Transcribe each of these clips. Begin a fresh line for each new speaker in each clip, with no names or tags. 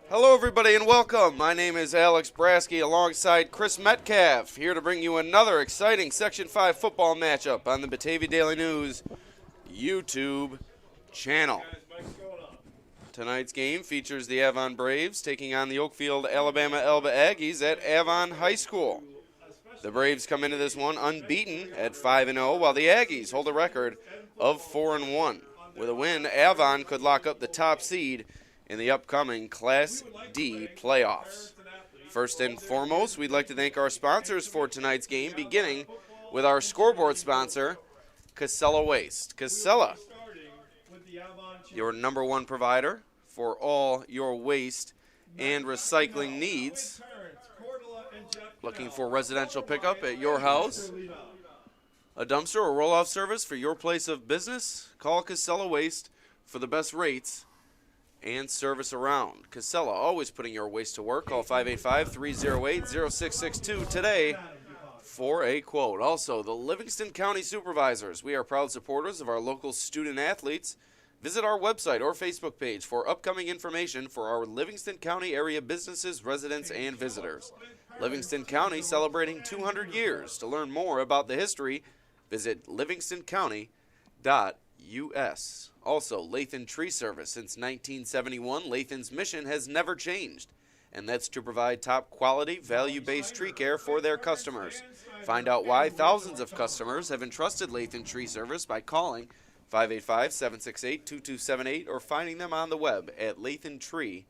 Hello, everybody, and welcome. My name is Alex Brasky alongside Chris Metcalf, here to bring you another exciting Section 5 football matchup on the Batavia Daily News YouTube channel. Tonight's game features the Avon Braves taking on the Oakfield-Alabama Elba Aggies at Avon High School. The Braves come into this one unbeaten at 5-0, while the Aggies hold a record of 4-1. With a win, Avon could lock up the top seed in the upcoming Class D playoffs. First and foremost, we'd like to thank our sponsors for tonight's game, beginning with our scoreboard sponsor, Casella Waste. Casella, your number one provider for all your waste and recycling needs. Looking for residential pickup at your house, a dumpster or roll-off service for your place of business? Call Casella Waste for the best rates and service around. Casella, always putting your waste to work. Call 585-308-0662 today for a quote. Also, the Livingston County Supervisors. We are proud supporters of our local student athletes. Visit our website or Facebook page for upcoming information for our Livingston County area businesses, residents, and visitors. Livingston County celebrating 200 years. To learn more about the history, visit livingstoncounty.us. Also, Lathan Tree Service. Since 1971, Lathan's mission has never changed, and that's to provide top-quality, value-based tree care for their customers. Find out why thousands of customers have entrusted Lathan Tree Service by calling 585-768-2278 or finding them on the web at lathantree.com.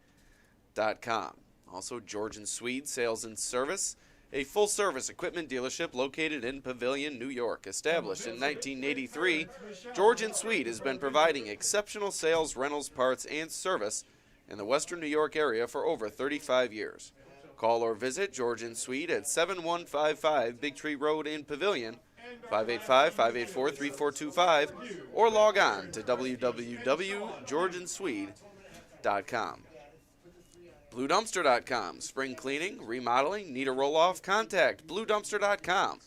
Also, George & Swede Sales and Service, a full-service equipment dealership located in Pavilion, New York. Established in 1983, George & Swede has been providing exceptional sales, rentals, parts, and service in the western New York area for over 35 years. Call or visit George & Swede at 7155 Big Tree Road in Pavilion, 585-584-3425, or log on to www.georgeandswede.com. BlueDumpster.com. Spring cleaning, remodeling, need a roll-off? Contact BlueDumpster.com.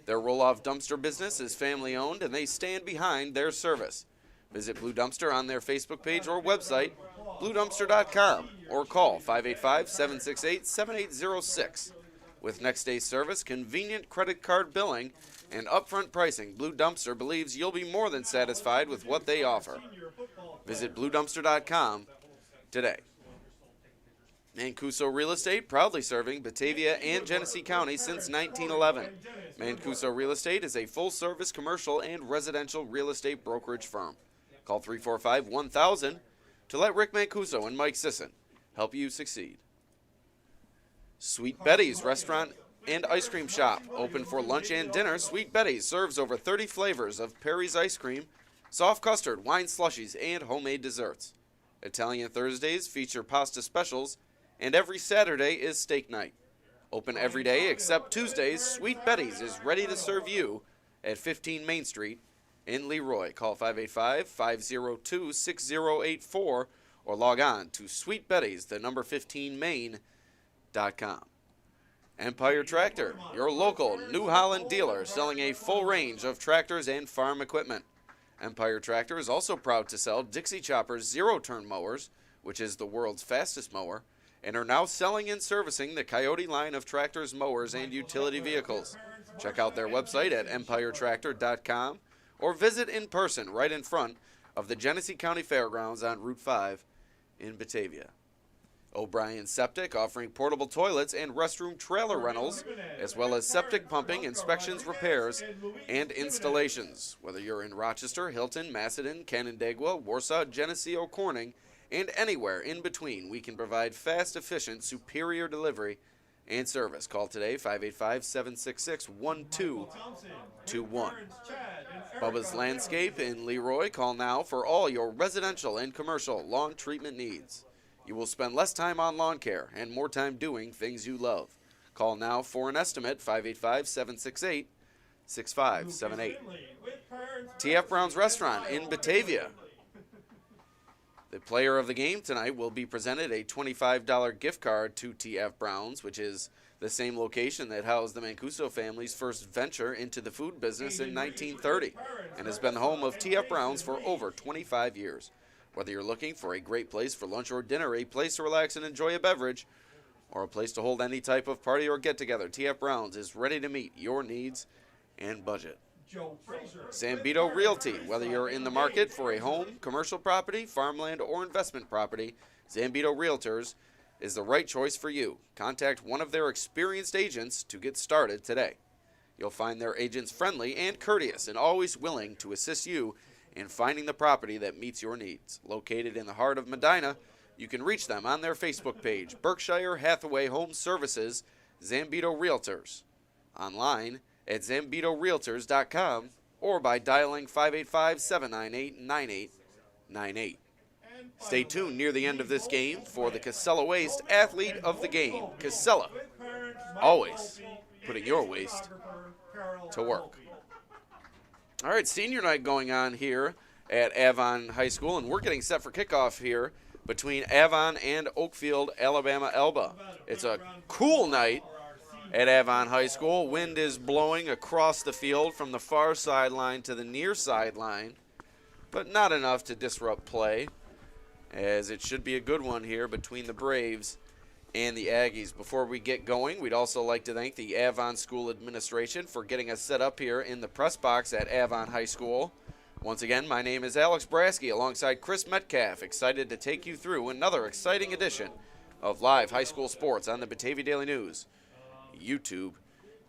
Their roll-off dumpster business is family-owned, and they stand behind their service. Visit Blue Dumpster on their Facebook page or website, BlueDumpster.com, or call 585-768-7806. With next-day service, convenient credit card billing, and upfront pricing, Blue Dumpster believes you'll be more than satisfied with what they offer. Visit BlueDumpster.com today. Mancuso Real Estate, proudly serving Batavia and Genesee County since 1911. Mancuso Real Estate is a full-service commercial and residential real estate brokerage firm. Call 345-1000 to let Rick Mancuso and Mike Sisson help you succeed. Sweet Betty's Restaurant and Ice Cream Shop. Open for lunch and dinner, Sweet Betty's serves over 30 flavors of Perry's ice cream, soft custard, wine slushies, and homemade desserts. Italian Thursdays feature pasta specials, and every Saturday is steak night. Open every day except Tuesdays, Sweet Betty's is ready to serve you at 15 Main Street in Leroy. Call 585-502-6084 or log on to sweetbettys15main.com. Empire Tractor, your local New Holland dealer selling a full range of tractors and farm equipment. Empire Tractor is also proud to sell Dixie Chopper's zero-turn mowers, which is the world's fastest mower, and are now selling and servicing the Coyote line of tractors, mowers, and utility vehicles. Check out their website at empiretractor.com or visit in person right in front of the Genesee County Fairgrounds on Route 5 in Batavia. O'Brien Septic, offering portable toilets and restroom trailer rentals, as well as septic pumping, inspections, repairs, and installations. Whether you're in Rochester, Hilton, Macedon, Canandaigua, Warsaw, Genesee, or Corning, and anywhere in between, we can provide fast, efficient, superior delivery and service. Call today, 585-766-1221. Bubba's Landscape in Leroy. Call now for all your residential and commercial lawn treatment needs. You will spend less time on lawn care and more time doing things you love. Call now for an estimate, 585-768-6578. T.F. Brown's Restaurant in Batavia. The player of the game tonight will be presented a $25 gift card to T.F. Brown's, which is the same location that housed the Mancuso family's first venture into the food business in 1930 and has been the home of T.F. Brown's for over 25 years. Whether you're looking for a great place for lunch or dinner, a place to relax and enjoy a beverage, or a place to hold any type of party or get-together, TF Brown's is ready to meet your needs and budget. Zambito Realty. Whether you're in the market for a home, commercial property, farmland, or investment property, Zambito Realtors is the right choice for you. Contact one of their experienced agents to get started today. You'll find their agents friendly and courteous and always willing to assist you in finding the property that meets your needs. Located in the heart of Medina, you can reach them on their Facebook page, Berkshire Hathaway Home Services, Zambito Realtors. Online at ZambitoRealtors.com or by dialing 585-798-9898. Stay tuned near the end of this game for the Casella Waste Athlete of the Game. Casella, always putting your waste to work. All right, senior night going on here at Avon High School, and we're getting set for kickoff here between Avon and Oakfield-Alabama Elba. It's a cool night at Avon High School. Wind is blowing across the field from the far sideline to the near sideline, but not enough to disrupt play, as it should be a good one here between the Braves and the Aggies. Before we get going, we'd also like to thank the Avon School Administration for getting us set up here in the press box at Avon High School. Once again, my name is Alex Brasky alongside Chris Metcalf, excited to take you through another exciting edition of live high school sports on the Batavia Daily News YouTube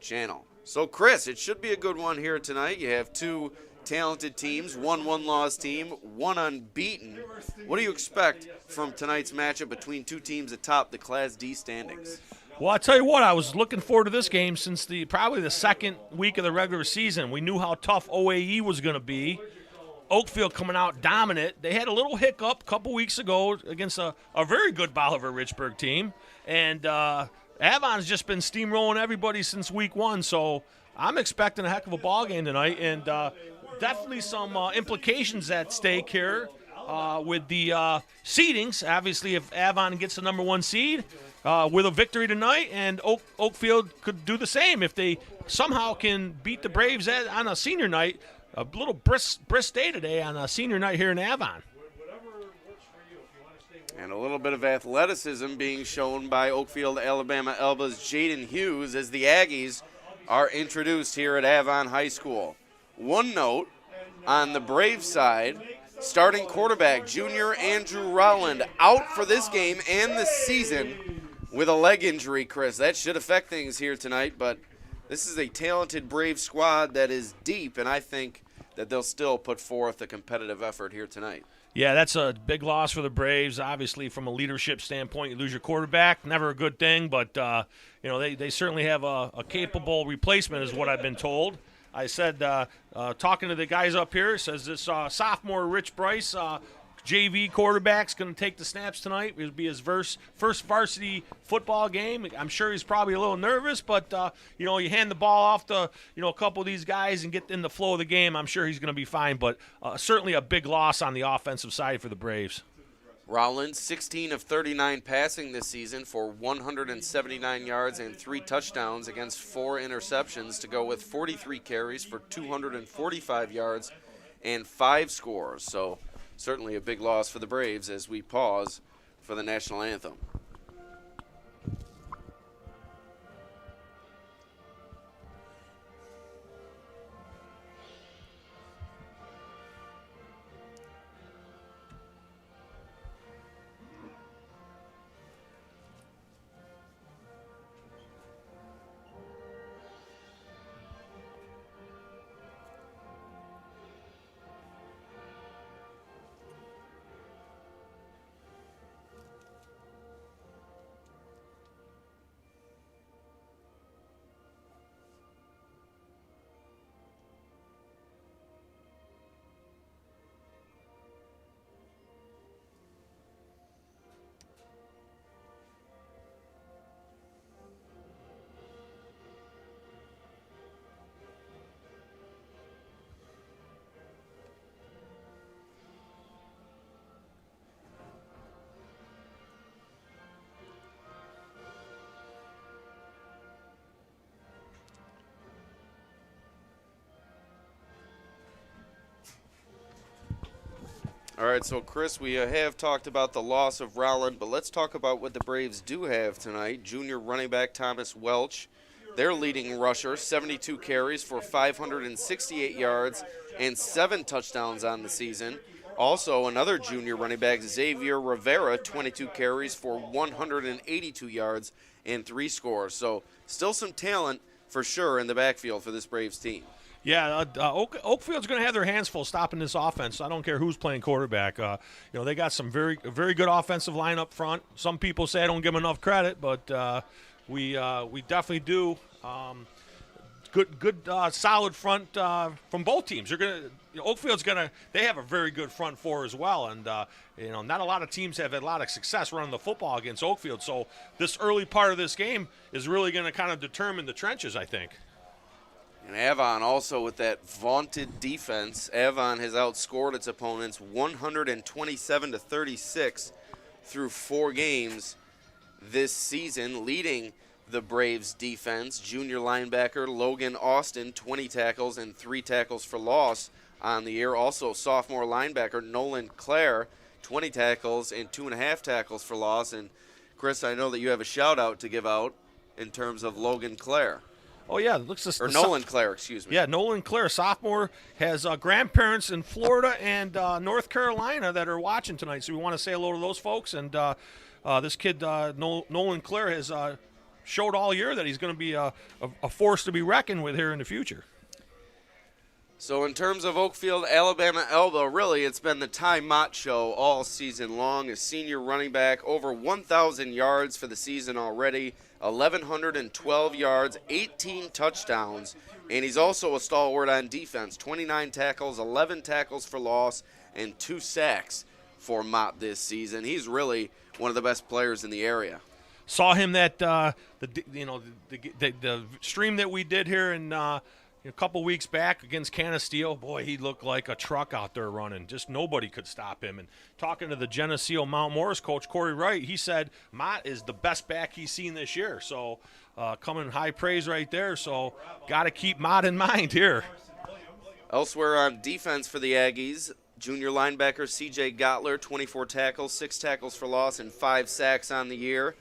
channel. So, Chris, it should be a good one here tonight. You have two talented teams, one loss team, one unbeaten. What do you expect from tonight's matchup between two teams atop the Class D standings?
Well, I'll tell you what, I was looking forward to this game since probably the second week of the regular season. We knew how tough OAE was going to be. Oakfield coming out dominant. They had a little hiccup a couple weeks ago against a very good Bolivar-Richburg team. And Avon's just been steamrolling everybody since week one, so I'm expecting a heck of a ball game tonight, and definitely some implications at stake here with the seedings. Obviously, if Avon gets the number one seed with a victory tonight, and Oakfield could do the same if they somehow can beat the Braves on a senior night. A little brisk day today on a senior night here in Avon.
And a little bit of athleticism being shown by Oakfield-Alabama Elba's Jaden Hughes as the Aggies are introduced here at Avon High School. One note on the Braves side, starting quarterback junior Andrew Rowland out for this game and the season with a leg injury, Chris. That should affect things here tonight, but this is a talented Brave squad that is deep, and I think that they'll still put forth a competitive effort here tonight.
Yeah, that's a big loss for the Braves. Obviously, from a leadership standpoint, you lose your quarterback, never a good thing, but they certainly have a capable replacement is what I've been told. I said, talking to the guys up here, says this sophomore Rich Bryce, JV quarterback's going to take the snaps tonight. It'll be his first varsity football game. I'm sure he's probably a little nervous, but, you hand the ball off to, a couple of these guys and get in the flow of the game. I'm sure he's going to be fine, but certainly a big loss on the offensive side for the Braves.
Rowland, 16 of 39 passing this season for 179 yards and 3 touchdowns against 4 interceptions to go with 43 carries for 245 yards and 5 scores. So certainly a big loss for the Braves as we pause for the national anthem. All right, so Chris, we have talked about the loss of Rowland, but let's talk about what the Braves do have tonight. Junior running back Thomas Welch, their leading rusher, 72 carries for 568 yards and 7 touchdowns on the season. Also, another junior running back, Xavier Rivera, 22 carries for 182 yards and 3 scores. So still some talent for sure in the backfield for this Braves team.
Yeah, Oakfield's going to have their hands full stopping this offense. I don't care who's playing quarterback. They got some very good offensive line up front. Some people say I don't give them enough credit, but we definitely do. Good, solid front from both teams. Oakfield's they have a very good front four as well, and not a lot of teams have had a lot of success running the football against Oakfield. So this early part of this game is really going to kind of determine the trenches, I think.
And Avon also with that vaunted defense. Avon has outscored its opponents 127-36 through 4 games this season, leading the Braves defense. Junior linebacker Logan Austin, 20 tackles and 3 tackles for loss on the year. Also sophomore linebacker Nolan Clare, 20 tackles and 2.5 tackles for loss. And Chris, I know that you have a shout out to give out in terms of Logan Clare.
Oh, yeah.
Nolan Clare, excuse me.
Yeah, Nolan Clare, sophomore, has grandparents in Florida and North Carolina that are watching tonight. So we want to say hello to those folks. And this kid, Nolan Clare, has showed all year that he's going to be a force to be reckoned with here in the future.
So in terms of Oakfield-Alabama Elba, really it's been the Ty Mott show all season long. A senior running back, over 1,000 yards for the season already, 1,112 yards, 18 touchdowns, and he's also a stalwart on defense. 29 tackles, 11 tackles for loss, and 2 sacks for Mott this season. He's really one of the best players in the area.
Saw him the stream that we did here in a couple weeks back against Canasteel. Boy, he looked like a truck out there running. Just nobody could stop him. And talking to the Geneseo Mount Morris coach, Corey Wright, he said Mott is the best back he's seen this year. So coming high praise right there. So got to keep Mott in mind here.
Elsewhere on defense for the Aggies, junior linebacker C.J. Gottler, 24 tackles, 6 tackles for loss, and 5 sacks on the year.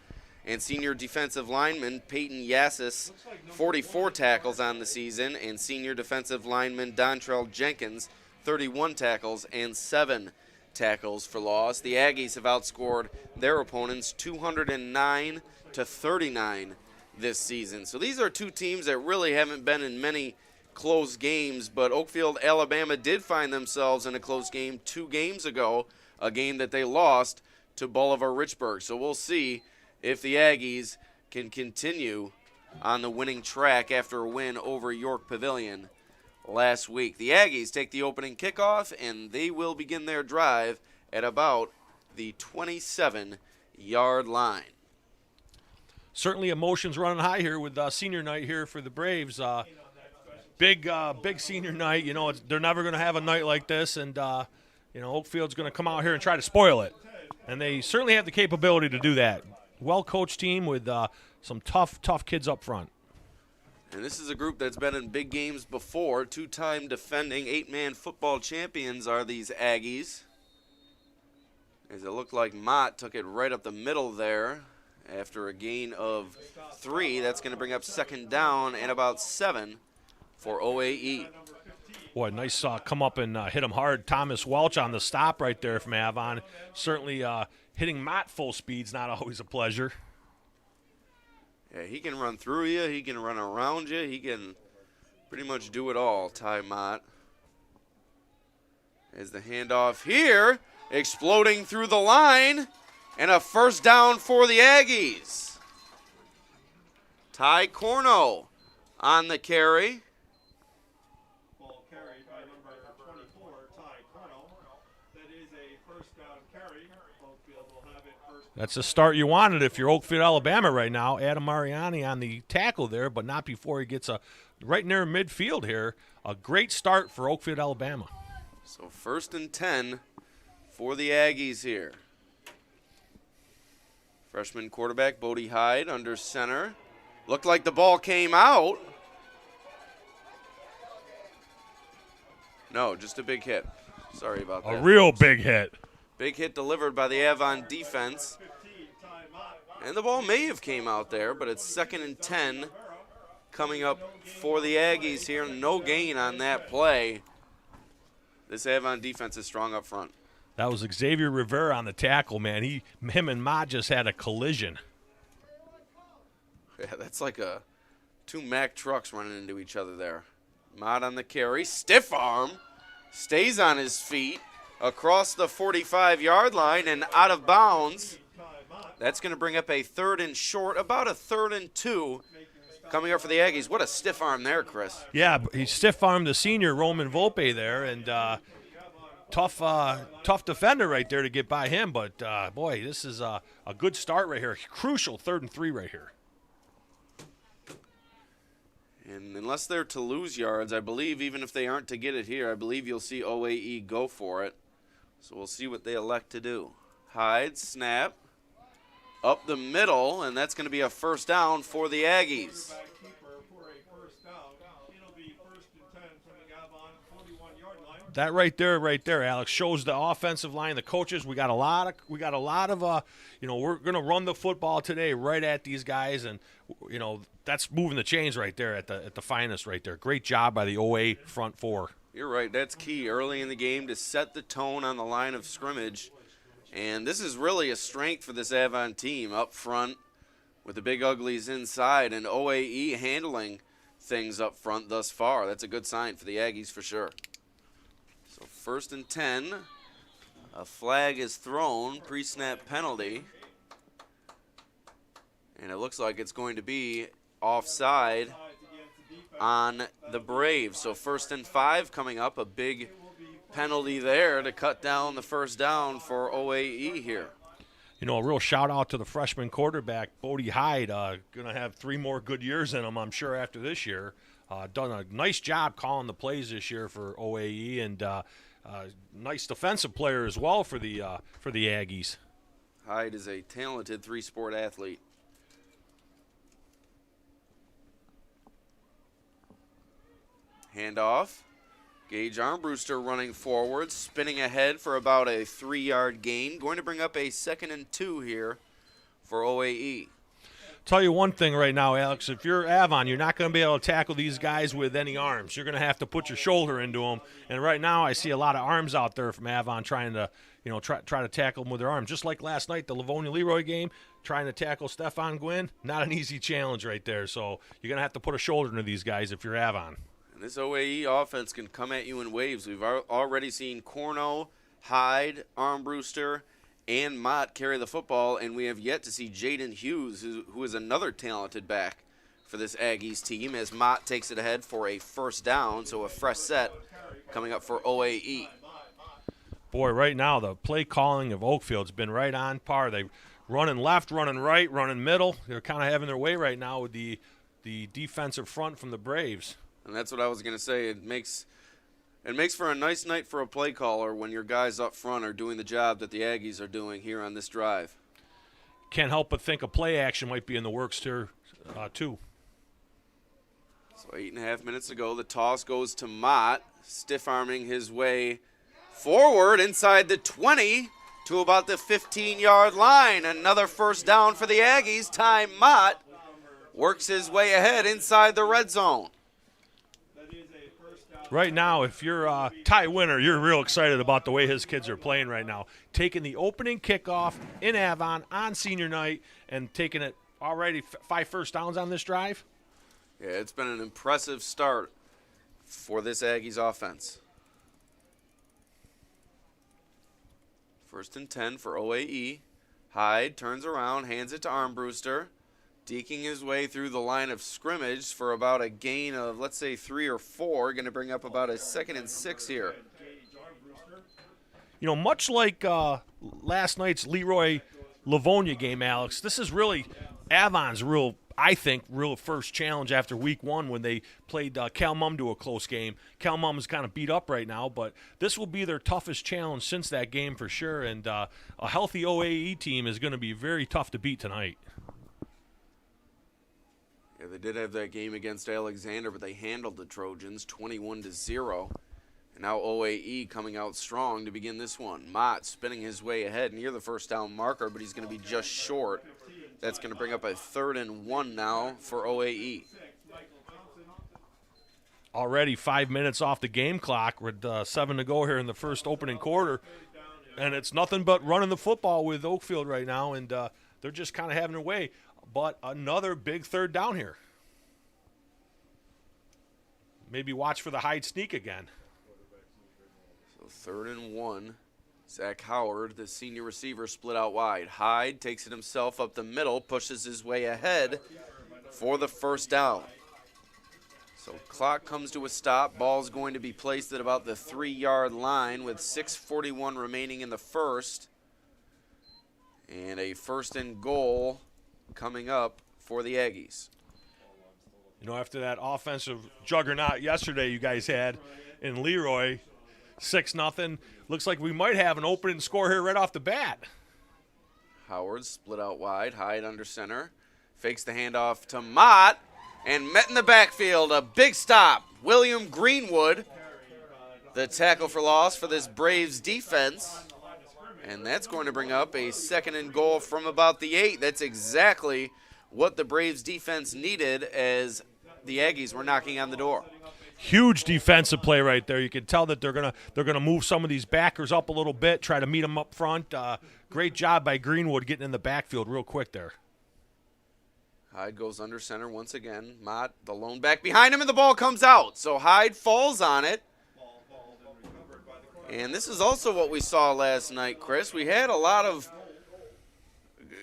And senior defensive lineman Peyton Yassis, 44 tackles on the season, and senior defensive lineman Dontrell Jenkins, 31 tackles and 7 tackles for loss. The Aggies have outscored their opponents 209-39 this season. So these are 2 teams that really haven't been in many close games, but Oakfield-Alabama did find themselves in a close game 2 games ago, a game that they lost to Bolivar-Richburg. So we'll see if the Aggies can continue on the winning track after a win over York Pavilion last week. The Aggies take the opening kickoff, and they will begin their drive at about the 27-yard line.
Certainly emotions running high here with senior night here for the Braves. Big senior night. They're never going to have a night like this, and Oakfield's going to come out here and try to spoil it. And they certainly have the capability to do that. Well-coached team with some tough kids up front.
And this is a group that's been in big games before. 2-time defending 8-man football champions are these Aggies. As it looked like Mott took it right up the middle there after a gain of 3. That's going to bring up second down and about 7 for OAE.
Boy, nice come up and hit him hard. Thomas Welch on the stop right there from Avon. Certainly hitting Mott full speed's not always a pleasure.
Yeah, he can run through you. He can run around you. He can pretty much do it all, Ty Mott. As the handoff here, exploding through the line, and a first down for the Aggies. Ty Corno on the carry.
That's the start you wanted if you're Oakfield-Alabama right now. Adam Mariani on the tackle there, but not before he gets right near midfield here. A great start for Oakfield-Alabama.
So 1st and 10 for the Aggies here. Freshman quarterback Bodie Hyde under center. Looked like the ball came out. No, just a big hit. Sorry about that.
A real big hit.
Big hit delivered by the Avon defense. And the ball may have came out there, but it's 2nd and 10 coming up for the Aggies here. No gain on that play. This Avon defense is strong up front.
That was Xavier Rivera on the tackle, man. Him and Ma just had a collision.
Yeah, that's like two Mack trucks running into each other there. Mott on the carry, stiff arm, stays on his feet across the 45-yard line and out of bounds. That's going to bring up a 3rd and short, about a 3rd and 2 coming up for the Aggies. What a stiff arm there, Chris.
Yeah, he stiff-armed the senior Roman Volpe there, and tough defender right there to get by him. But, boy, this is a good start right here. Crucial 3rd and 3 right here.
And unless they're to lose yards, I believe even if they aren't to get it here, I believe you'll see OAE go for it. So we'll see what they elect to do. Hyde, snap, up the middle, and that's going to be a 1st down for the Aggies.
That right there, Alex, shows the offensive line, the coaches. We got a lot of, we're going to run the football today right at these guys, and that's moving the chains right there at the finest right there. Great job by the OA front four.
You're right. That's key early in the game to set the tone on the line of scrimmage, and this is really a strength for this Avon team up front with the Big Uglies inside and OAE handling things up front thus far. That's a good sign for the Aggies for sure. So 1st and 10, a flag is thrown, pre-snap penalty, and it looks like it's going to be offside on the Braves. So 1st and 5 coming up, a big penalty there to cut down the 1st down for OAE here.
A real shout-out to the freshman quarterback, Bodie Hyde, going to have 3 more good years in him, I'm sure, after this year. Done a nice job calling the plays this year for OAE, and nice defensive player as well for the Aggies.
Hyde is a talented 3-sport athlete. Handoff. Gage Armbruster running forward, spinning ahead for about a 3-yard gain. Going to bring up a 2nd and 2 here for OAE.
Tell you one thing right now, Alex. If you're Avon, you're not going to be able to tackle these guys with any arms. You're going to have to put your shoulder into them. And right now, I see a lot of arms out there from Avon trying to, try to tackle them with their arms. Just like last night, the Livonia Leroy game, trying to tackle Stephon Gwynn. Not an easy challenge right there. So you're going to have to put a shoulder into these guys if you're Avon.
And this OAE offense can come at you in waves. We've already seen Corno, Hyde, Armbruster, and Mott carry the football, and we have yet to see Jaden Hughes, who is another talented back for this Aggies team, as Mott takes it ahead for a 1st down, so a fresh set coming up for OAE.
Boy, right now the play calling of Oakfield's been right on par. They running left, running right, running middle. They're kind of having their way right now with the defensive front from the Braves.
And that's what I was going to say. It makes for a nice night for a play caller when your guys up front are doing the job that the Aggies are doing here on this drive.
Can't help but think a play action might be in the works here, too.
So 8.5 minutes ago, the toss goes to Mott, stiff-arming his way forward inside the 20 to about the 15-yard line. Another 1st down for the Aggies. Ty Mott works his way ahead inside the red zone.
Right now, if you're Ty Winter, you're real excited about the way his kids are playing right now. Taking the opening kickoff in Avon on senior night and taking it already 5 1st downs on this drive.
Yeah, it's been an impressive start for this Aggies offense. 1st and 10 for OAE. Hyde turns around, hands it to Armbruster. Deking his way through the line of scrimmage for about a gain of, let's say, 3 or 4. Going to bring up about a 2nd and 6 here.
Much like last night's Leroy Livonia game, Alex, this is really Avon's real first challenge after week 1 when they played Cal Mum to a close game. Cal Mum is kind of beat up right now, but this will be their toughest challenge since that game for sure. And a healthy OAE team is going to be very tough to beat tonight.
Yeah, they did have that game against Alexander, but they handled the Trojans 21-0. Now OAE coming out strong to begin this one. Mott spinning his way ahead near the first down marker, but he's going to be just short. That's going to bring up a 3rd and 1 now for OAE.
Already 5 minutes off the game clock with 7 to go here in the first opening quarter. And it's nothing but running the football with Oakfield right now, and they're just kind of having their way. But another big 3rd down here. Maybe watch for the Hyde sneak again.
So 3rd and 1. Zach Howard, the senior receiver, split out wide. Hyde takes it himself up the middle, pushes his way ahead for the first down. So clock comes to a stop. Ball's going to be placed at about the 3-yard line with 6:41 remaining in the first. And a 1st and goal coming up for the Aggies.
You know, after that offensive juggernaut yesterday you guys had in Leroy, 6-0, looks like we might have an opening score here right off the bat.
Howard split out wide, Hyde under center, fakes the handoff to Mott, and met in the backfield, a big stop. William Greenwood, the tackle for loss for this Braves defense. And that's going to bring up a 2nd and goal from about the 8. That's exactly what the Braves defense needed as the Aggies were knocking on the door.
Huge defensive play right there. You can tell that they're gonna move some of these backers up a little bit, try to meet them up front. Great job by Greenwood getting in the backfield real quick there.
Hyde goes under center once again. Mott, the lone back behind him, and the ball comes out. So Hyde falls on it. And this is also what we saw last night, Chris. We had a lot of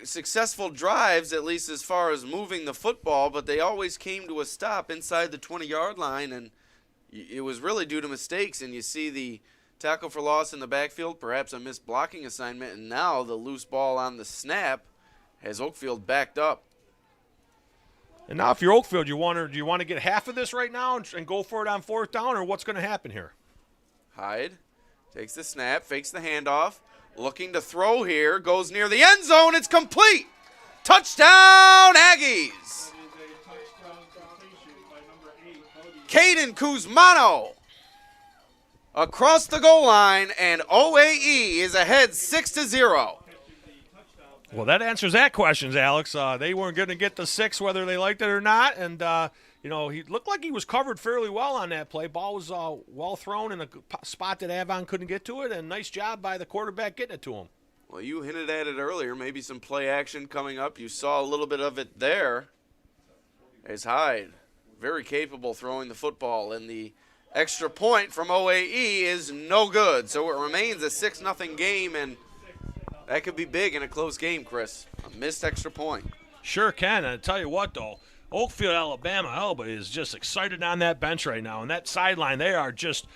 successful drives, at least as far as moving the football, but they always came to a stop inside the 20-yard line, and it was really due to mistakes. And you see the tackle for loss in the backfield, perhaps a missed blocking assignment, and now the loose ball on the snap has Oakfield backed up.
And now if you're Oakfield, do you want to get half of this right now and go for it on 4th down, or what's going to happen here?
Hyde takes the snap, fakes the handoff, looking to throw here, goes near the end zone. It's complete. Touchdown, Aggies. Caden Kuzmano across the goal line, and OAE is ahead 6-0.
Well, that answers that question, Alex. They weren't going to get the 6 whether they liked it or not, and he looked like he was covered fairly well on that play. Ball was well thrown in a spot that Avon couldn't get to it, and nice job by the quarterback getting it to him.
Well, you hinted at it earlier, maybe some play action coming up. You saw a little bit of it there as Hyde, very capable throwing the football, and the extra point from OAE is no good. So it remains a 6-0 game, and that could be big in a close game, Chris. A missed extra point.
Sure can. And I tell you what, though, Oakfield-Alabama, Elba is just excited on that bench right now. And that sideline, they are just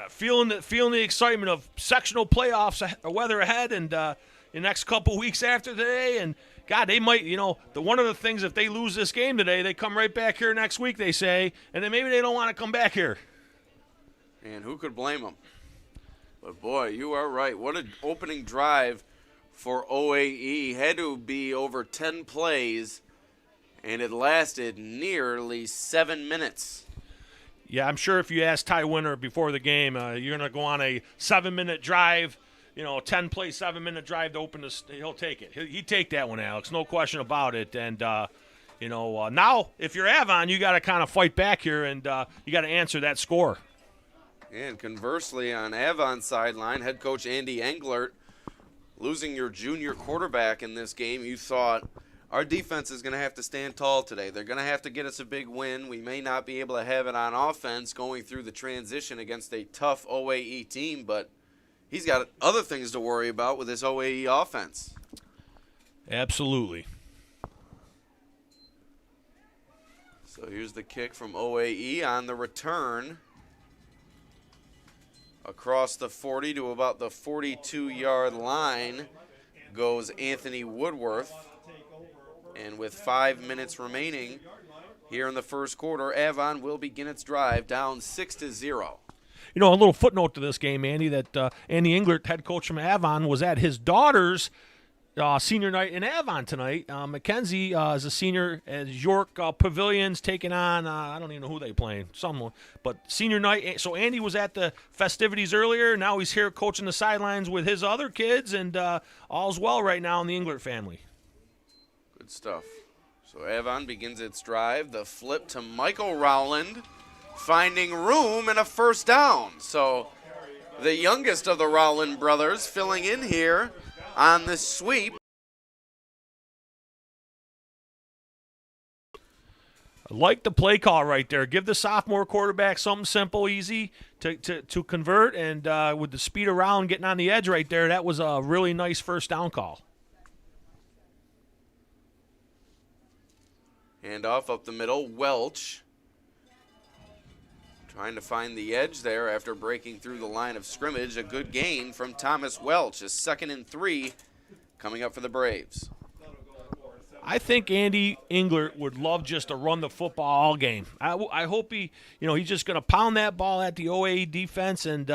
feeling the excitement of sectional playoffs weather ahead and the next couple weeks after today. And, God, they might, one of the things, if they lose this game today, they come right back here next week, they say, and then maybe they don't want to come back here.
And who could blame them? But, boy, you are right. What an opening drive for OAE. Had to be over 10 plays, and it lasted nearly 7 minutes.
Yeah, I'm sure if you ask Ty Winter before the game, you're going to go on a 7-minute drive, 10-play, 7-minute drive to open this. He'll take it. He'd take that one, Alex. No question about it. And, now if you're Avon, you got to kind of fight back here, and you got to answer that score.
And conversely, on Avon's sideline, head coach Andy Englert, losing your junior quarterback in this game, you thought our defense is going to have to stand tall today. They're going to have to get us a big win. We may not be able to have it on offense going through the transition against a tough OAE team, but he's got other things to worry about with this OAE offense.
Absolutely.
So here's the kick from OAE on the return. Across the 40 to about the 42-yard line goes Anthony Woodworth. And with 5 minutes remaining here in the first quarter, Avon will begin its drive down 6-0.
A little footnote to this game, Andy, that Andy Englert, head coach from Avon, was at his daughter's senior night in Avon tonight. Mackenzie is a senior at York Pavilions taking on, I don't even know who they playing, someone. But senior night, so Andy was at the festivities earlier. Now he's here coaching the sidelines with his other kids, and all's well right now in the Englert family.
Good stuff. So Avon begins its drive. The flip to Michael Rowland, finding room and a first down. So the youngest of the Rowland brothers filling in here on the sweep.
I like the play call right there. Give the sophomore quarterback something simple, easy to convert, and with the speed around getting on the edge right there, that was a really nice first down call.
Handoff up the middle, Welch trying to find the edge there after breaking through the line of scrimmage. A good gain from Thomas Welch. A 2nd and 3 coming up for the Braves.
I think Andy Englert would love just to run the football all game. I hope he's just going to pound that ball at the OAE defense and,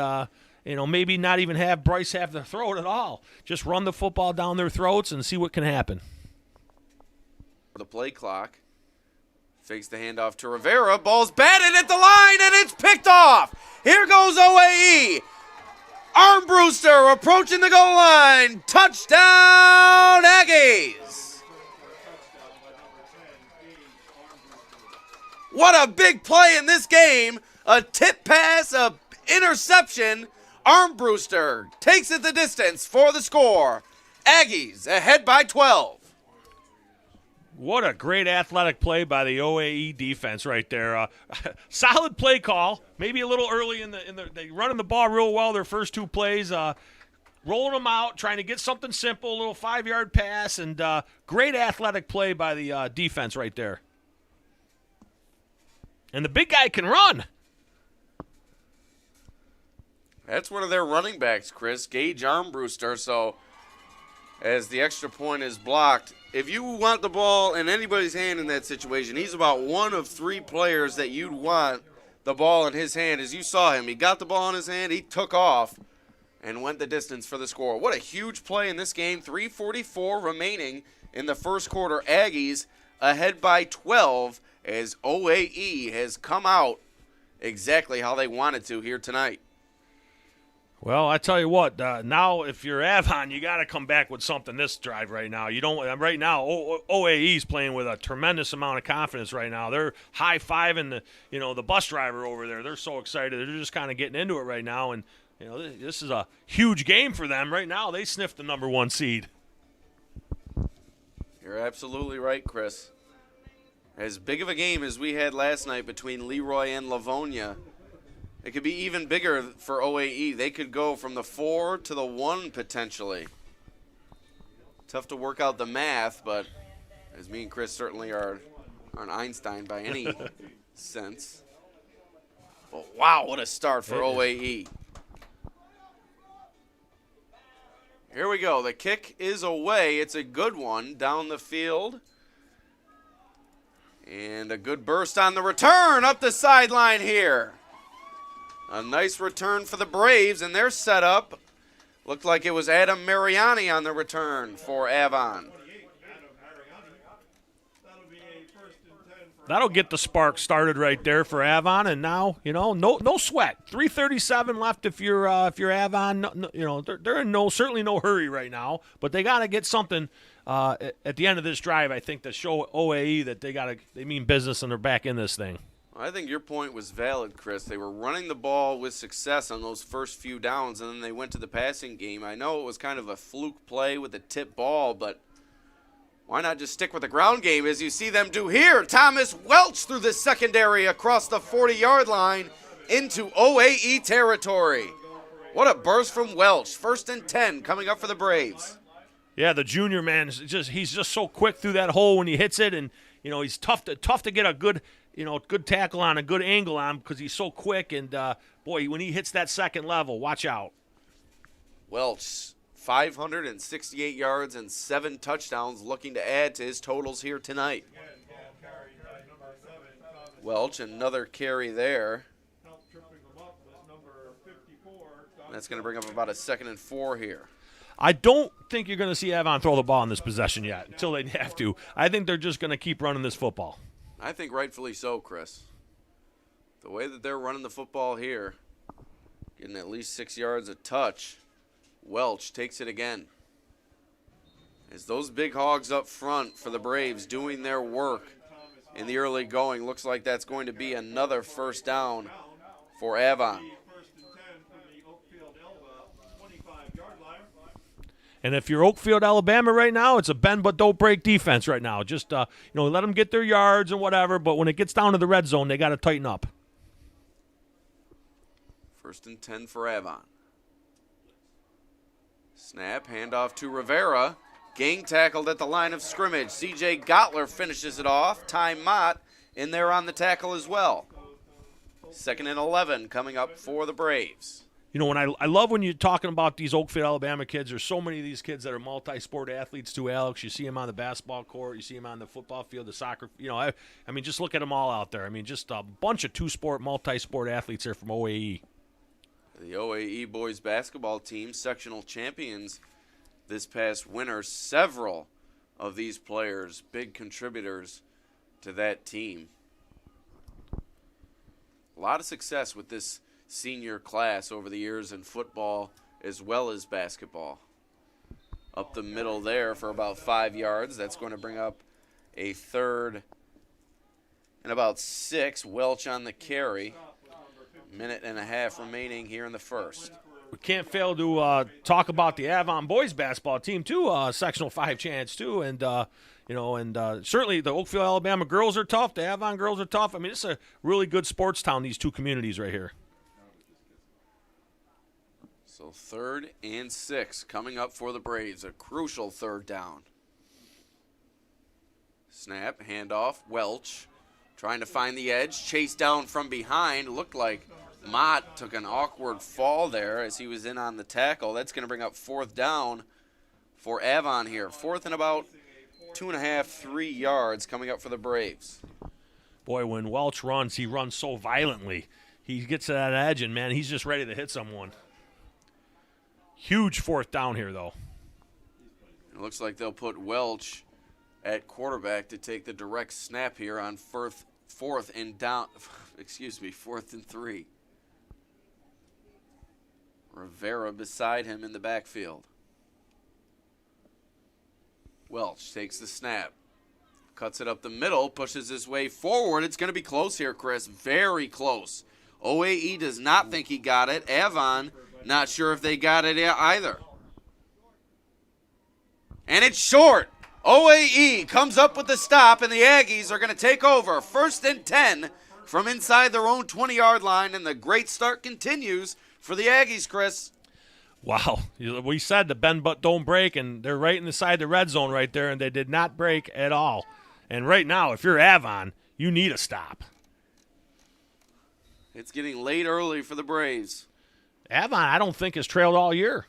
maybe not even have Bryce have to throw it at all. Just run the football down their throats and see what can happen.
The play clock. Fakes the handoff to Rivera. Ball's batted at the line, and it's picked off. Here goes OAE. Armbruster approaching the goal line. Touchdown, Aggies. What a big play in this game. A tip pass, a interception. Armbruster takes it the distance for the score. Aggies ahead by 12.
What a great athletic play by the OAE defense right there. Solid play call. Maybe a little early they running the ball real well their first 2 plays. Rolling them out, trying to get something simple, a little 5-yard pass, and great athletic play by the defense right there. And the big guy can run.
That's one of their running backs, Chris, Gage Armbruster. So as the extra point is blocked, if you want the ball in anybody's hand in that situation, he's about one of 3 players that you'd want the ball in his hand. As you saw him, he got the ball in his hand, he took off, and went the distance for the score. What a huge play in this game. 3:44 remaining in the first quarter. Aggies ahead by 12 as OAE has come out exactly how they wanted to here tonight.
Well, I tell you what, now if you're Avon, you got to come back with something this drive right now. You don't right now. OAE's playing with a tremendous amount of confidence right now. They're high-fiving the bus driver over there. They're so excited. They're just kind of getting into it right now, and this is a huge game for them right now. They sniffed the number 1 seed.
You're absolutely right, Chris. As big of a game as we had last night between Leroy and Livonia, it could be even bigger for OAE. They could go from the 4 to the 1 potentially. Tough to work out the math, but as me and Chris certainly aren't Einstein by any sense. But wow, what a start for OAE. Here we go. The kick is away. It's a good one down the field. And a good burst on the return up the sideline here. A nice return for the Braves, and their setup looked like it was Adam Mariani on the return for Avon.
That'll get the spark started right there for Avon, and now no sweat. 3:37 left if you're Avon. They're in certainly no hurry right now, but they got to get something at the end of this drive. I think to show OAE that they mean business and they're back in this thing.
I think your point was valid, Chris. They were running the ball with success on those first few downs, and then they went to the passing game. I know it was kind of a fluke play with a tip ball, but why not just stick with the ground game as you see them do here? Thomas Welch through the secondary across the 40-yard line into OAE territory. What a burst from Welch. 1st and 10 coming up for the Braves.
Yeah, the junior man he's just so quick through that hole when he hits it, and he's tough to get a good tackle on, a good angle on because he's so quick. And boy, when he hits that second level, watch out.
Welch, 568 yards and 7 touchdowns, looking to add to his totals here tonight. Welch, another carry there. That's going to bring up about a 2nd and 4 here.
I don't think you're going to see Avon throw the ball in this possession yet until they have to. I think they're just going to keep running this football.
I think rightfully so, Chris. The way that they're running the football here, getting at least 6 yards a touch, Welch takes it again. As those big hogs up front for the Braves doing their work in the early going, looks like that's going to be another first down for Avon.
And if you're Oakfield-Alabama right now, it's a bend but don't break defense right now. Just let them get their yards and whatever, but when it gets down to the red zone, they got to tighten up.
1st and 10 for Avon. Snap, handoff to Rivera. Gang tackled at the line of scrimmage. C.J. Gottler finishes it off. Ty Mott in there on the tackle as well. 2nd and 11 coming up for the Braves.
When I love when you're talking about these Oakfield-Alabama kids. There's so many of these kids that are multi-sport athletes too, Alex. You see them on the basketball court. You see them on the football field, the soccer. I mean, just look at them all out there. I mean, just a bunch of two-sport, multi-sport athletes here from OAE.
The OAE boys basketball team, sectional champions this past winter. Several of these players, big contributors to that team. A lot of success with this senior class over the years in football as well as basketball. Up the middle there for about 5 yards. That's going to bring up a 3rd and about 6. Welch on the carry. Minute and a half remaining here in the first.
We can't fail to talk about the Avon boys basketball team too. Sectional 5 chance too, and certainly the Oakfield-Alabama girls are tough. The Avon girls are tough. I mean, it's a really good sports town. These two communities right here.
So 3rd and 6 coming up for the Braves. A crucial 3rd down. Snap, handoff, Welch trying to find the edge. Chase down from behind. Looked like Mott took an awkward fall there as he was in on the tackle. That's going to bring up 4th down for Avon here. 4th and about 2.5, 3 yards coming up for the Braves.
Boy, when Welch runs, he runs so violently. He gets to that edge, and, man, he's just ready to hit someone. Huge 4th down here, though.
It looks like they'll put Welch at quarterback to take the direct snap here on 4th and 3. Rivera beside him in the backfield. Welch takes the snap. Cuts it up the middle, pushes his way forward. It's going to be close here, Chris. Very close. OAE does not think he got it. Avon, not sure if they got it either. And it's short. OAE comes up with the stop, and the Aggies are going to take over. 1st and 10 from inside their own 20-yard line, and the great start continues for the Aggies, Chris.
Wow. We said the bend but don't break, and they're right inside the red zone right there, and they did not break at all. And right now, if you're Avon, you need a stop.
It's getting late early for the Braves.
Avon, I don't think, has trailed all year.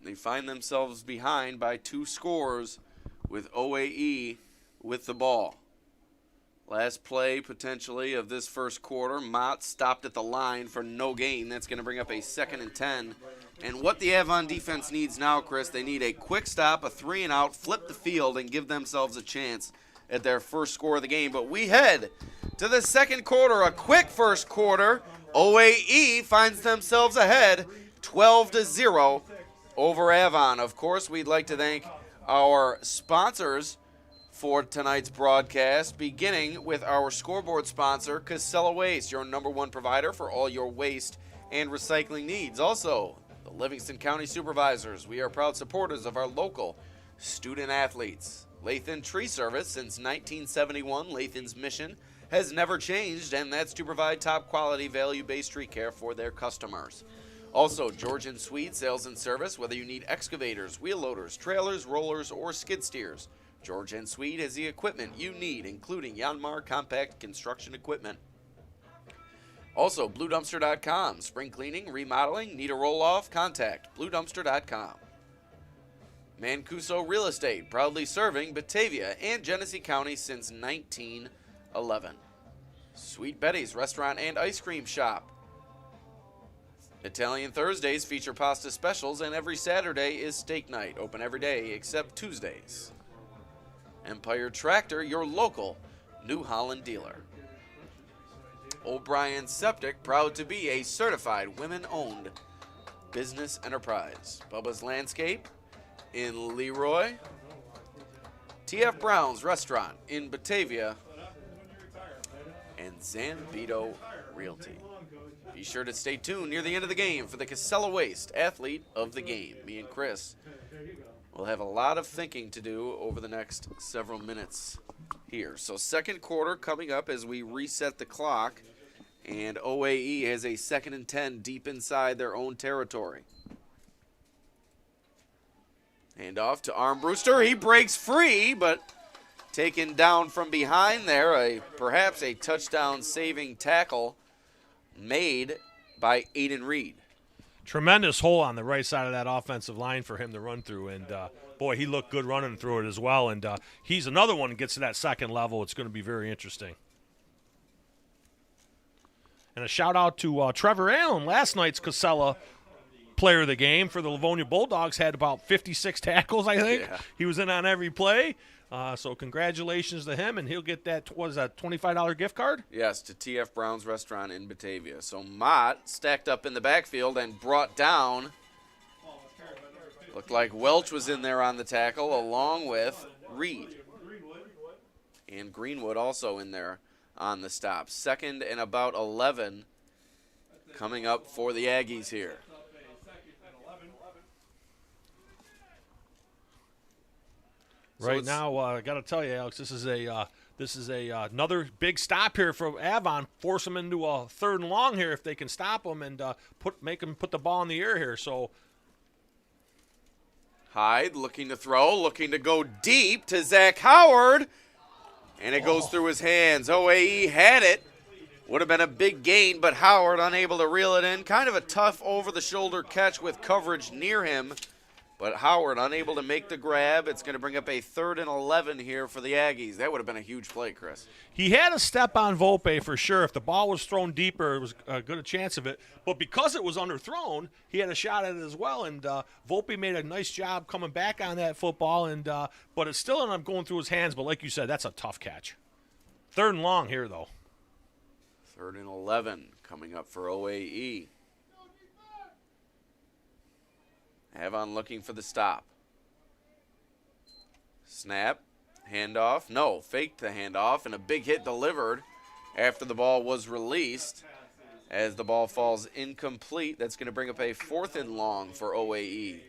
They find themselves behind by 2 scores with OAE with the ball. Last play, potentially, of this first quarter. Mott stopped at the line for no gain. That's going to bring up a 2nd and 10. And what the Avon defense needs now, Chris, they need a quick stop, a 3-and-out, flip the field, and give themselves a chance at their first score of the game. But we head to the second quarter, a quick first quarter. OAE finds themselves ahead 12-0 over Avon. Of course, we'd like to thank our sponsors for tonight's broadcast, beginning with our scoreboard sponsor, Casella Waste, your #1 provider for all your waste and recycling needs. Also, the Livingston County Supervisors. We are proud supporters of our local student athletes. Lathan Tree Service, since 1971, Lathan's mission has never changed, and that's to provide top-quality, value-based tree care for their customers. Also, Georgian Swede Sales and Service, whether you need excavators, wheel loaders, trailers, rollers, or skid steers, George & Swede has the equipment you need, including Yanmar compact construction equipment. Also, BlueDumpster.com. Spring cleaning, remodeling, need a roll-off? Contact BlueDumpster.com. Mancuso Real Estate, proudly serving Batavia and Genesee County since 1911. Sweet Betty's Restaurant and Ice Cream Shop. Italian Thursdays feature pasta specials, and every Saturday is steak night. Open every day except Tuesdays. Empire Tractor, your local New Holland dealer. O'Brien Septic, proud to be a certified women-owned business enterprise. Bubba's Landscape in Leroy. TF Brown's Restaurant in Batavia. And Zambito Realty. Be sure to stay tuned near the end of the game for the Casella Waste Athlete of the Game. Me and Chris will have a lot of thinking to do over the next several minutes here. So second quarter coming up as we reset the clock, and OAE has a 2nd and 10 deep inside their own territory. Hand off to Armbruster. He breaks free, but taken down from behind there. Perhaps a touchdown-saving tackle made by Aiden Reed.
Tremendous hole on the right side of that offensive line for him to run through, and boy, he looked good running through it as well, and he's another one that gets to that second level. It's going to be very interesting. And a shout-out to Trevor Allen, last night's Casella player of the game for the Livonia Bulldogs, had about 56 tackles, I think.
Yeah.
He was in on every play. So congratulations to him, and he'll get that, what is that, $25 gift card?
Yes, to TF Brown's Restaurant in Batavia. So Mott stacked up in the backfield and brought down. Looked like Welch was in there on the tackle along with Reed. And Greenwood also in there on the stop. 2nd and about 11 coming up for the Aggies here.
Right now, I got to tell you, Alex, this is another big stop here for Avon. Force them into a 3rd and long here if they can stop them and make them put the ball in the air here. So
Hyde looking to throw, looking to go deep to Zach Howard, and it goes through his hands. OAE had it. Would have been a big gain, but Howard unable to reel it in. Kind of a tough over-the-shoulder catch with coverage near him. But Howard unable to make the grab. It's going to bring up a 3rd and 11 here for the Aggies. That would have been a huge play, Chris.
He had a step on Volpe for sure. If the ball was thrown deeper, it was a good chance of it. But because it was underthrown, he had a shot at it as well. And Volpe made a nice job coming back on that football. And but it still ended up going through his hands. But like you said, that's a tough catch. 3rd and long here, though.
3rd and 11 coming up for OAE. Avon looking for the stop. Snap, handoff. No, faked the handoff, and a big hit delivered after the ball was released. As the ball falls incomplete, that's going to bring up a 4th and long for OAE.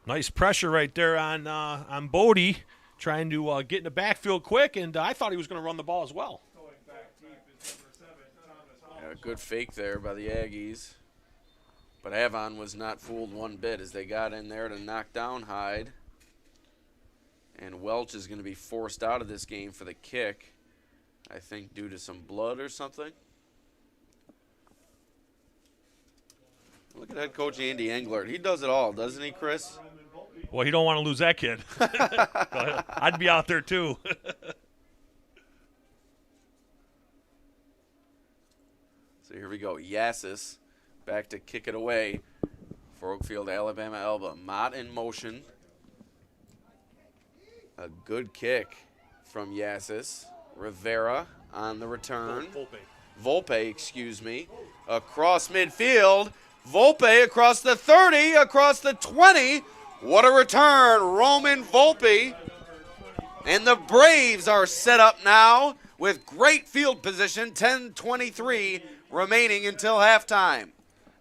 Nice pressure right there on Bodie, trying to get in the backfield quick, and I thought he was going to run the ball as well.
A good fake there by the Aggies. But Avon was not fooled one bit as they got in there to knock down Hyde. And Welch is going to be forced out of this game for the kick, I think due to some blood or something. Look at head coach Andy Englert. He does it all, doesn't he, Chris?
Well, he don't want to lose that kid. I'd be out there too.
So here we go. Yassis back to kick it away for Oakfield-Alabama Elba. Mott in motion. A good kick from Yassis. Rivera on the return. Volpe, excuse me. Across midfield. Volpe across the 30, across the 20. What a return. Roman Volpe. And the Braves are set up now with great field position. 10:23 remaining until halftime.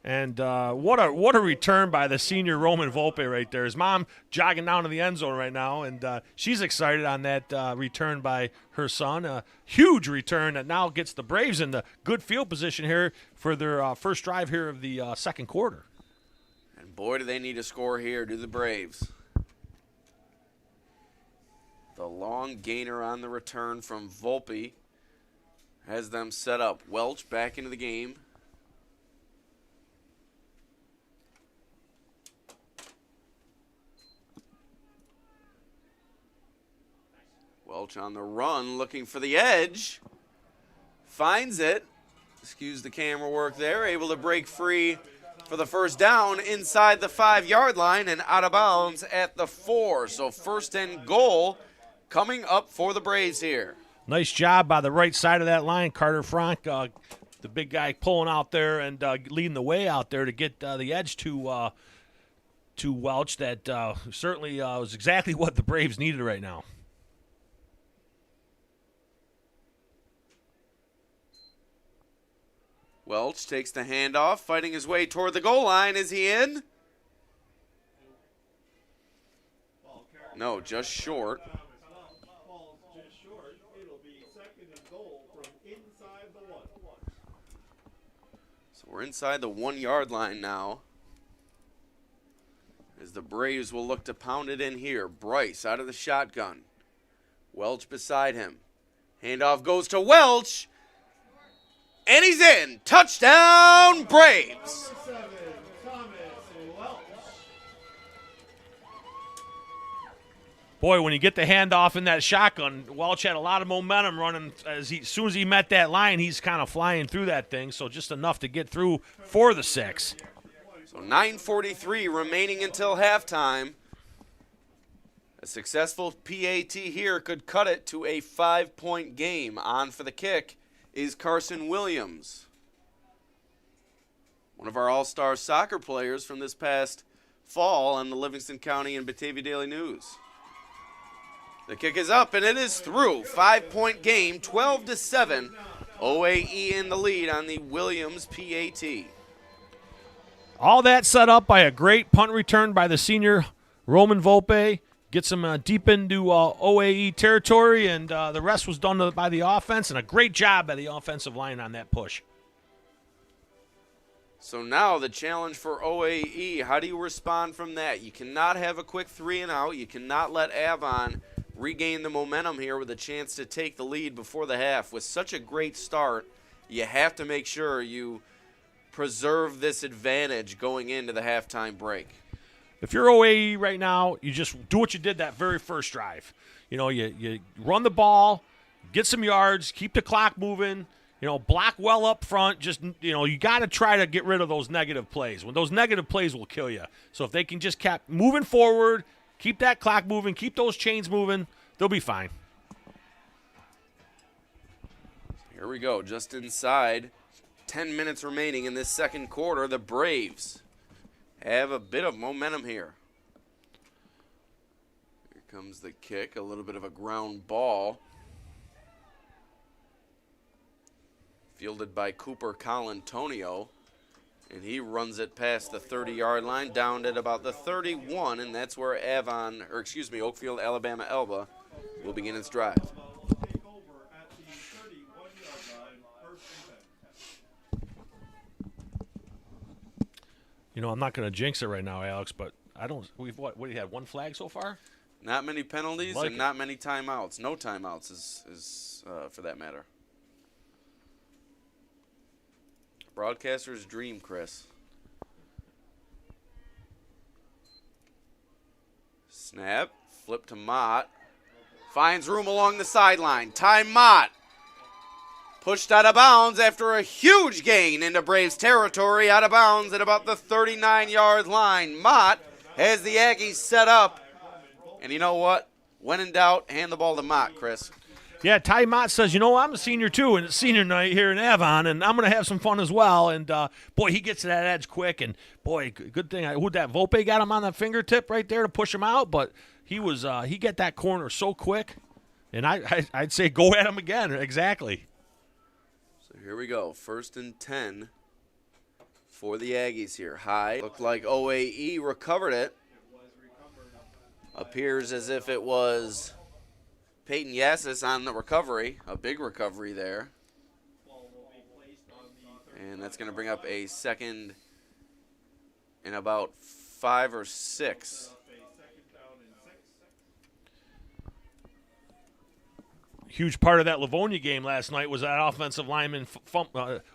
And what a return by the senior Roman Volpe right there. His mom jogging down to the end zone right now, and she's excited on that return by her son. A huge return that now gets the Braves in the good field position here for their first drive here of the second quarter.
And boy, do they need a score here, do the Braves. The long gainer on the return from Volpe has them set up. Welch back into the game. Welch on the run, looking for the edge. finds it. Excuse the camera work there. Able to break free for the first down inside the 5-yard line and out of bounds at the 4. So first and goal coming up for the Braves here.
Nice job by the right side of that line. Carter Frank, the big guy pulling out there and leading the way out there to get the edge to Welch. That certainly was exactly what the Braves needed right now.
Welch takes the handoff, fighting his way toward the goal line. Is he in? No, just short. So we're inside the 1-yard line now, as the Braves will look to pound it in here. Bryce out of the shotgun. Welch beside him. Handoff goes to Welch. And he's in. Touchdown, Braves.
Boy, when you get the handoff in that shotgun, Welch had a lot of momentum running. As soon as he met that line, he's kind of flying through that thing, so just enough to get through for the 6.
So 9:43 remaining until halftime. A successful PAT here could cut it to a 5-point game. On for the kick is Carson Williams, one of our all-star soccer players from this past fall on the Livingston County and Batavia Daily News. The kick is up, and it is through. 5-point game, 12-7. OAE in the lead on the Williams PAT.
All that set up by a great punt return by the senior Roman Volpe. Gets him deep into OAE territory, and the rest was done by the offense, and a great job by the offensive line on that push.
So now the challenge for OAE, how do you respond from that? You cannot have a quick 3-and-out. You cannot let Avon regain the momentum here with a chance to take the lead before the half. With such a great start, you have to make sure you preserve this advantage going into the halftime break.
If you're OAE right now, you just do what you did that very first drive. You know, you run the ball, get some yards, keep the clock moving, block well up front. Just, you got to try to get rid of those negative plays. When those negative plays will kill you. So if they can just keep moving forward, keep that clock moving, keep those chains moving, they'll be fine.
Here we go, just inside 10 minutes remaining in this second quarter. The Braves have a bit of momentum here. Here comes the kick, a little bit of a ground ball. Fielded by Cooper Colantonio, and he runs it past the 30-yard line, down at about the 31, and that's where Oakfield-Alabama Elba will begin its drive.
I'm not going to jinx it right now, Alex, but what do you have, one flag so far?
Not many penalties and not many timeouts. No timeouts is for that matter. Broadcaster's dream, Chris. Snap, flip to Mott. Finds room along the sideline. Time Mott. Pushed out of bounds after a huge gain into Braves territory, out of bounds at about the 39-yard line. Mott has the Aggies set up. And you know what? When in doubt, hand the ball to Mott, Chris.
Yeah, Ty Mott says, I'm a senior too, and it's senior night here in Avon, and I'm going to have some fun as well. And, boy, he gets to that edge quick. And, boy, good thing. That Volpe got him on the fingertip right there to push him out. But he got that corner so quick. And I'd say go at him again. Exactly.
Here we go. 1st and 10 for the Aggies here. High. Looked like OAE recovered it. Appears as if it was Peyton Yassis on the recovery. A big recovery there. And that's going to bring up a second and about 5 or 6.
Huge part of that Livonia game last night was that offensive lineman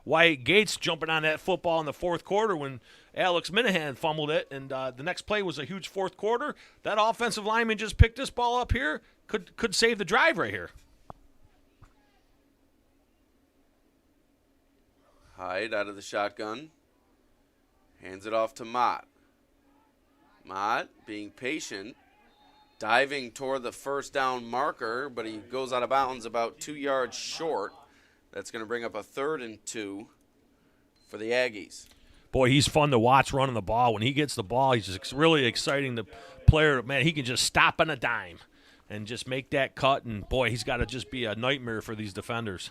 Wyatt Gates jumping on that football in the fourth quarter when Alex Minahan fumbled it, and the next play was a huge fourth quarter. That offensive lineman just picked this ball up here, could save the drive right here.
Hyde out of the shotgun. Hands it off to Mott. Mott being patient. Diving toward the first down marker, but he goes out of bounds about 2 yards short. That's going to bring up a 3rd and 2 for the Aggies.
Boy, he's fun to watch running the ball. When he gets the ball, he's just really exciting. The player, man, he can just stop on a dime and just make that cut. And, boy, he's got to just be a nightmare for these defenders.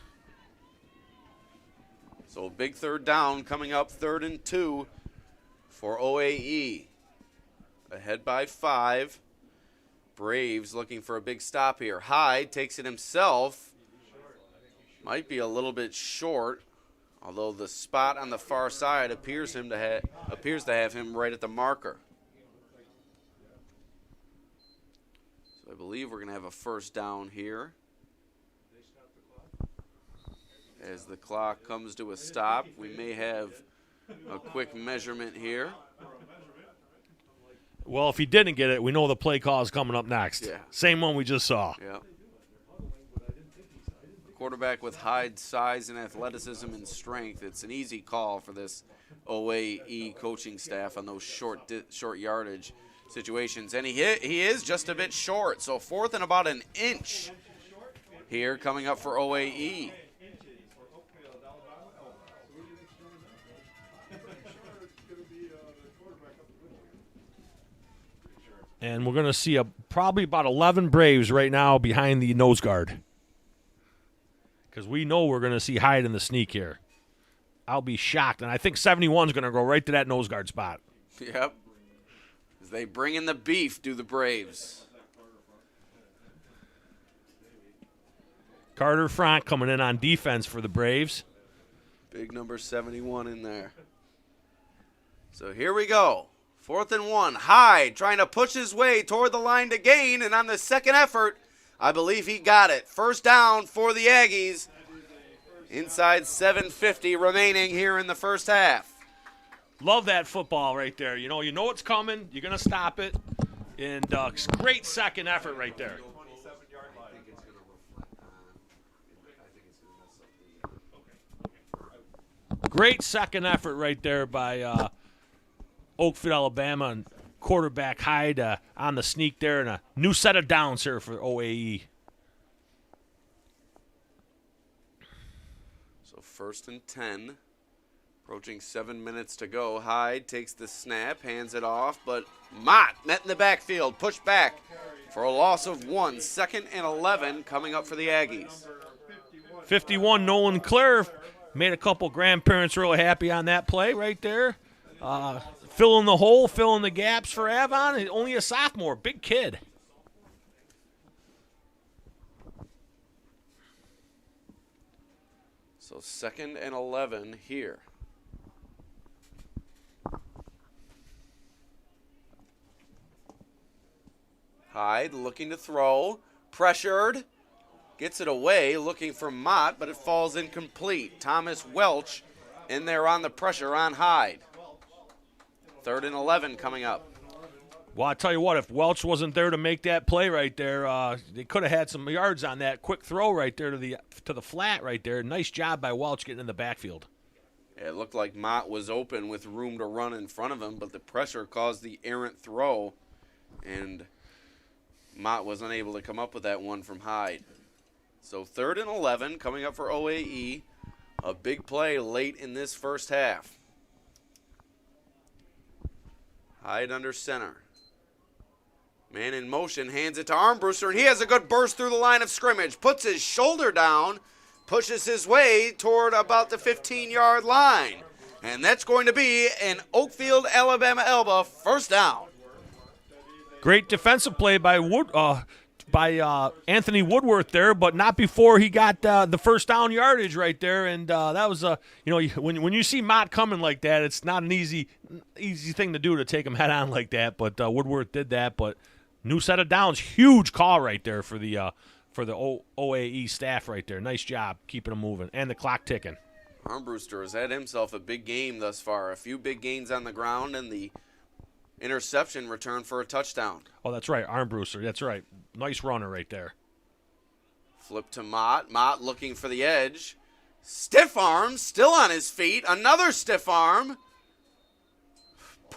So a big 3rd down coming up, 3rd and 2 for OAE. Ahead by 5. Braves looking for a big stop here. Hyde takes it himself. Might be a little bit short, although the spot on the far side appears to have him right at the marker. So I believe we're going to have a 1st down here. As the clock comes to a stop, we may have a quick measurement here.
Well, if he didn't get it, we know the play call is coming up next.
Yeah.
Same one we just saw.
Yeah. Quarterback with Hyde's size and athleticism and strength. It's an easy call for this OAE coaching staff on those short yardage situations. And he is just a bit short. So 4th and about an inch here coming up for OAE.
And we're going to see probably about 11 Braves right now behind the nose guard. Because we know we're going to see Hyde in the sneak here. I'll be shocked. And I think 71 is going to go right to that nose guard spot.
Yep. As they bring in the beef, do the Braves.
Carter Frank coming in on defense for the Braves.
Big number 71 in there. So here we go. 4th and 1. Hyde trying to push his way toward the line to gain, and on the second effort, I believe he got it. 1st down for the Aggies. Inside 7:50 remaining here in the first half.
Love that football right there. You know it's coming. You're going to stop it. And great second effort right there. Great second effort right there by Oakfield-Alabama, and quarterback Hyde on the sneak there, and a new set of downs here for OAE.
So 1st and 10, approaching 7 minutes to go. Hyde takes the snap, hands it off, but Mott met in the backfield, pushed back for a loss of 1. 2nd and 11 coming up for the Aggies.
51, Nolan Clare made a couple grandparents really happy on that play right there. Filling the hole, filling the gaps for Avon. Only a sophomore, big kid.
So 2nd and 11 here. Hyde looking to throw, pressured, gets it away, looking for Mott, but it falls incomplete. Thomas Welch in there on the pressure on Hyde. 3rd and 11 coming up.
Well, I tell you what, if Welch wasn't there to make that play right there, they could have had some yards on that quick throw right there to the flat right there. Nice job by Welch getting in the backfield.
Yeah, it looked like Mott was open with room to run in front of him, but the pressure caused the errant throw, and Mott was unable to come up with that one from Hyde. So 3rd and 11 coming up for OAE. A big play late in this first half. Hyde under center. Man in motion, hands it to Armbruster, and he has a good burst through the line of scrimmage. Puts his shoulder down, pushes his way toward about the 15-yard line. And that's going to be an Oakfield-Alabama Elba 1st down.
Great defensive play by Anthony Woodworth there, but not before he got the 1st down yardage right there. And that was when you see Mott coming like that, it's not an easy thing to do to take him head on like that. But Woodworth did that. But new set of downs, huge call right there for the OAE staff right there. Nice job keeping them moving and the clock ticking.
Armbruster has had himself a big game thus far. A few big gains on the ground and the interception return for a touchdown.
Oh, that's right, Armbruster. That's right. Nice runner right there.
Flip to Mott. Mott looking for the edge. Stiff arm, still on his feet. Another stiff arm.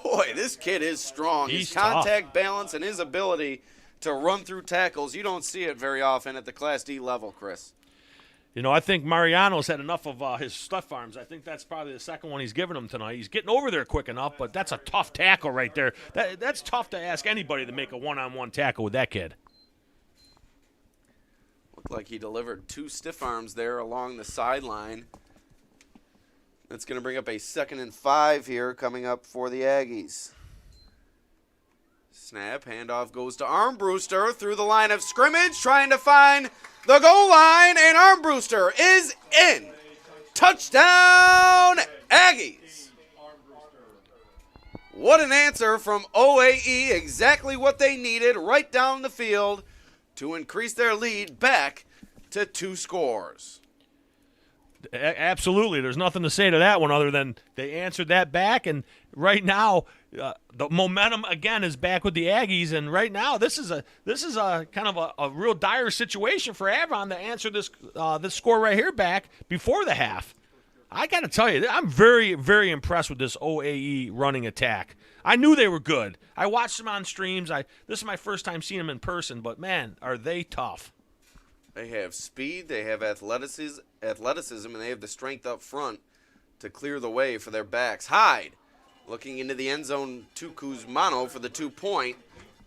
Boy, this kid is strong.
He's
his contact
tough.
balance and his ability to run through tackles, you don't see it very often at the Class D level, Chris.
You know, I think Mariano's had enough of his stiff arms. I think that's probably the second one he's given him tonight. He's getting over there quick enough, but that's a tough tackle right there. That's tough to ask anybody to make a one-on-one tackle with that kid.
Looked like he delivered 2 stiff arms there along the sideline. That's going to bring up a 2nd and 5 here coming up for the Aggies. Snap, handoff goes to Armbruster through the line of scrimmage, trying to find the goal line, and Armbruster is in. Touchdown, Aggies. What an answer from OAE, exactly what they needed right down the field to increase their lead back to 2 scores.
Absolutely. There's nothing to say to that one other than they answered that back, and right now the momentum again is back with the Aggies, and right now this is a kind of a real dire situation for Avon to answer this score right here back before the half. I got to tell you, I'm very, very impressed with this OAE running attack. I knew they were good. I watched them on streams. This is my first time seeing them in person, but man, are they tough.
They have speed, they have athleticism, and they have the strength up front to clear the way for their backs. Hyde looking into the end zone to Kuzmano for the 2-point,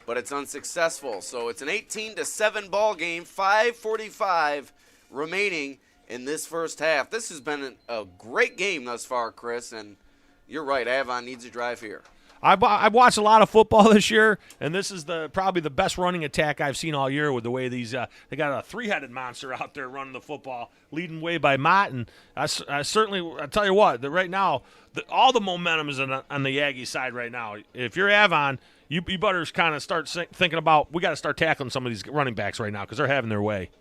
but it's unsuccessful. So it's an 18-7 ball game, 5:45 remaining in this first half. This has been a great game thus far, Chris, and you're right, Avon needs a drive here.
I've watched a lot of football this year, and this is probably the best running attack I've seen all year with the way they got a 3-headed monster out there running the football, leading way by Mott. And I tell you what, right now, all the momentum is on the Aggie side right now. If you're Avon, you better kind of start thinking about, we got to start tackling some of these running backs right now because they're having their way.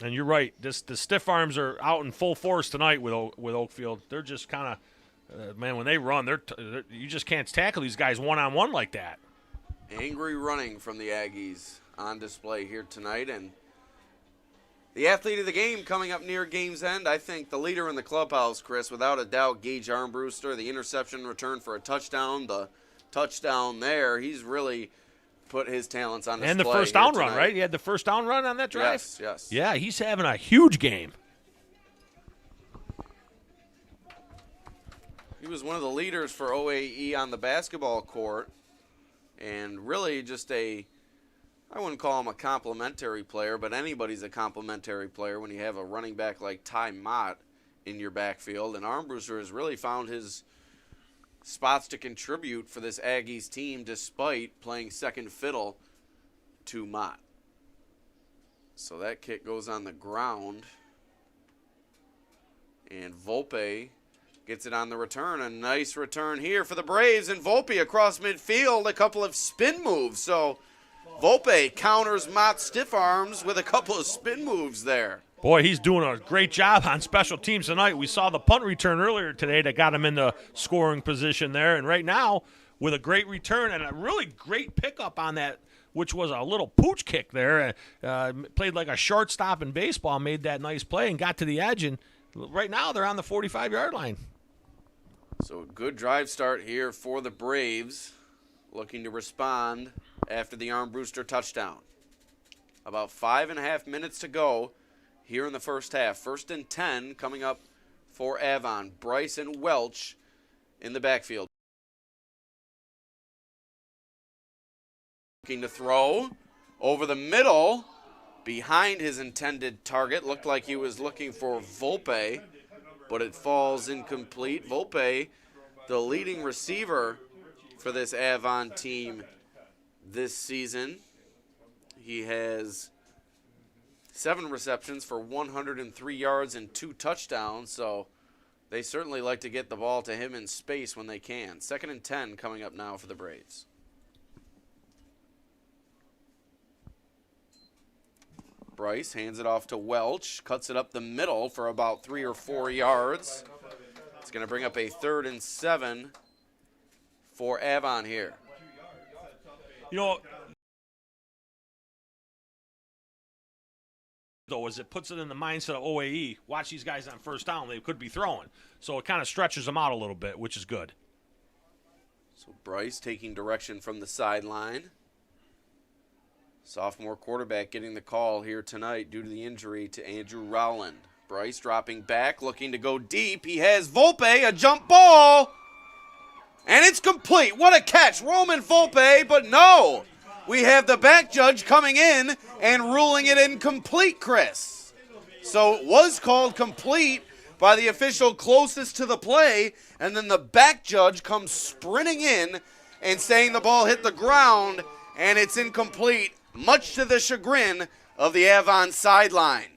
And you're right. The stiff arms are out in full force tonight with Oakfield. They're just kind of, man, when they run, you just can't tackle these guys one-on-one like that.
Angry running from the Aggies on display here tonight. And the athlete of the game coming up near game's end, I think the leader in the clubhouse, Chris, without a doubt, Gage Armbruster. The interception return for a touchdown. The touchdown there, he's really put his talents on display.
And the first down run, right? He had the first down run on that drive?
Yes.
Yeah, he's having a huge game.
He was one of the leaders for OAE on the basketball court, and really just I wouldn't call him a complimentary player, but anybody's a complimentary player when you have a running back like Ty Mott in your backfield. And Armbruster has really found his spots to contribute for this Aggies team despite playing second fiddle to Mott. So that kick goes on the ground. And Volpe gets it on the return. A nice return here for the Braves. And Volpe across midfield, a couple of spin moves. So Volpe counters Mott's stiff arms with a couple of spin moves there.
Boy, he's doing a great job on special teams tonight. We saw the punt return earlier today that got him in the scoring position there. And right now, with a great return and a really great pickup on that, which was a little pooch kick there, played like a shortstop in baseball, made that nice play and got to the edge. And right now, they're on the 45-yard line.
So a good drive start here for the Braves, looking to respond after the Armbruster touchdown. About 5.5 minutes to go here in the first half. 1st and 10 coming up for Avon. Bryce and Welch in the backfield. Looking to throw over the middle behind his intended target. Looked like he was looking for Volpe, but it falls incomplete. Volpe, the leading receiver for this Avon team this season. He has 7 receptions for 103 yards and 2 touchdowns, so they certainly like to get the ball to him in space when they can. 2nd and 10 coming up now for the Braves. Bryce hands it off to Welch, cuts it up the middle for about 3 or 4 yards. It's going to bring up a 3rd and 7 for Avon here.
You know, though, is it puts it in the mindset of OAE. Watch these guys on first down; they could be throwing, so it kind of stretches them out a little bit, which is good.
So Bryce taking direction from the sideline. Sophomore quarterback getting the call here tonight due to the injury to Andrew Rowland. Bryce dropping back, looking to go deep. He has Volpe, a jump ball, and it's complete. What a catch, Roman Volpe, but no. We have the back judge coming in and ruling it incomplete, Chris. So it was called complete by the official closest to the play, and then the back judge comes sprinting in and saying the ball hit the ground, and it's incomplete, much to the chagrin of the Avon sideline.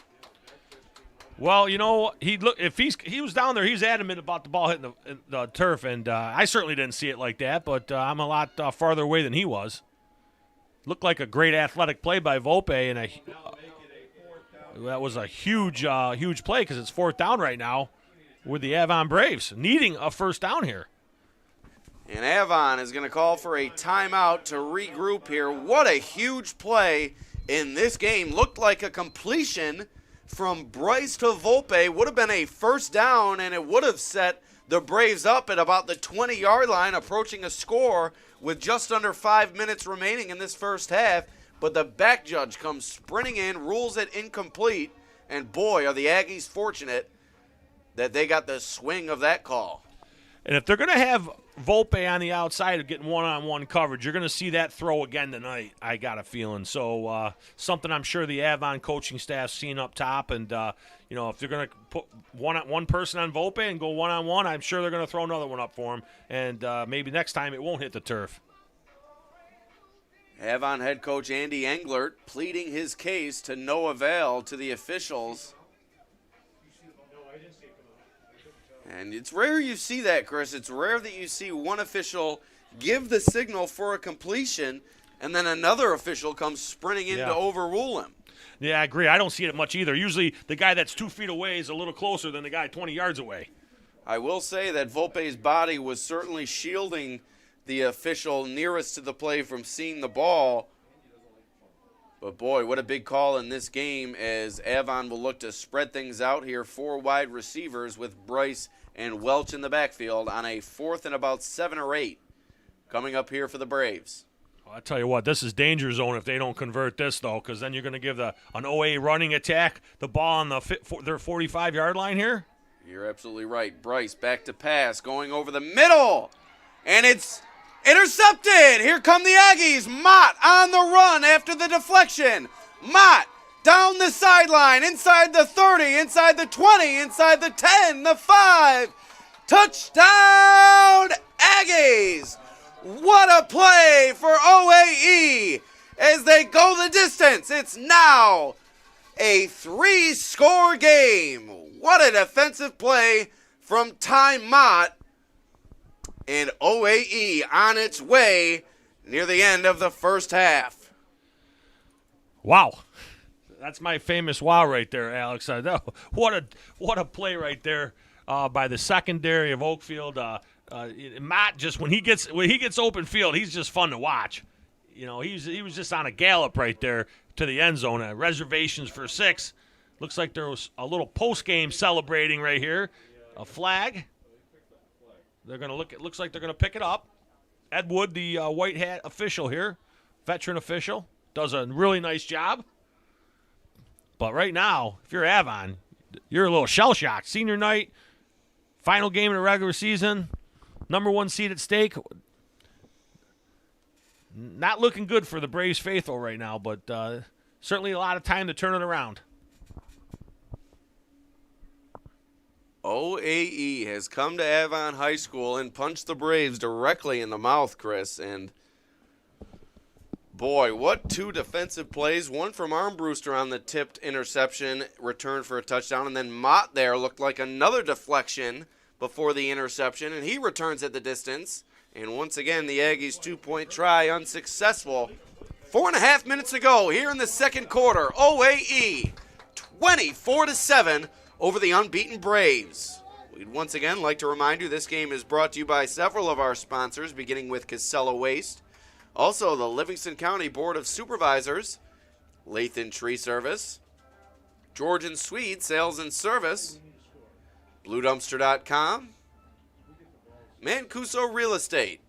Well, you know, he was down there, he was adamant about the ball hitting the turf, and I certainly didn't see it like that, but I'm a lot farther away than he was. Looked like a great athletic play by Volpe, and that was a huge play because it's 4th down right now with the Avon Braves needing a first down here.
And Avon is going to call for a timeout to regroup here. What a huge play in this game. Looked like a completion from Bryce to Volpe. Would have been a first down, and it would have set the Braves up at about the 20-yard line, approaching a score with just under 5 minutes remaining in this first half. But the back judge comes sprinting in, rules it incomplete, and boy, are the Aggies fortunate that they got the swing of that call.
And if they're going to have Volpe on the outside of getting one-on-one coverage, you're going to see that throw again tonight, I got a feeling. So something I'm sure the Avon coaching staff's seen up top. And, if they're going to put one person on Volpe and go one-on-one, I'm sure they're going to throw another one up for him. And maybe next time it won't hit the turf.
Avon head coach Andy Englert pleading his case to no avail to the officials. And it's rare you see that, Chris. It's rare that you see one official give the signal for a completion and then another official comes sprinting in to overrule him.
Yeah, I agree. I don't see it much either. Usually the guy that's 2 feet away is a little closer than the guy 20 yards away.
I will say that Volpe's body was certainly shielding the official nearest to the play from seeing the ball. But, boy, what a big call in this game as Avon will look to spread things out here. 4 wide receivers with Bryce and Welch in the backfield on a 4th and about 7 or 8 coming up here for the Braves.
Well, I tell you what, this is danger zone if they don't convert this, though, because then you're going to give an OA running attack the ball on their 45-yard line here.
You're absolutely right. Bryce back to pass, going over the middle, and it's intercepted. Here come the Aggies. Mott on the run after the deflection. Mott down the sideline, inside the 30, inside the 20, inside the 10, the 5. Touchdown, Aggies. What a play for OAE as they go the distance. It's now a 3-score game. What a defensive play from Ty Mott. And OAE on its way near the end of the first half.
Wow. That's my famous wow right there, Alex. What a play right there by the secondary of Oakfield. Matt, just when he gets open field, he's just fun to watch. He was just on a gallop right there to the end zone. Reservations for 6. Looks like there was a little post-game celebrating right here. A flag. They're going to look. It looks like they're going to pick it up. Ed Wood, the white hat official here, veteran official, does a really nice job. But right now, if you're Avon, you're a little shell-shocked. Senior night, final game of the regular season, number 1 seed at stake. Not looking good for the Braves faithful right now, but certainly a lot of time to turn it around.
OAE has come to Avon High School and punched the Braves directly in the mouth, Chris. And, boy, what 2 defensive plays. One from Armbruster on the tipped interception, return for a touchdown. And then Mott there looked like another deflection before the interception, and he returns at the distance. And once again, the Aggies' 2-point try unsuccessful. 4.5 minutes to go here in the second quarter. OAE 24-7 over the unbeaten Braves. We'd once again like to remind you this game is brought to you by several of our sponsors, beginning with Casella Waste, also the Livingston County Board of Supervisors, Lathan Tree Service, Georgian Sweet Sales and Service, BlueDumpster.com, Mancuso Real Estate,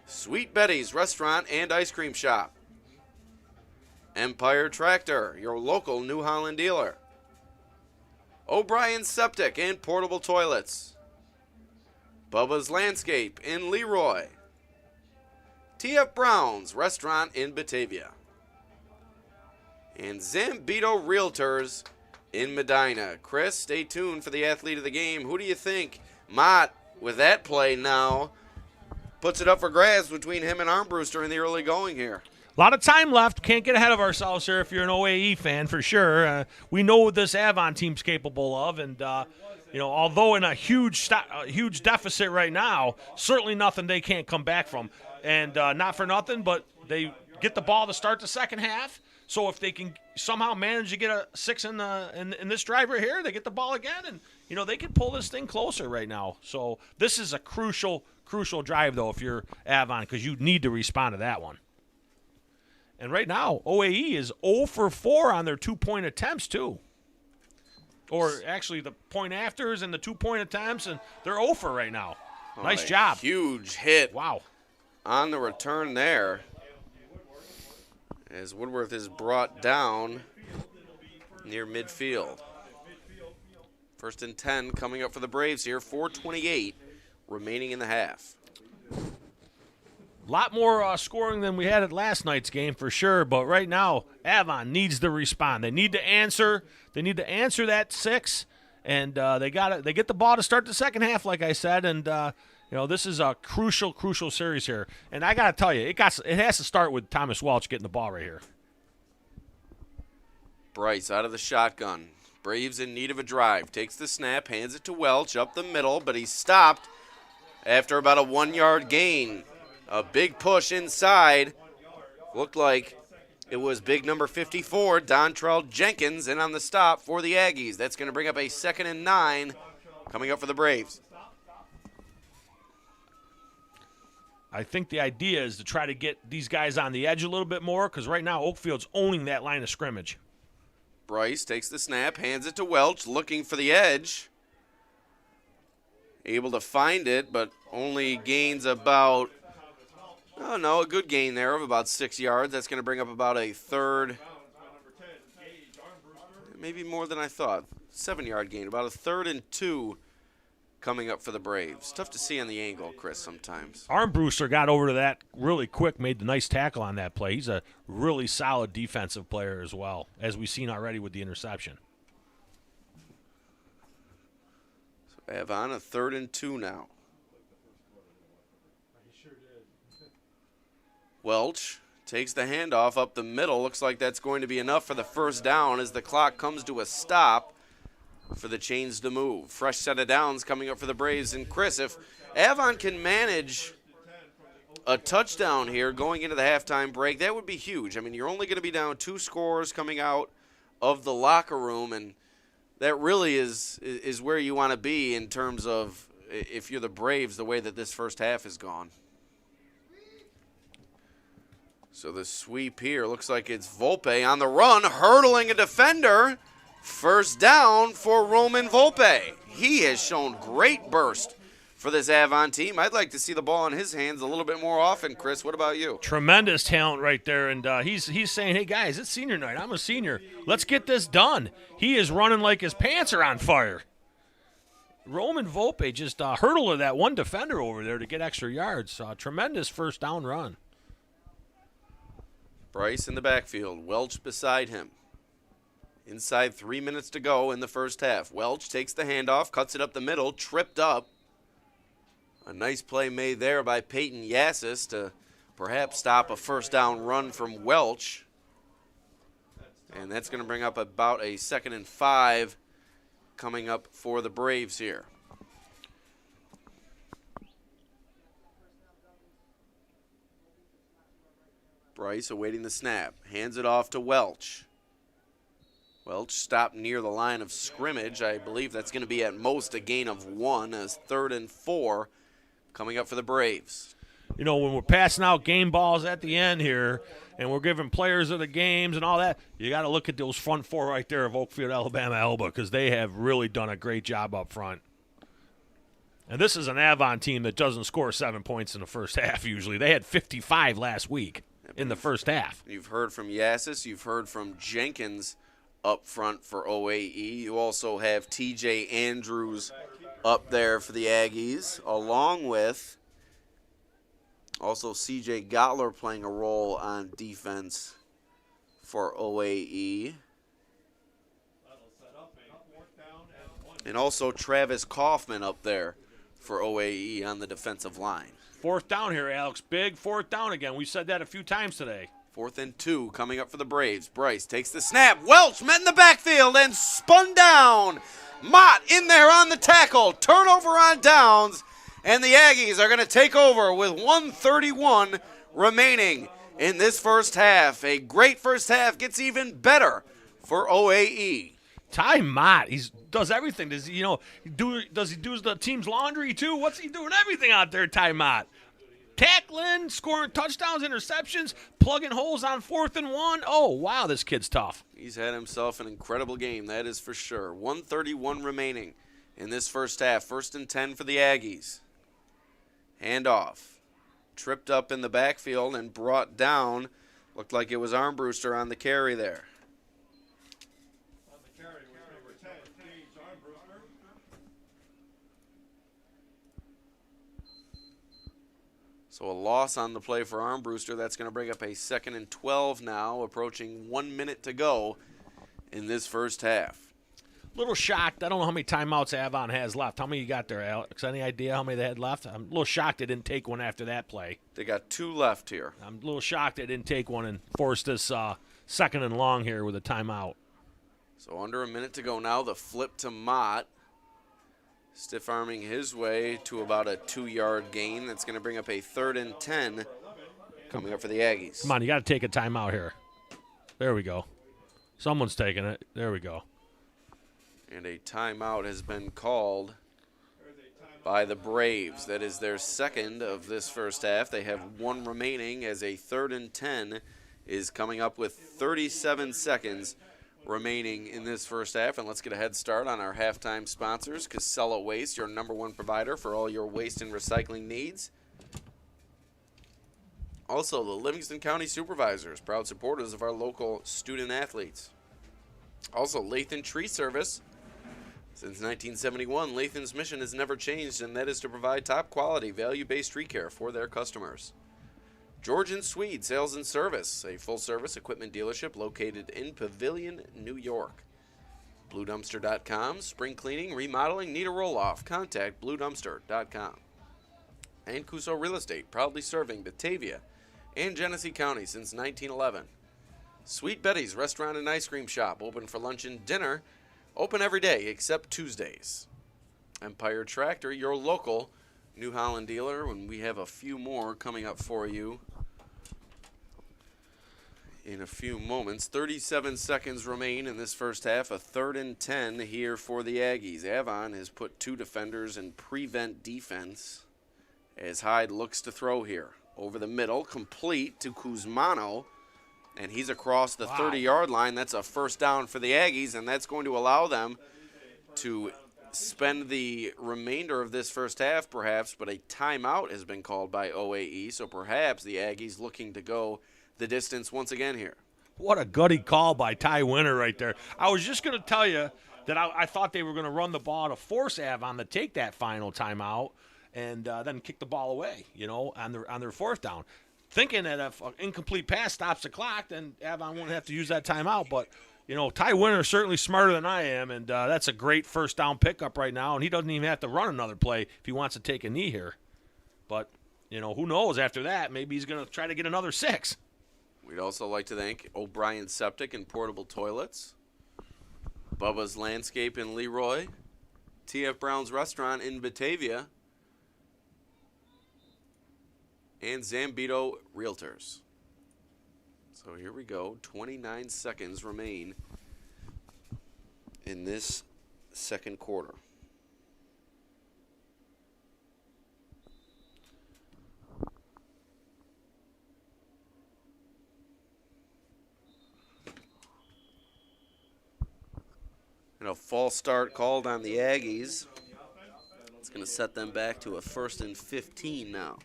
Sweet Betty's Restaurant and Ice Cream Shop, Empire Tractor, your local New Holland dealer, O'Brien Septic and Portable Toilets, Bubba's Landscape in Leroy, T.F. Brown's Restaurant in Batavia, and Zambito Realtors in Medina. Chris, stay tuned for the athlete of the game. Who do you think? Mott, with that play now, puts it up for grabs between him and Armbruster in the early going here.
A lot of time left. Can't get ahead of ourselves here if you're an OAE fan, for sure. We know what this Avon team's capable of, and although in a huge deficit right now, certainly nothing they can't come back from. And not for nothing, but they get the ball to start the second half. So if they can somehow manage to get a 6 in this drive right here, they get the ball again, and they can pull this thing closer right now. So this is a crucial drive, though, if you're Avon, because you need to respond to that one. And right now, OAE is 0 for 4 on their 2-point attempts, too. Or actually the point afters and the 2-point attempts, and they're 0 for right now. Nice job.
Huge hit.
Wow.
On the return there, as Woodworth is brought down near midfield. 1st and 10 coming up for the Braves here. 4:28 remaining in the half.
A lot more scoring than we had at last night's game for sure, but right now Avon needs to respond. They need to answer. They need to answer that 6, and they get the ball to start the second half, like I said, and this is a crucial series here. And I got to tell you, it has to start with Thomas Welch getting the ball right here.
Bryce out of the shotgun. Braves in need of a drive. Takes the snap, hands it to Welch up the middle, but he's stopped after about a 1-yard gain. A big push inside. Looked like it was big number 54, Dontrell Jenkins, in on the stop for the Aggies. That's going to bring up a 2nd and 9 coming up for the Braves.
I think the idea is to try to get these guys on the edge a little bit more, because right now Oakfield's owning that line of scrimmage.
Bryce takes the snap, hands it to Welch, looking for the edge. Able to find it, but only gains about, a good gain there of about 6 yards. That's going to bring up about a 3rd, maybe more than I thought. 7-yard gain, about a 3rd and 2 coming up for the Braves. Tough to see on the angle, Chris, sometimes.
Armbruster got over to that really quick, made the nice tackle on that play. He's a really solid defensive player as well, as we've seen already with the interception.
So Avon, a 3rd and 2 now. Welch takes the handoff up the middle. Looks like that's going to be enough for the first down as the clock comes to a stop for the chains to move. Fresh set of downs coming up for the Braves. And Chris, if Avon can manage a touchdown here going into the halftime break, that would be huge. I mean, you're only going to be down 2 scores coming out of the locker room, and that really is where you want to be in terms of, if you're the Braves, the way that this first half has gone. So the sweep here looks like it's Volpe on the run, hurdling a defender. First down for Roman Volpe. He has shown great burst for this Avon team. I'd like to see the ball in his hands a little bit more often, Chris. What about you?
Tremendous talent right there, and he's saying, hey, guys, it's senior night. I'm a senior. Let's get this done. He is running like his pants are on fire. Roman Volpe just hurdled that one defender over there to get extra yards. Tremendous first down run.
Bryce in the backfield. Welch beside him. Inside 3 minutes to go in the first half. Welch takes the handoff, cuts it up the middle, tripped up. A nice play made there by Peyton Yassis to perhaps stop a first down run from Welch. And that's going to bring up about a 2nd and 5 coming up for the Braves here. Bryce awaiting the snap. Hands it off to Welch. Welch stopped near the line of scrimmage. I believe that's going to be at most a gain of 1 as 3rd and 4 coming up for the Braves.
When we're passing out game balls at the end here, and we're giving players of the games and all that, you got to look at those front four right there of Oakfield-Alabama, Elba, because they have really done a great job up front. And this is an Avon team that doesn't score 7 points in the first half usually. They had 55 last week in the first half.
You've heard from Yassis. You've heard from Jenkins up front for OAE. You also have T.J. Andrews up there for the Aggies, along with also C.J. Gottler playing a role on defense for OAE. And also Travis Kaufman up there for OAE on the defensive line.
Fourth down here, Alex. Big fourth down again. We said that a few times today.
4th and 2 coming up for the Braves. Bryce takes the snap. Welch met in the backfield and spun down. Mott in there on the tackle. Turnover on downs. And the Aggies are going to take over with 1:31 remaining in this first half. A great first half gets even better for OAE.
Ty Mott, he does everything. Does he do the team's laundry too? What's he doing? Everything out there, Ty Mott. Tackling, scoring touchdowns, interceptions, plugging holes on 4th and 1. Oh, wow, this kid's tough.
He's had himself an incredible game, that is for sure. 1:31 remaining in this first half. 1st and 10 for the Aggies. Handoff. Tripped up in the backfield and brought down. Looked like it was Armbruster on the carry there. So a loss on the play for Armbruster. That's going to bring up a 2nd and 12 now, approaching 1 minute to go in this first half.
Little shocked. I don't know how many timeouts Avon has left. How many you got there, Alex? Any idea how many they had left? I'm a little shocked they didn't take one after that play.
They got 2 left here.
I'm a little shocked they didn't take one and force this 2nd and long here with a timeout.
So under a minute to go now. The flip to Mott. Stiff arming his way to about a 2-yard gain. That's going to bring up a 3rd and 10 coming up for the Aggies.
Come on, you got to take a timeout here. There we go. Someone's taking it. There we go.
And a timeout has been called by the Braves. That is their 2nd of this first half. They have 1 remaining as a 3rd and 10 is coming up with 37 seconds remaining in this first half. And let's get a head start on our halftime sponsors. Casella Waste, your #1 provider for all your waste and recycling needs. Also, the Livingston County Supervisors, proud supporters of our local student athletes. Also, Lathan Tree Service. Since 1971, Lathan's mission has never changed, and that is to provide top-quality, value-based tree care for their customers. George and Swede Sales and Service, a full-service equipment dealership located in Pavilion, New York. BlueDumpster.com, spring cleaning, remodeling, need a roll-off. Contact BlueDumpster.com. And Cuso Real Estate, proudly serving Batavia and Genesee County since 1911. Sweet Betty's Restaurant and Ice Cream Shop, open for lunch and dinner, open every day except Tuesdays. Empire Tractor, your local New Holland dealer, and we have a few more coming up for you in a few moments. 37 seconds remain in this first half. A 3rd and 10 here for the Aggies. Avon has put 2 defenders in prevent defense as Hyde looks to throw here. Over the middle, complete to Kuzmano, and he's across the 30-yard line. That's a first down for the Aggies, and that's going to allow them to spend the remainder of this first half, perhaps, but a timeout has been called by OAE, so perhaps the Aggies looking to go the distance once again here.
What a gutty call by Ty Winter right there. I was just going to tell you that I thought they were going to run the ball to force Avon to take that final timeout and then kick the ball away, on their 4th down. Thinking that if an incomplete pass stops the clock, then Avon won't have to use that timeout, but Ty Winter is certainly smarter than I am, and that's a great first down pickup right now, and he doesn't even have to run another play if he wants to take a knee here. But, who knows after that? Maybe he's going to try to get another 6.
We'd also like to thank O'Brien Septic and Portable Toilets, Bubba's Landscape in Leroy, T.F. Brown's Restaurant in Batavia, and Zambito Realtors. So here we go. 29 seconds remain in this second quarter. a false start called on the Aggies. It's going to set them back to a 1st and 15 now.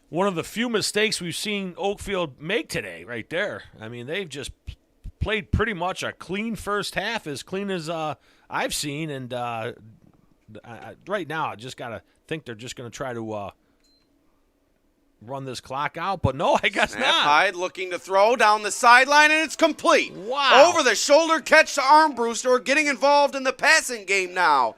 One of the few mistakes we've seen Oakfield make today right there. I mean, they've just played pretty much a clean first half, as clean as I've seen. And right now, I just got to think they're just going to try to run this clock out. But no, I guess
Snap
not.
Hyde looking to throw down the sideline, and it's complete.
Wow.
Over the shoulder catch to Armbruster. Getting involved in the passing game now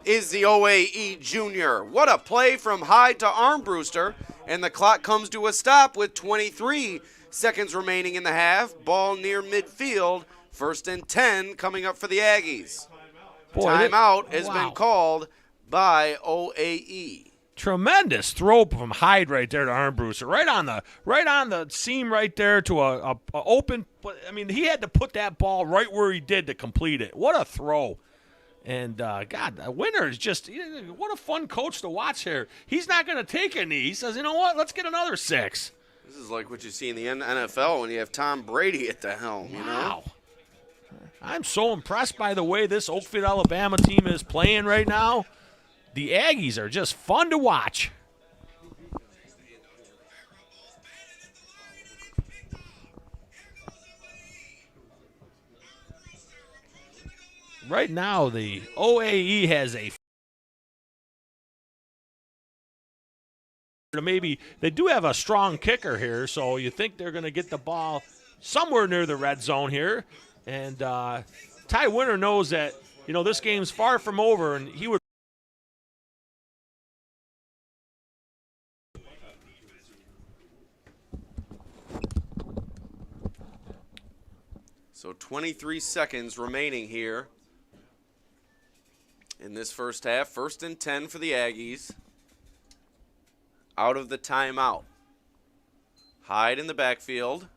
is the OAE junior. What a play from Hyde to Armbruster. And the clock comes to a stop with 23 seconds remaining in the half. Ball near midfield. 1st and 10 coming up for the Aggies. Timeout has been called by OAE.
Tremendous throw from Hyde right there to Armbruster, right on the seam right there to a open. I mean, he had to put that ball right where he did to complete it. What a throw! And, God, Winter is just – what a fun coach to watch here. He's not going to take a knee. He says, you know what, let's get another 6.
This is like what you see in the NFL when you have Tom Brady at the helm, you know?
Wow. I'm so impressed by the way this Oakfield-Alabama team is playing right now. The Aggies are just fun to watch. Right now, the OAE has a maybe they do have a strong kicker here, so you think they're going to get the ball somewhere near the red zone here. And Ty Winter knows that, you know, this game's far from over, and he would.
So 23 seconds remaining here in this first half. 1st and 10 for the Aggies. Out of the timeout. Hyde in the backfield.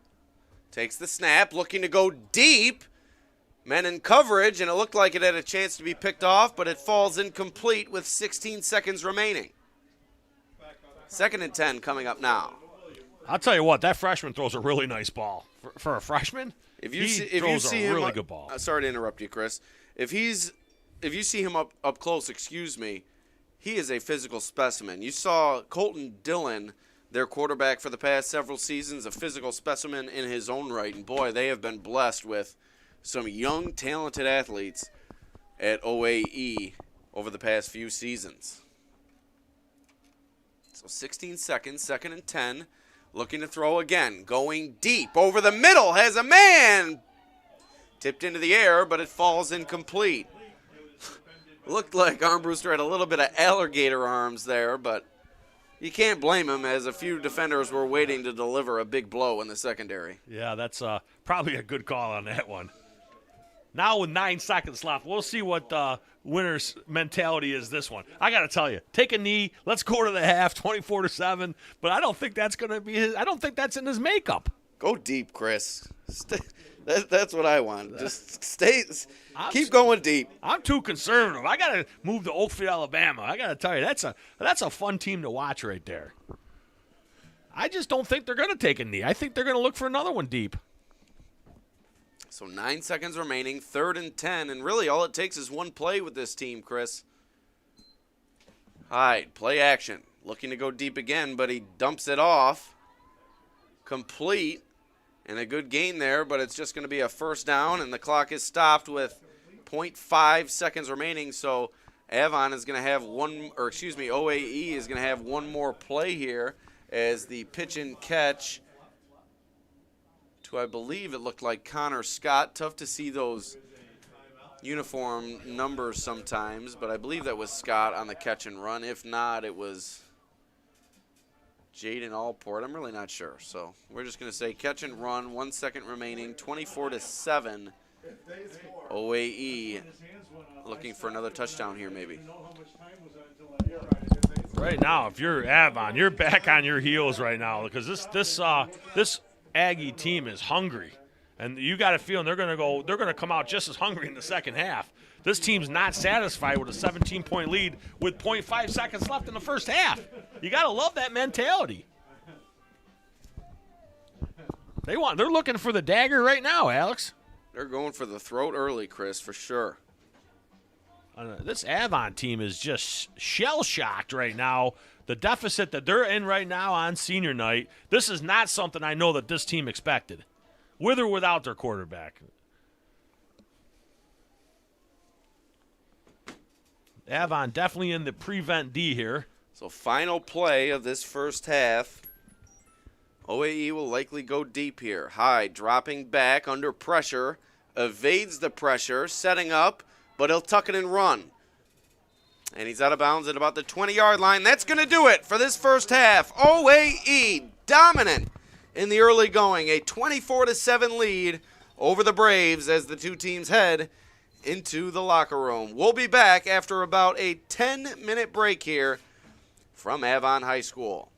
Takes the snap, looking to go deep. Men in coverage, and it looked like it had a chance to be picked off, but it falls incomplete with 16 seconds remaining. 2nd and 10 coming up now.
I'll tell you what, that freshman throws a really nice ball. For a freshman,
If you see
a
him
really good ball.
Sorry to interrupt you, Chris. If you see him up close, he is a physical specimen. You saw Colton Dillon, their quarterback for the past several seasons, a physical specimen in his own right. And boy, they have been blessed with some young, talented athletes at OAE over the past few seasons. So 16 seconds, 2nd and 10. Looking to throw again, going deep over the middle, has a man tipped into the air, but it falls incomplete. Looked like Armbruster had a little bit of alligator arms there, but you can't blame him, as a few defenders were waiting to deliver a big blow in the secondary.
Yeah, that's probably a good call on that one. Now with 9 seconds left, we'll see what Winter's mentality is this one. I got to tell you, take a knee, let's go to the half, 24-7. But I don't think that's going to be his. I don't think that's in his makeup.
Go deep, Chris. That's what I want. Just keep going deep.
I'm too conservative. I got to move to Oakfield-Alabama. I got to tell you, that's a fun team to watch right there. I just don't think they're going to take a knee. I think they're going to look for another one deep.
So 9 seconds remaining, 3rd and 10, and really all it takes is one play with this team, Chris. Hyde, play action. Looking to go deep again, but he dumps it off. Complete, and a good gain there, but it's just going to be a 1st down, and the clock is stopped with 0.5 seconds remaining, so Avon is going to have OAE is going to have one more play here as the pitch and catch to, I believe it looked like Connor Scott. Tough to see those uniform numbers sometimes, but I believe that was Scott on the catch and run. If not, it was Jaden Allport. I'm really not sure. So we're just going to say catch and run, 1 second remaining, 24-7. OAE looking for another touchdown here maybe.
Right now, if you're Avon, you're back on your heels right now, because this Aggie team is hungry, and you got a feeling they're going to come out just as hungry in the second half. This team's not satisfied with a 17-point lead with 0.5 seconds left in the first half. You got to love that mentality. They're looking for the dagger right now, Alex.
They're going for the throat early, Chris, for sure.
This Avon team is just shell-shocked right now. The deficit that they're in right now on senior night, this is not something I know that this team expected, with or without their quarterback. Avon definitely in the prevent D here.
So final play of this first half. OAE will likely go deep here. Hyde dropping back under pressure, evades the pressure, setting up, but he'll tuck it and run. And he's out of bounds at about the 20-yard line. That's going to do it for this first half. OAE dominant in the early going. A 24-7 lead over the Braves as the two teams head into the locker room. We'll be back after about a 10-minute break here from Avon High School.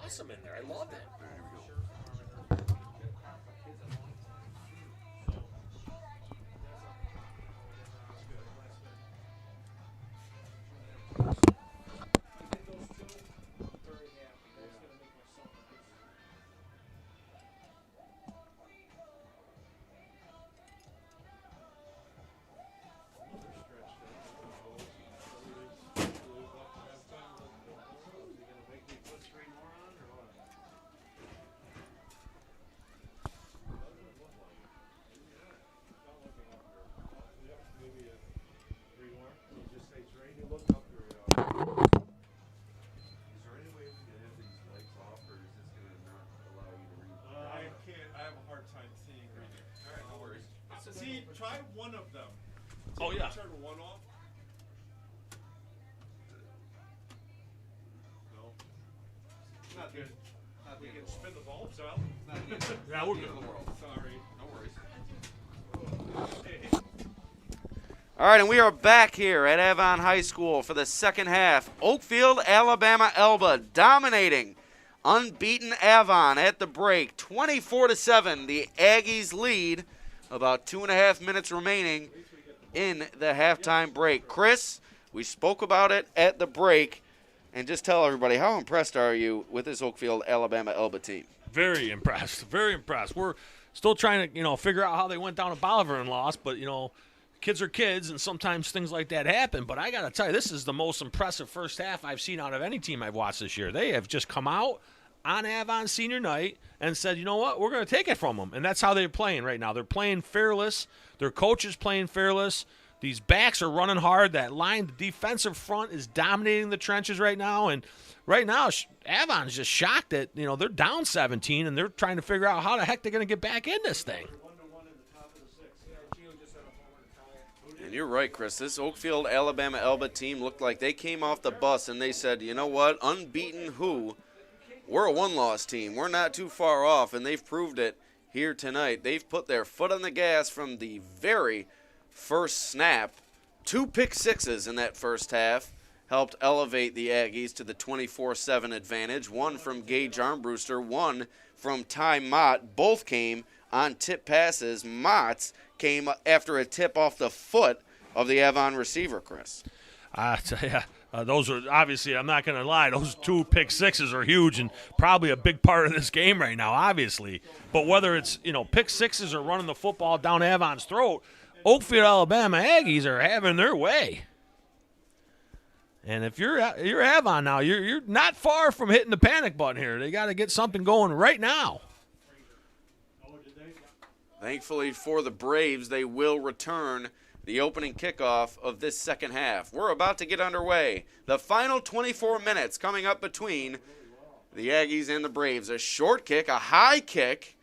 awesome in there. I loved it.
Try one of them.
Oh, yeah.
Turn one off. No. Not good. We can spin the bulbs out.
Yeah, we're good.
Sorry.
No worries. All right, and we are back here at Avon High School for the second half. Oakfield-Alabama Elba dominating unbeaten Avon at the break. 24-7, the Aggies lead. About 2.5 minutes remaining in the halftime break. Chris, we spoke about it at the break, and just tell everybody, how impressed are you with this Oakfield-Alabama Elba team?
Very impressed. Very impressed. We're still trying to, figure out how they went down to Bolivar and lost, but, kids are kids, and sometimes things like that happen. But I got to tell you, this is the most impressive first half I've seen out of any team I've watched this year. They have just come out on Avon senior night and said, you know what, we're going to take it from them. And that's how they're playing right now. They're playing fearless. Their coach is playing fearless. These backs are running hard. That line, the defensive front is dominating the trenches right now. And right now, Avon's just shocked that, they're down 17, and they're trying to figure out how the heck they're going to get back in this thing.
And you're right, Chris. This Oakfield-Alabama Elba team looked like they came off the bus and they said, you know what, unbeaten who? We're a one-loss team. We're not too far off, and they've proved it here tonight. They've put their foot on the gas from the very first snap. 2 pick sixes in that first half helped elevate the Aggies to the 24-7 advantage. One from Gage Armbruster, one from Ty Mott. Both came on tip passes. Mott's came after a tip off the foot of the Avon receiver, Chris.
I tell you, those are obviously, I'm not going to lie, those 2 pick sixes are huge and probably a big part of this game right now, obviously. But whether it's, pick sixes or running the football down Avon's throat, Oakfield-Alabama Aggies are having their way. And if you're Avon now, you're not far from hitting the panic button here. They got to get something going right now.
Thankfully for the Braves, they will return the opening kickoff of this second half. We're about to get underway. The final 24 minutes coming up between the Aggies and the Braves. A short kick, a high kick,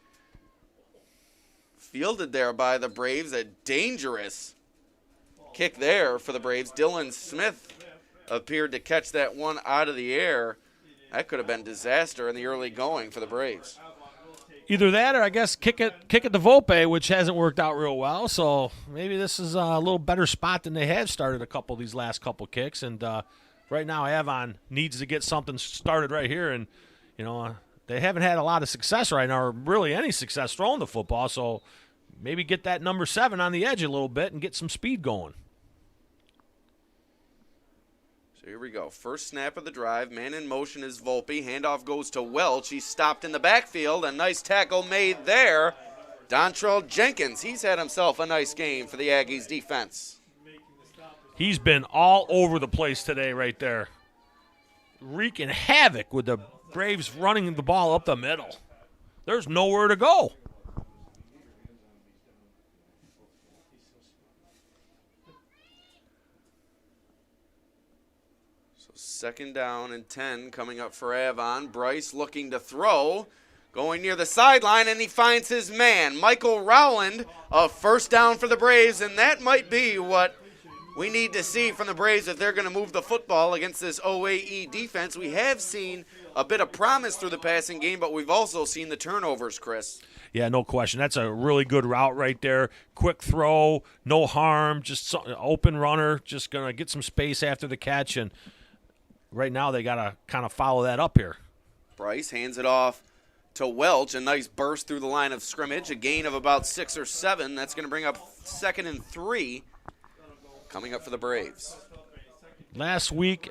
fielded there by the Braves. A dangerous kick there for the Braves. Dylan Smith appeared to catch that one out of the air. That could have been disaster in the early going for the Braves.
Either that or I guess kick it to Volpe, which hasn't worked out real well. So maybe this is a little better spot than they have started a couple of these last couple kicks. And right now Avon needs to get something started right here. And, they haven't had a lot of success right now, or really any success throwing the football. So maybe get that number 7 on the edge a little bit and get some speed going.
Here we go. First snap of the drive. Man in motion is Volpe. Handoff goes to Welch. He's stopped in the backfield. A nice tackle made there. Dontrell Jenkins. He's had himself a nice game for the Aggies defense.
He's been all over the place today right there. Wreaking havoc with the Braves running the ball up the middle. There's nowhere to go.
Second down and 10 coming up for Avon. Bryce looking to throw, going near the sideline, and he finds his man, Michael Rowland. A first down for the Braves, and that might be what we need to see from the Braves if they're going to move the football against this OAE defense. We have seen a bit of promise through the passing game, but we've also seen the turnovers, Chris.
Yeah, no question. That's a really good route right there. Quick throw, no harm, just open runner, just going to get some space after the catch, and right now they got to kind of follow that up here.
Bryce hands it off to Welch. A nice burst through the line of scrimmage. A gain of about 6 or 7. That's going to bring up 2nd and 3 coming up for the Braves.
Last week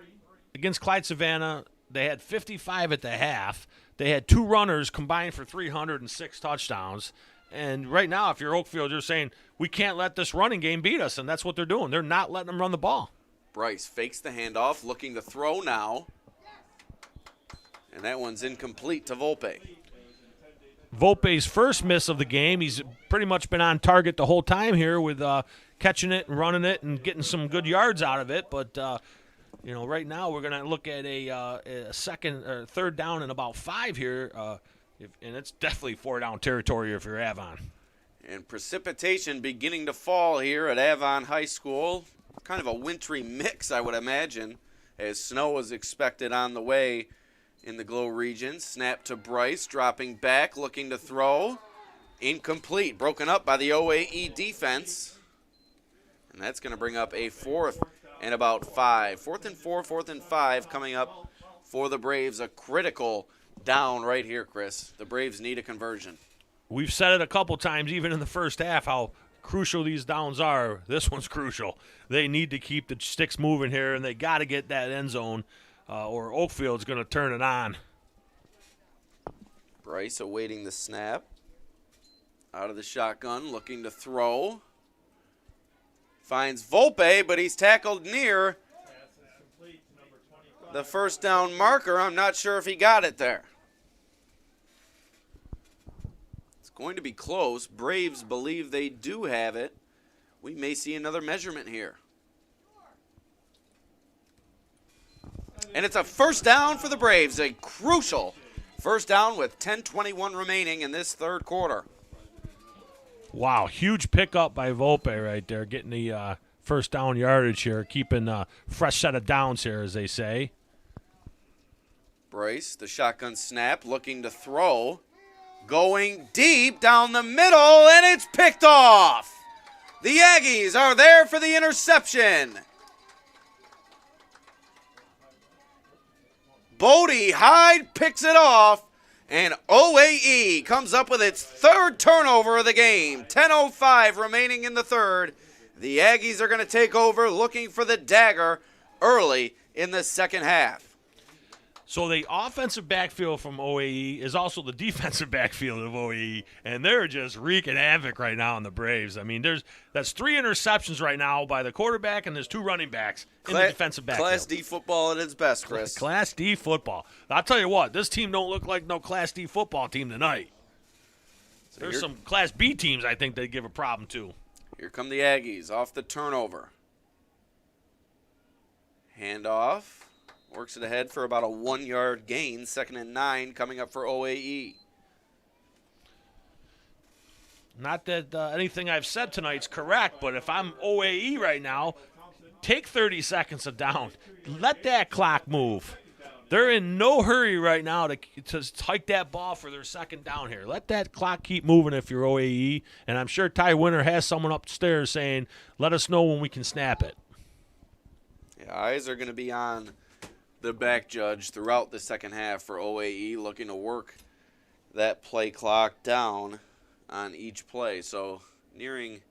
against Clyde Savannah, they had 55 at the half. They had 2 runners combined for 306 touchdowns. And right now, if you're Oakfield, you're saying, we can't let this running game beat us, and that's what they're doing. They're not letting them run the ball.
Bryce fakes the handoff, looking to throw now. And that one's incomplete to Volpe.
Volpe's first miss of the game. He's pretty much been on target the whole time here with catching it and running it and getting some good yards out of it. But, right now we're going to look at a second or third down and about 5 here. And it's definitely 4-down territory if you're Avon.
And precipitation beginning to fall here at Avon High School. Kind of a wintry mix, I would imagine, as snow is expected on the way in the Glow region. Snap to Bryce, dropping back, looking to throw. Incomplete, broken up by the OAE defense. And that's going to bring up a 4th and about 5. 4th and 4, 4th and 5 coming up for the Braves. A critical down right here, Chris. The Braves need a conversion.
We've said it a couple times, even in the first half, how crucial these downs are. This one's crucial. They need to keep the sticks moving here, and they got to get that end zone, or Oakfield's going to turn it on.
Bryce awaiting the snap. Out of the shotgun, looking to throw. Finds Volpe, but he's tackled near the first down marker. I'm not sure if he got it there. It's going to be close. Braves believe they do have it. We may see another measurement here. And it's a first down for the Braves. A crucial first down with 10:21 remaining in this third quarter.
Wow, huge pickup by Volpe right there, getting the first down yardage here, keeping a fresh set of downs here, as they say.
Bryce, the shotgun snap, looking to throw. Going deep down the middle, and it's picked off. The Aggies are there for the interception. Bodie Hyde picks it off, and OAE comes up with its 3rd turnover of the game. 10:05 remaining in the third. The Aggies are going to take over, looking for the dagger early in the second half.
So the offensive backfield from OAE is also the defensive backfield of OAE, and they're just wreaking havoc right now on the Braves. I mean, that's 3 interceptions right now by the quarterback, and there's 2 running backs in the defensive backfield.
Class D football at its best, Chris.
Class D football. I'll tell you what, this team don't look like no Class D football team tonight. So there's some Class B teams I think they give a problem to.
Here come the Aggies off the turnover. Handoff. Works it ahead for about a 1-yard gain. 2nd and 9 coming up for OAE.
Not that anything I've said tonight's correct, but if I'm OAE right now, take 30 seconds of down. Let that clock move. They're in no hurry right now to hike that ball for their 2nd down here. Let that clock keep moving if you're OAE, and I'm sure Ty Winter has someone upstairs saying, let us know when we can snap it.
Yeah, eyes are going to be on the back judge throughout the second half for OAE, looking to work that play clock down on each play. So nearing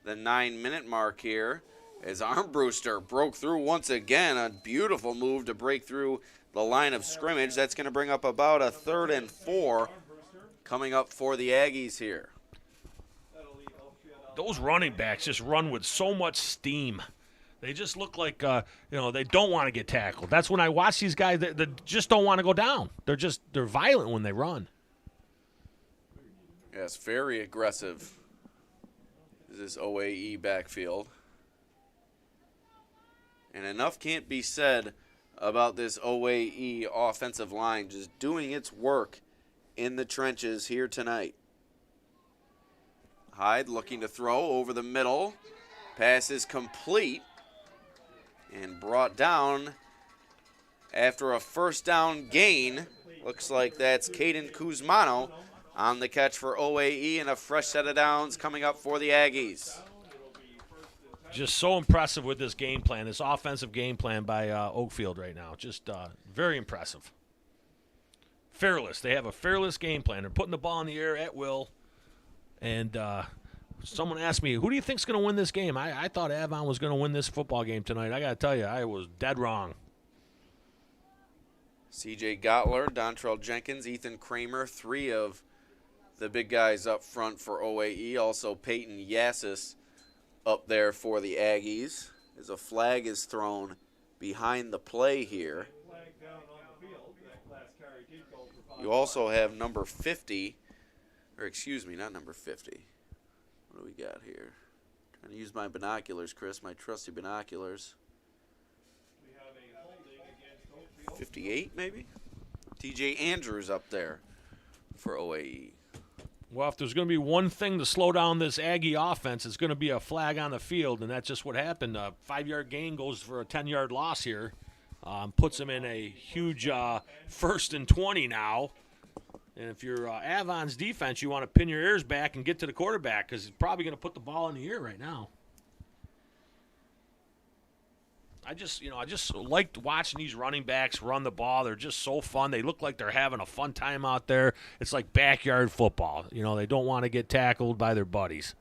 the 9-minute mark here as Armbruster broke through once again. A beautiful move to break through the line of scrimmage. That's going to bring up about a 3rd and 4 coming up for the Aggies here.
Those running backs just run with so much steam. They just look like, they don't want to get tackled. That's when I watch these guys, they just don't want to go down. They're violent when they run.
Yes, very aggressive is this OAE backfield. And enough can't be said about this OAE offensive line just doing its work in the trenches here tonight. Hyde looking to throw over the middle. Pass is complete. And brought down after a first down gain. Looks like that's Caden Kuzmano on the catch for OAE, and a fresh set of downs coming up for the Aggies.
Just so impressive with this game plan, this offensive game plan by Oakfield right now. Just very impressive. fearless. They have a fearless game plan. They're putting the ball in the air at will. And someone asked me, who do you think's going to win this game? I thought Avon was going to win this football game tonight. I got to tell you, I was dead wrong.
C.J. Gottler, Dontrell Jenkins, Ethan Kramer, 3 of the big guys up front for OAE. Also Peyton Yassis up there for the Aggies as a flag is thrown behind the play here. You also have number 50, or excuse me, not number 50. What do we got here? Trying to use my binoculars, Chris, my trusty binoculars. 58 maybe? TJ Andrews up there for OAE.
Well, if there's going to be one thing to slow down this Aggie offense, it's going to be a flag on the field, and that's just what happened. A 5-yard gain goes for a 10-yard loss here. Puts them in a huge 1st and 20 now. And if you're Avon's defense, you want to pin your ears back and get to the quarterback because he's probably going to put the ball in the air right now. I just liked watching these running backs run the ball. They're just so fun. They look like they're having a fun time out there. It's like backyard football. They don't want to get tackled by their buddies.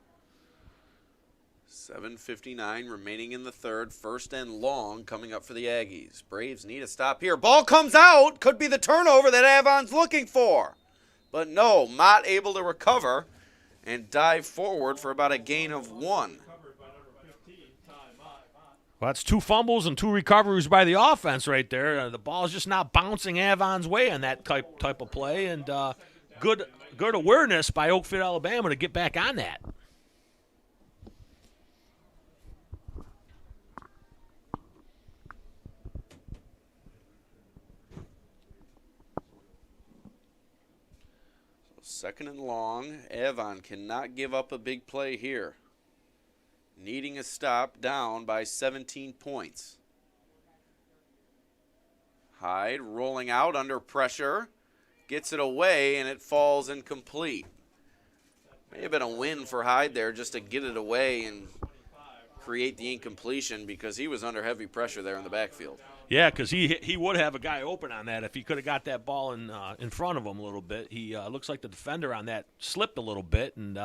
7:59 remaining in the third. 1st and long coming up for the Aggies. Braves need a stop here. Ball comes out. Could be the turnover that Avon's looking for. But no, Mott able to recover and dive forward for about a gain of 1.
Well, that's 2 fumbles and 2 recoveries by the offense right there. The ball is just not bouncing Avon's way on that type of play, and good awareness by Oakfield-Alabama to get back on that.
So 2nd and long. Avon cannot give up a big play here. Needing a stop, down by 17 points. Hyde rolling out under pressure. Gets it away, and it falls incomplete. May have been a win for Hyde there just to get it away and create the incompletion because he was under heavy pressure there in the backfield.
Yeah, because he would have a guy open on that if he could have got that ball in front of him a little bit. He looks like the defender on that slipped a little bit, and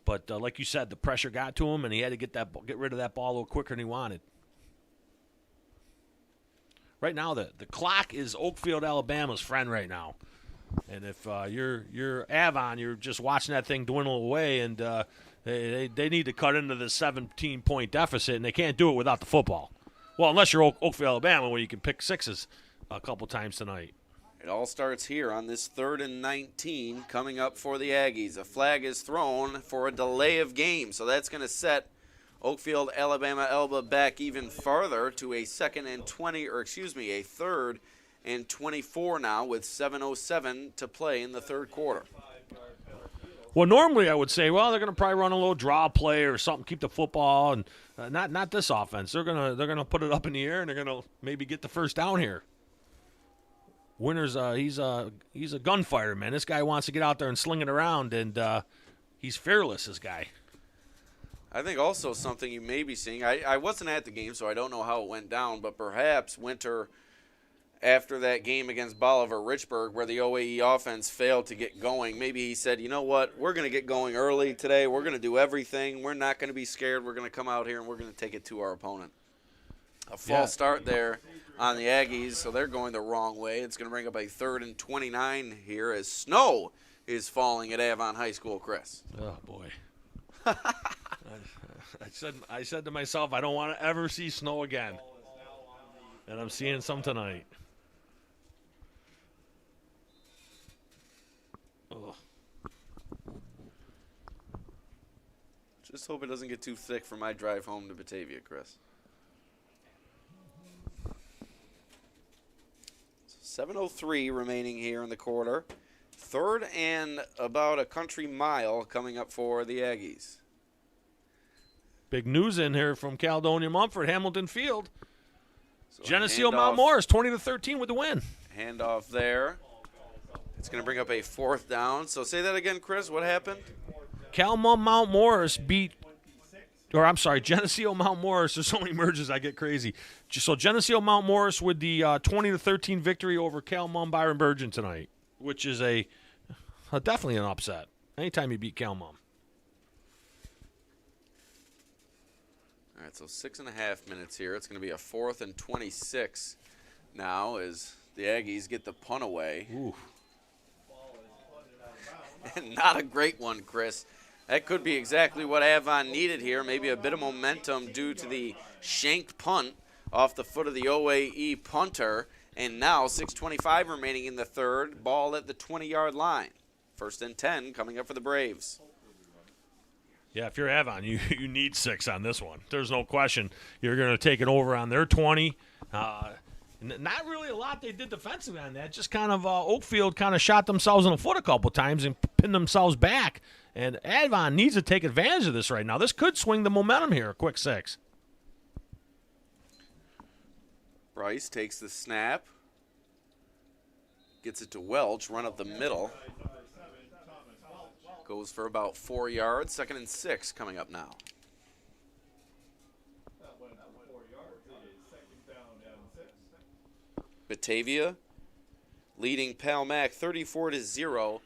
but like you said, the pressure got to him, and he had to get rid of that ball a little quicker than he wanted. Right now, the clock is Oakfield-Alabama's friend right now. And if you're Avon, you're just watching that thing dwindle away, and they need to cut into the 17-point deficit, and they can't do it without the football. Well, unless you're Oakfield-Alabama, where you can pick sixes a couple times tonight.
It all starts here on this 3rd and 19 coming up for the Aggies. A flag is thrown for a delay of game, so that's going to set Oakfield-Alabama Elba back even farther to a 2nd and 20, or excuse me, a 3rd and 24 now with 7:07 to play in the 3rd quarter.
Well, normally I would say, well, they're going to probably run a little draw play or something, keep the football, and not this offense. They're gonna put it up in the air, and they're going to maybe get the first down here. Winter's he's a gunfighter, man. This guy wants to get out there and sling it around, and he's fearless, this guy.
I think also something you may be seeing, I wasn't at the game, so I don't know how it went down, but perhaps Winter, after that game against Bolivar-Richburg where the OAE offense failed to get going, maybe he said, you know what, we're going to get going early today. We're going to do everything. We're not going to be scared. We're going to come out here and we're going to take it to our opponent. A false start there on the Aggies, so they're going the wrong way. It's going to bring up a 3rd and 29 here as snow is falling at Avon High School, Chris.
Oh, boy. I said to myself, I don't want to ever see snow again. And I'm seeing some tonight. Ugh.
Just hope it doesn't get too thick for my drive home to Batavia, Chris. 7:03 remaining here in the quarter. 3rd and about a country mile coming up for the Aggies.
Big news in here from Caledonia Mumford, Hamilton Field.
So
Geneseo Mount Morris, 20-13 with the win.
Handoff there. It's going to bring up a 4th down. So say that again, Chris. What happened?
Mount Morris beat or I'm sorry, Geneseo Mount Morris. There's so many merges, I get crazy. So Geneseo Mount Morris with the 20-13 victory over Calmon Byron Burgeon tonight, which is definitely an upset. Anytime you beat Calmon.
All right, so 6.5 minutes here. It's going to be a 4th and 26 now as the Aggies get the punt away.
Ooh.
And not a great one, Chris. That could be exactly what Avon needed here. Maybe a bit of momentum due to the shanked punt off the foot of the OAE punter. And now 6:25 remaining in the third. Ball at the 20-yard line. 1st and 10 coming up for the Braves.
Yeah, if you're Avon, you need 6 on this one. There's no question. You're going to take it over on their 20. Not really a lot they did defensively on that. Just kind of Oakfield kind of shot themselves in the foot a couple times and pinned themselves back. And Avon needs to take advantage of this right now. This could swing the momentum here, a quick 6.
Bryce takes the snap. Gets it to Welch, run up the middle. Goes for about 4 yards. 2nd and 6 coming up now. Batavia leading Palmac 34-0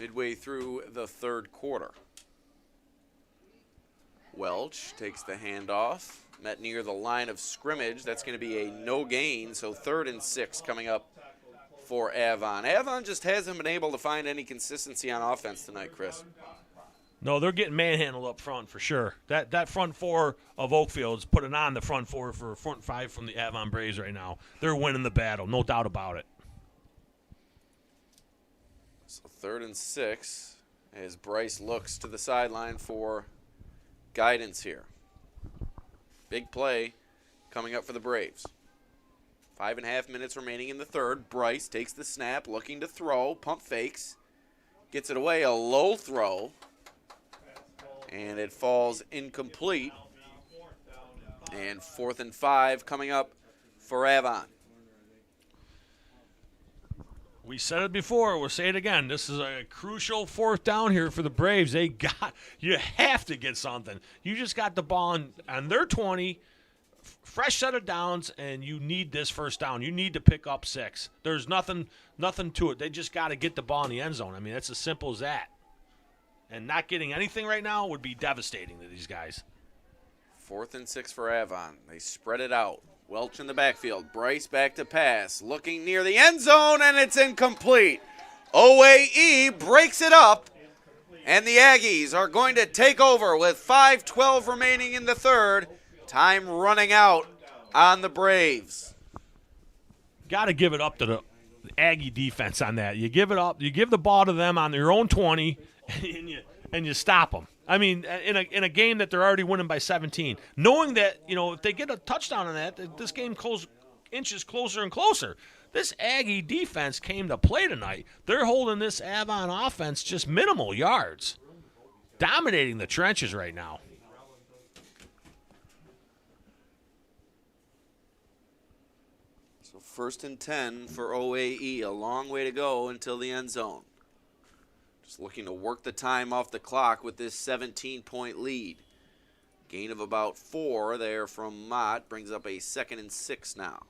midway through the third quarter. Welch takes the handoff, met near the line of scrimmage. That's going to be a no gain, so 3rd and 6 coming up for Avon. Avon just hasn't been able to find any consistency on offense tonight, Chris.
No, they're getting manhandled up front for sure. That front 4 of Oakfield's putting on the front 4 for front 5 from the Avon Braves right now. They're winning the battle, no doubt about it.
So 3rd and 6 as Bryce looks to the sideline for guidance here. Big play coming up for the Braves. 5.5 minutes remaining in the third. Bryce takes the snap, looking to throw, pump fakes, gets it away, a low throw. And it falls incomplete. And 4th and 5 coming up for Avon.
We said it before. We'll say it again. This is a crucial 4th down here for the Braves. You have to get something. You just got the ball on their 20, fresh set of downs, and you need this 1st down. You need to pick up 6. There's nothing to it. They just got to get the ball in the end zone. I mean, it's as simple as that. And not getting anything right now would be devastating to these guys.
4th and 6 for Avon. They spread it out. Welch in the backfield. Bryce back to pass. Looking near the end zone, and it's incomplete. OAE breaks it up, and the Aggies are going to take over with 5:12 remaining in the third. Time running out on the Braves.
Got to give it up to the Aggie defense on that. You give it up. You give the ball to them on their own 20, and you stop them. I mean, in a game that they're already winning by 17, knowing that if they get a touchdown on that, this game inches closer and closer. This Aggie defense came to play tonight. They're holding this Avon offense just minimal yards, dominating the trenches right now.
So 1st and 10 for OAE. A long way to go until the end zone. Just looking to work the time off the clock with this 17-point lead. Gain of about 4 there from Mott brings up a 2nd and 6 now.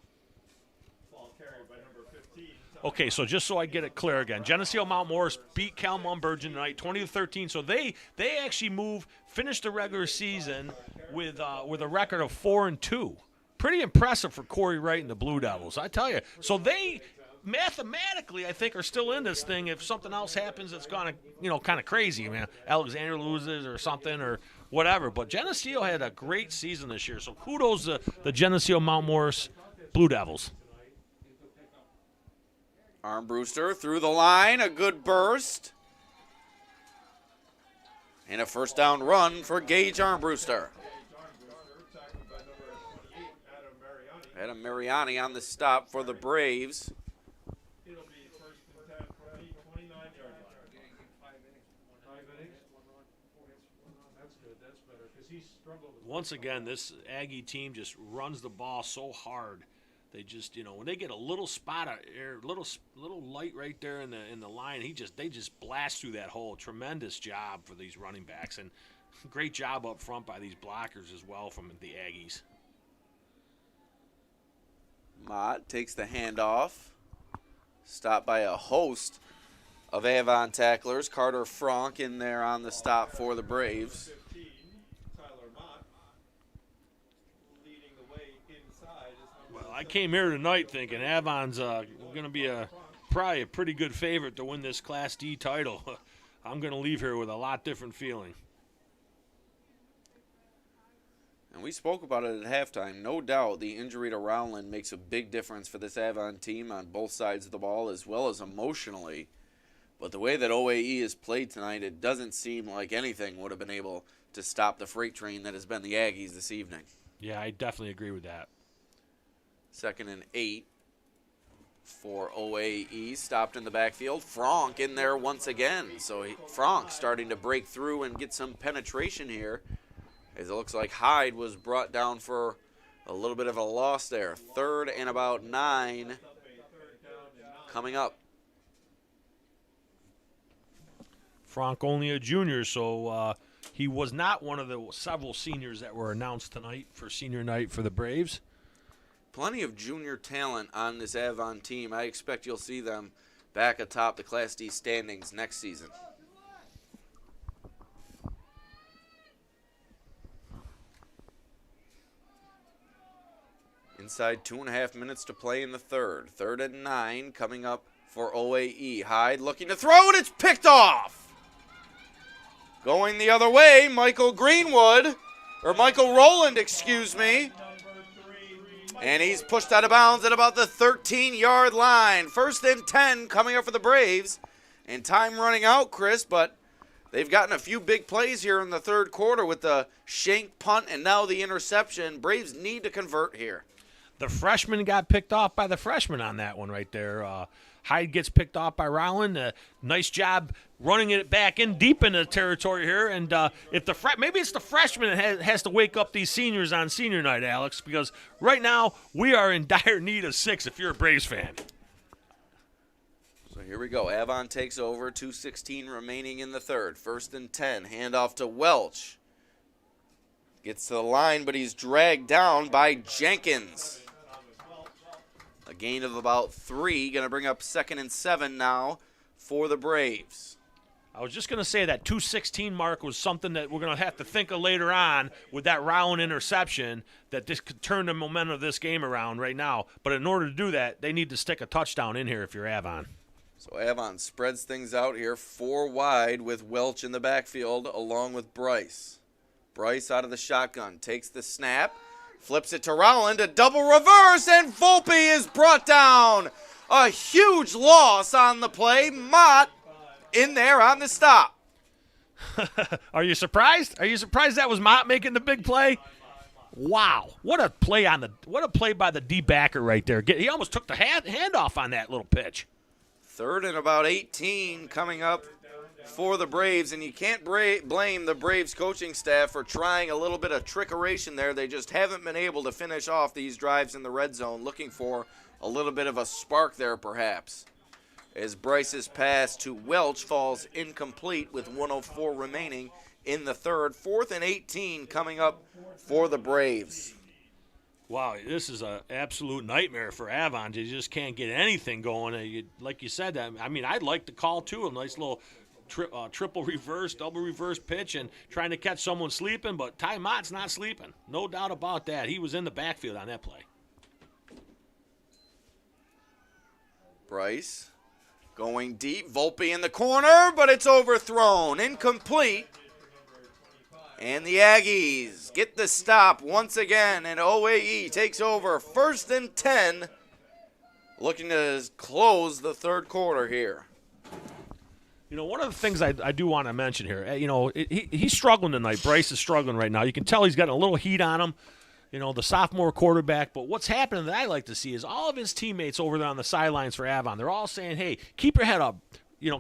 Okay, so just so I get it clear again, Geneseo Mount Morris beat Calmon Burgeon tonight, 20-13. So they actually finished the regular season with a record of 4-2. Pretty impressive for Corey Wright and the Blue Devils, I tell you. So they mathematically, I think, are still in this thing. If something else happens that's gonna, kind of crazy. I mean, Alexander loses or something or whatever. But Geneseo had a great season this year. So kudos to the Geneseo Mount Morris Blue Devils.
Armbruster through the line, a good burst. And a 1st down run for Gage Armbruster. Adam Mariani on the stop for the Braves.
Once again, this Aggie team just runs the ball so hard. They just, when they get a little spot of air, little light right there in the line, they just blast through that hole. Tremendous job for these running backs, and Great job up front by these blockers as well from the Aggies.
Mott takes the handoff. Stopped by a host of Avon tacklers. Carter Frank in there on the stop for the Braves.
Well, I came here tonight thinking Avon's going to be probably a pretty good favorite to win this Class D title. I'm going to leave here with a lot different feeling.
And we spoke about it at halftime. No doubt the injury to Rowland makes a big difference for this Avon team on both sides of the ball as well as emotionally. But the way that OAE has played tonight, it doesn't seem like anything would have been able to stop the freight train that has been the Aggies this evening.
Yeah, I definitely agree with that.
2nd and 8 for OAE. Stopped in the backfield. Frank in there once again. So Frank starting to break through and get some penetration here, as it looks like Hyde was brought down for a little bit of a loss there. 3rd and about 9 coming up.
Frank only a junior, so he was not one of the several seniors that were announced tonight for senior night for the Braves.
Plenty of junior talent on this Avon team. I expect you'll see them back atop the Class D standings next season. Inside 2.5 minutes to play in the third. 3rd and 9 coming up for OAE. Hyde looking to throw, and it's picked off. Going the other way, Michael Rowland, excuse me. And he's pushed out of bounds at about the 13-yard line. 1st and 10 coming up for the Braves. And time running out, Chris, but they've gotten a few big plays here in the third quarter with the shank punt and now the interception. Braves need to convert here.
The freshman got picked off by the freshman on that one right there. Hyde gets picked off by Rowland. Nice job running it back in deep into the territory here. And if maybe it's the freshman that has to wake up these seniors on senior night, Alex, because right now we are in dire need of 6 if you're a Braves fan.
So here we go. Avon takes over. 2:16 remaining in the third. 1st and 10. Handoff to Welch. Gets to the line, but he's dragged down by Jenkins. A gain of about 3. Going to bring up 2nd and 7 now for the Braves.
I was just going to say that 2:16 mark was something that we're going to have to think of later on with that Rowland interception, that this could turn the momentum of this game around right now. But in order to do that, they need to stick a touchdown in here if you're Avon.
So Avon spreads things out here 4 wide with Welch in the backfield along with Bryce. Bryce out of the shotgun, takes the snap, flips it to Rowland, a double reverse, and Volpe is brought down. A huge loss on the play. Mott in there on the stop.
Are you surprised? Are you surprised that was Mott making the big play? Wow, what a play by the D-backer right there. He almost took the handoff on that little pitch.
3rd and about 18 coming up for the Braves, and you can't blame the Braves coaching staff for trying a little bit of trickeration there. They just haven't been able to finish off these drives in the red zone, looking for a little bit of a spark there perhaps. As Bryce's pass to Welch falls incomplete with 1:04 remaining in the third. 4th and 18 coming up for the Braves.
Wow, this is an absolute nightmare for Avon. You just can't get anything going. Like you said, I mean, I'd like to call, too, a nice little triple reverse, double reverse pitch and trying to catch someone sleeping, but Ty Mott's not sleeping. No doubt about that. He was in the backfield on that play.
Bryce going deep. Volpe in the corner, but it's overthrown. Incomplete. And the Aggies get the stop once again, and OAE takes over. 1st and 10, looking to close the third quarter here.
You know, one of the things I do want to mention here, he's struggling tonight. Bryce is struggling right now. You can tell he's got a little heat on him, the sophomore quarterback. But what's happening that I like to see is all of his teammates over there on the sidelines for Avon, they're all saying, hey, keep your head up.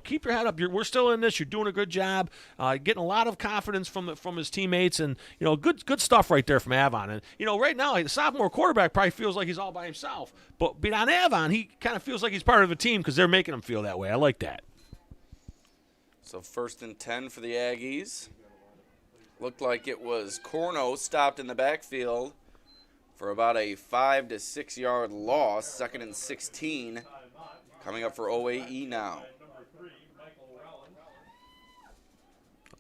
Keep your head up. We're still in this. You're doing a good job. Getting a lot of confidence from his teammates, and good stuff right there from Avon. And right now the sophomore quarterback probably feels like he's all by himself, but on Avon he kind of feels like he's part of a team because they're making him feel that way. I like that.
So 1st and 10 for the Aggies. Looked like it was Corno stopped in the backfield for about a 5 to 6 yard loss. 2nd and 16 coming up for OAE now.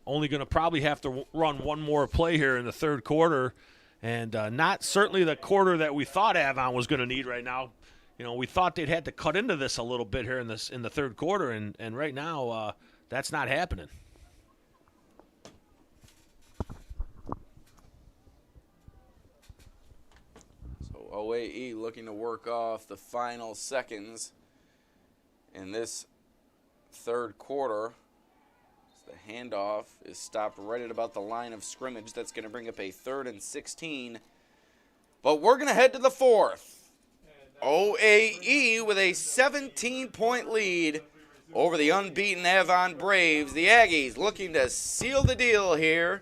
Only going to probably have to run one more play here in the third quarter, and not certainly the quarter that we thought Avon was going to need right now. You know, we thought they'd had to cut into this a little bit here in the third quarter, and right now that's not happening.
So OAE looking to work off the final seconds in this third quarter. The handoff is stopped right at about the line of scrimmage. That's going to bring up a 3rd and 16. But we're going to head to the fourth. OAE with a 17-point lead over the unbeaten Avon Braves. The Aggies looking to seal the deal here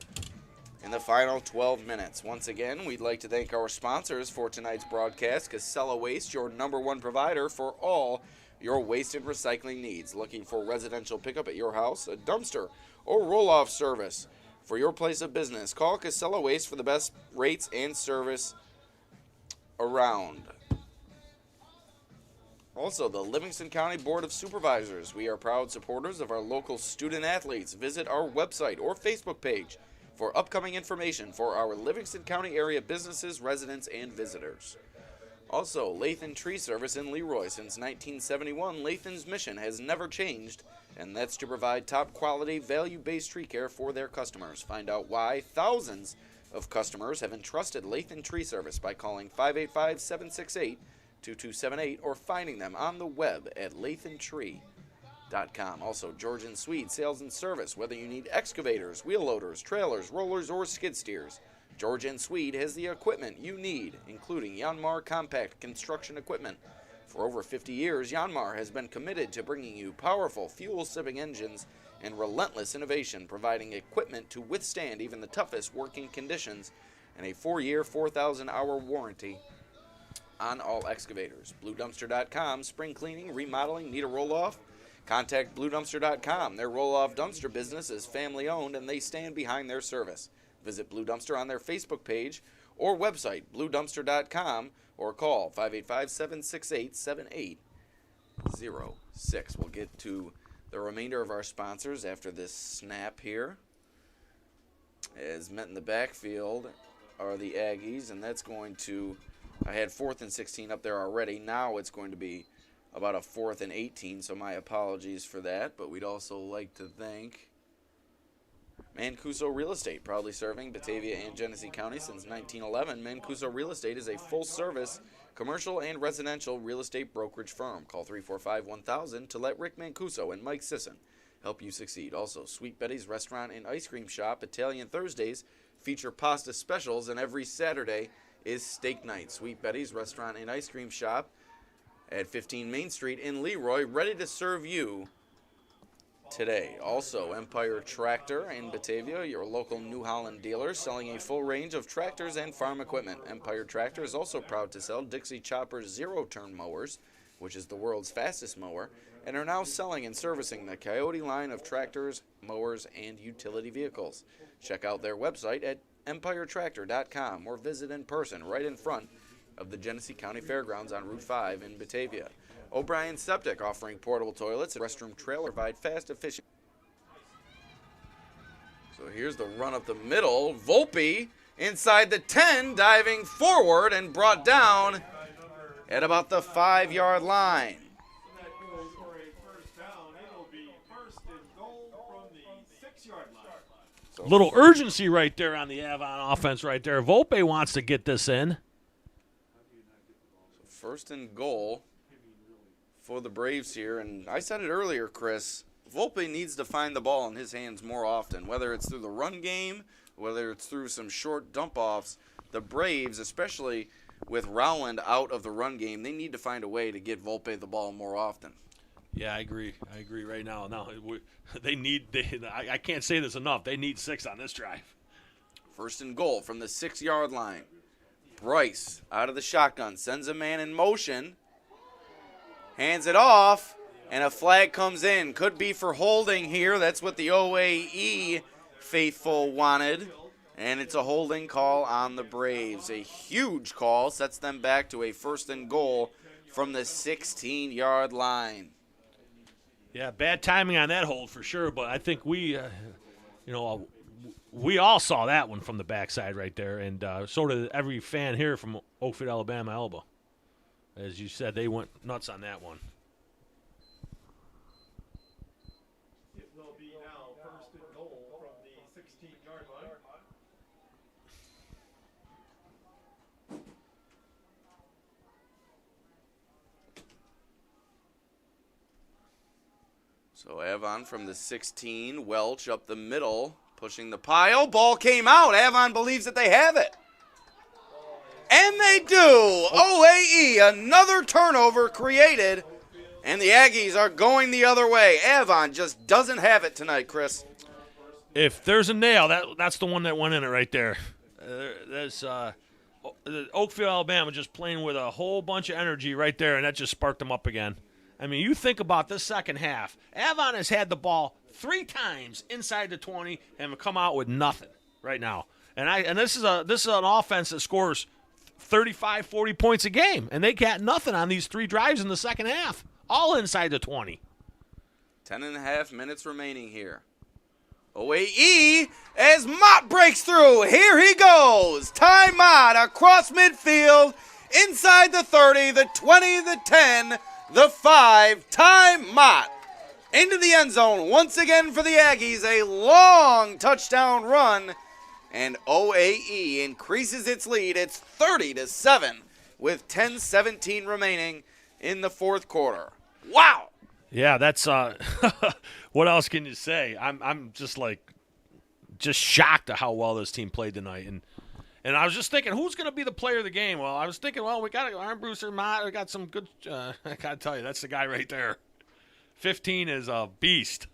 in the final 12 minutes. Once again, we'd like to thank our sponsors for tonight's broadcast. Casella Waste, your #1 provider for all your waste and recycling needs. Looking for residential pickup at your house, a dumpster, or roll-off service for your place of business? Call Casella Waste for the best rates and service around. Also, the Livingston County Board of Supervisors. We are proud supporters of our local student athletes. Visit our website or Facebook page for upcoming information for our Livingston County area businesses, residents, and visitors. Also, Lathan Tree Service in Leroy. Since 1971, Lathan's mission has never changed, and that's to provide top-quality, value-based tree care for their customers. Find out why thousands of customers have entrusted Lathan Tree Service by calling 585-768-2278 or finding them on the web at lathantree.com. Also, George & Swede Sales and Service. Whether you need excavators, wheel loaders, trailers, rollers, or skid steers, George & Swede has the equipment you need, including Yanmar compact construction equipment. For over 50 years, Yanmar has been committed to bringing you powerful, fuel-sipping engines and relentless innovation, providing equipment to withstand even the toughest working conditions, and a 4-year, 4,000-hour warranty on all excavators. BlueDumpster.com, spring cleaning, remodeling, need a roll-off? Contact BlueDumpster.com. Their roll-off dumpster business is family-owned, and they stand behind their service. Visit Blue Dumpster on their Facebook page or website, bluedumpster.com, or call 585-768-7806. We'll get to the remainder of our sponsors after this snap here. As met in the backfield are the Aggies, and that's going to, I had 4th and 16 up there already. Now it's going to be about a 4th and 18, so my apologies for that. But we'd also like to thank Mancuso Real Estate, proudly serving Batavia and Genesee County since 1911. Mancuso Real Estate is a full-service commercial and residential real estate brokerage firm. Call 345-1000 to let Rick Mancuso and Mike Sisson help you succeed. Also, Sweet Betty's Restaurant and Ice Cream Shop. Italian Thursdays feature pasta specials, and every Saturday is steak night. Sweet Betty's Restaurant and Ice Cream Shop at 15 Main Street in Leroy, ready to serve you today. Also, Empire Tractor in Batavia, your local New Holland dealer, selling a full range of tractors and farm equipment. Empire Tractor is also proud to sell Dixie Chopper zero-turn mowers, which is the world's fastest mower, and are now selling and servicing the Coyote line of tractors, mowers, and utility vehicles. Check out their website at empiretractor.com or visit in person right in front of the Genesee County Fairgrounds on Route 5 in Batavia. O'Brien Septic, offering portable toilets and restroom trailer, provide fast, efficient. So here's the run up the middle. Volpe inside the 10, diving forward and brought down at about the 5-yard line.
Little urgency right there on the Avon offense right there. Volpe wants to get this in.
So 1st and goal for the Braves here, and I said it earlier, Chris, Volpe needs to find the ball in his hands more often, whether it's through the run game, whether it's through some short dump-offs. The Braves, especially with Rowland out of the run game, they need to find a way to get Volpe the ball more often.
Yeah, I agree. I agree right now. Now I can't say this enough. They need 6 on this drive.
1st and goal from the 6-yard line. Bryce out of the shotgun, sends a man in motion, hands it off, and a flag comes in. Could be for holding here. That's what the OAE faithful wanted. And it's a holding call on the Braves. A huge call sets them back to a 1st and goal from the 16-yard line.
Yeah, bad timing on that hold for sure, but I think we all saw that one from the backside right there, and so did every fan here from Oakfield-Alabama, Elba. As you said, they went nuts on that one.
It will be now 1st and goal from the 16-yard line.
So Avon from the 16, Welch up the middle, pushing the pile. Ball came out. Avon believes that they have it. And they do. OAE, another turnover created. And the Aggies are going the other way. Avon just doesn't have it tonight, Chris.
If there's a nail, that's the one that went in it right there. There's Oakfield, Alabama just playing with a whole bunch of energy right there, and that just sparked them up again. I mean, you think about this second half. Avon has had the ball 3 times inside the 20 and have come out with nothing right now. And this is an offense that scores 35, 40 points a game, and they got nothing on these 3 drives in the second half, all inside the 20.
10.5 minutes remaining here. OAE as Mott breaks through. Here he goes. Ty Mott across midfield, inside the 30, the 20, the 10, the 5. Ty Mott into the end zone once again for the Aggies. A long touchdown run. And OAE increases its lead. It's 30-7 with 10:17 remaining in the 4th quarter. Wow.
Yeah, that's what else can you say? I'm just shocked at how well this team played tonight. And I was just thinking, who's going to be the player of the game? Well, I was thinking, we got Armbruster, Mott. We got some good I got to tell you, that's the guy right there. 15 is a beast.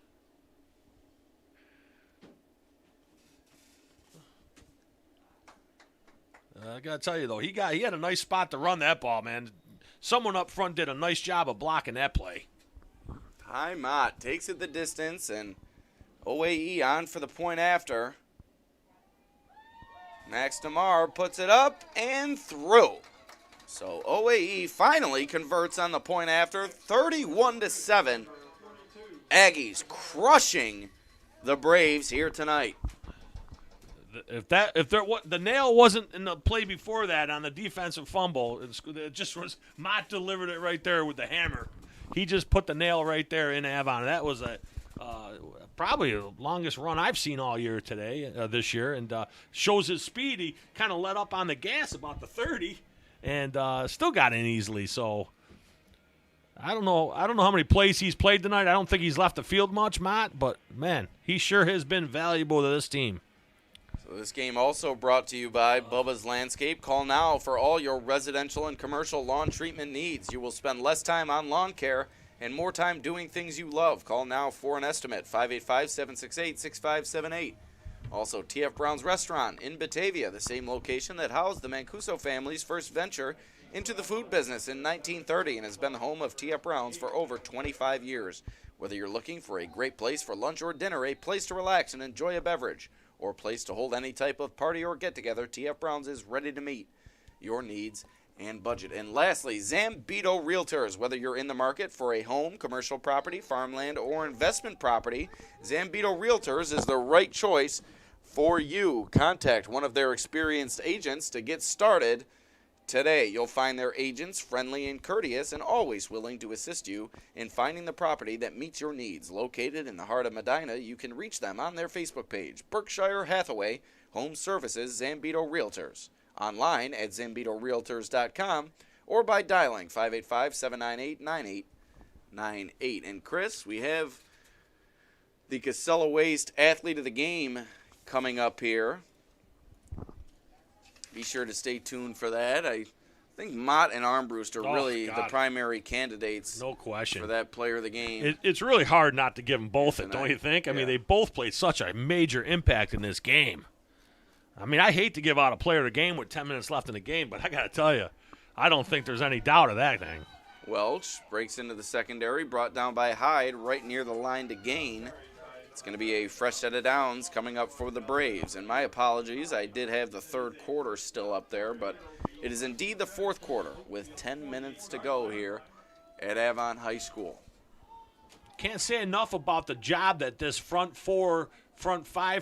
I got to tell you, though, he had a nice spot to run that ball, man. Someone up front did a nice job of blocking that play.
Ty Mott takes it the distance, and OAE on for the point after. Max DeMar puts it up and through. So OAE finally converts on the point after, 31-7. Aggies crushing the Braves here tonight.
If the nail wasn't in the play before that on the defensive fumble, it just was Mott delivered it right there with the hammer. He just put the nail right there in Avon. That was probably the longest run I've seen all year this year, and shows his speed. He kind of let up on the gas about the 30, and still got in easily. So I don't know how many plays he's played tonight. I don't think he's left the field much, Mott, but man, he sure has been valuable to this team.
So this game also brought to you by Bubba's Landscape. Call now for all your residential and commercial lawn treatment needs. You will spend less time on lawn care and more time doing things you love. Call now for an estimate, 585-768-6578. Also, T.F. Brown's Restaurant in Batavia, the same location that housed the Mancuso family's first venture into the food business in 1930 and has been the home of T.F. Brown's for over 25 years. Whether you're looking for a great place for lunch or dinner, a place to relax and enjoy a beverage, or a place to hold any type of party or get-together, T.F. Brown's is ready to meet your needs and budget. And lastly, Zambito Realtors. Whether you're in the market for a home, commercial property, farmland, or investment property, Zambito Realtors is the right choice for you. Contact one of their experienced agents to get started today. You'll find their agents friendly and courteous and always willing to assist you in finding the property that meets your needs. Located in the heart of Medina, you can reach them on their Facebook page, Berkshire Hathaway Home Services Zambito Realtors. Online at ZambitoRealtors.com or by dialing 585-798-9898. And Chris, we have the Casella Waste Athlete of the Game coming up here. Be sure to stay tuned for that. I think Mott and Armbruster are really the primary candidates.
No question.
For that player of the game.
It's really hard not to give them both it, don't you think? I mean, they both played such a major impact in this game. I mean, I hate to give out a player of the game with 10 minutes left in the game, but I got to tell you, I don't think there's any doubt of that thing.
Welch breaks into the secondary, brought down by Hyde right near the line to gain. It's going to be a fresh set of downs coming up for the Braves. And my apologies, I did have the third quarter still up there, but it is indeed the fourth quarter with 10 minutes to go here at Avon High School.
Can't say enough about the job that this front five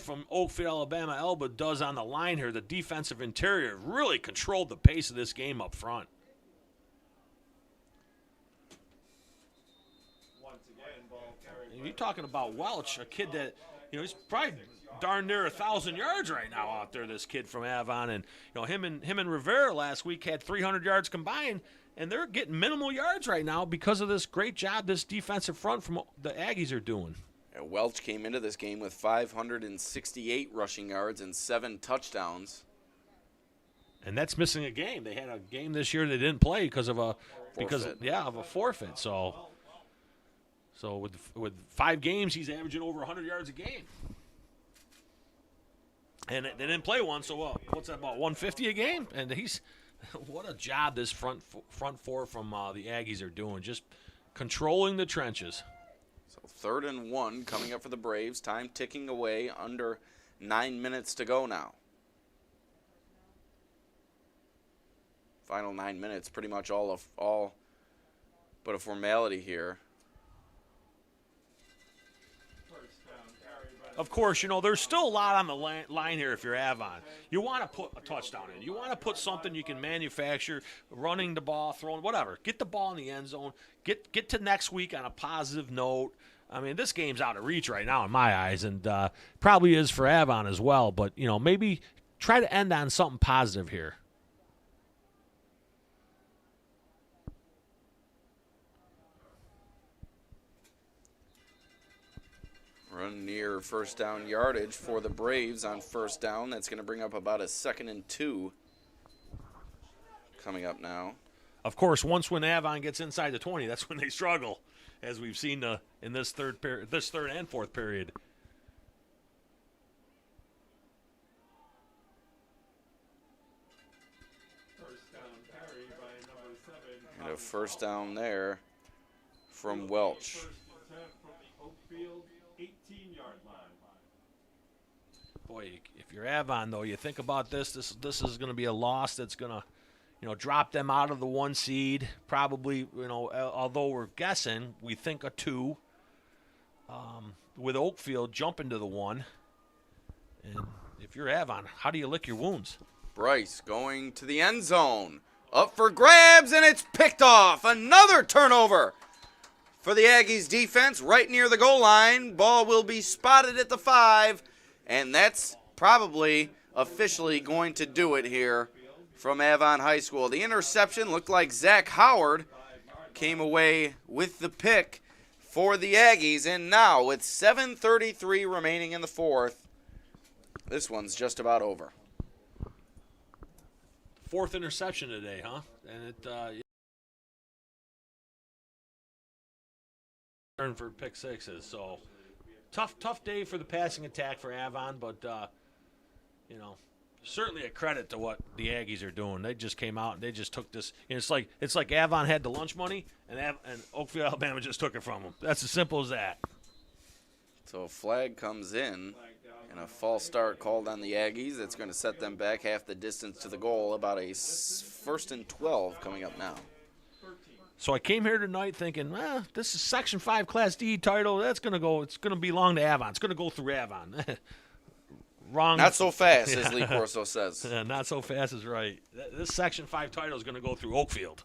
from Oakfield-Alabama Elba does on the line here. The defensive interior really controlled the pace of this game up front. You're talking about Welch, a kid that, he's probably darn near 1,000 yards right now out there, this kid from Avon. And, him and Rivera last week had 300 yards combined, and they're getting minimal yards right now because of this great job this defensive front from the Aggies are doing.
And Welch came into this game with 568 rushing yards and 7 touchdowns.
And that's missing a game. They had a game this year they didn't play because of a forfeit. So with 5 games, he's averaging over 100 yards a game. And they didn't play one, so what's that, about 150 a game? And what a job this front four from the Aggies are doing, just controlling the trenches.
So 3rd and 1 coming up for the Braves. Time ticking away, under 9 minutes to go now. Final 9 minutes, pretty much all but a formality here.
Of course, there's still a lot on the line here if you're Avon. You want to put a touchdown in. You want to put something you can manufacture, running the ball, throwing, whatever. Get the ball in the end zone. Get to next week on a positive note. I mean, this game's out of reach right now in my eyes, and probably is for Avon as well. But, maybe try to end on something positive here.
Run near first down yardage for the Braves on first down. That's going to bring up about a 2nd and 2 coming up now.
Of course, once when Avon gets inside the 20, that's when they struggle, as we've seen in this third and fourth period.
First down carry by number 7.
And a first down there from Welch.
First attempt from the Oakfield 18-yard line.
Boy, if you're Avon, though, you think about this is going to be a loss that's going to, drop them out of the 1 seed. Probably, although we're guessing, we think a 2. With Oakfield jumping to the 1. And if you're Avon, how do you lick your wounds?
Bryce going to the end zone. Up for grabs, and it's picked off. Another turnover for the Aggies defense right near the goal line. Ball will be spotted at the 5, and that's probably officially going to do it here from Avon High School. The interception looked like Zach Howard came away with the pick for the Aggies, and now with 7:33 remaining in the fourth, this one's just about over.
4th interception today, huh? And it for pick sixes. So tough day for the passing attack for Avon, but certainly a credit to what the Aggies are doing. They just came out and they just took this. It's like Avon had the lunch money and Oakfield-Alabama just took it from them. That's as simple as that.
So a flag comes in and a false start called on the Aggies. That's going to set them back half the distance to the goal. About a 1st and 12 coming up now.
So I came here tonight thinking, this is Section 5 Class D title. It's going to belong to Avon. It's going to go through Avon. Wrong.
Not so fast, as Lee Corso says.
Yeah, not so fast is right. This Section 5 title is going to go through Oakfield.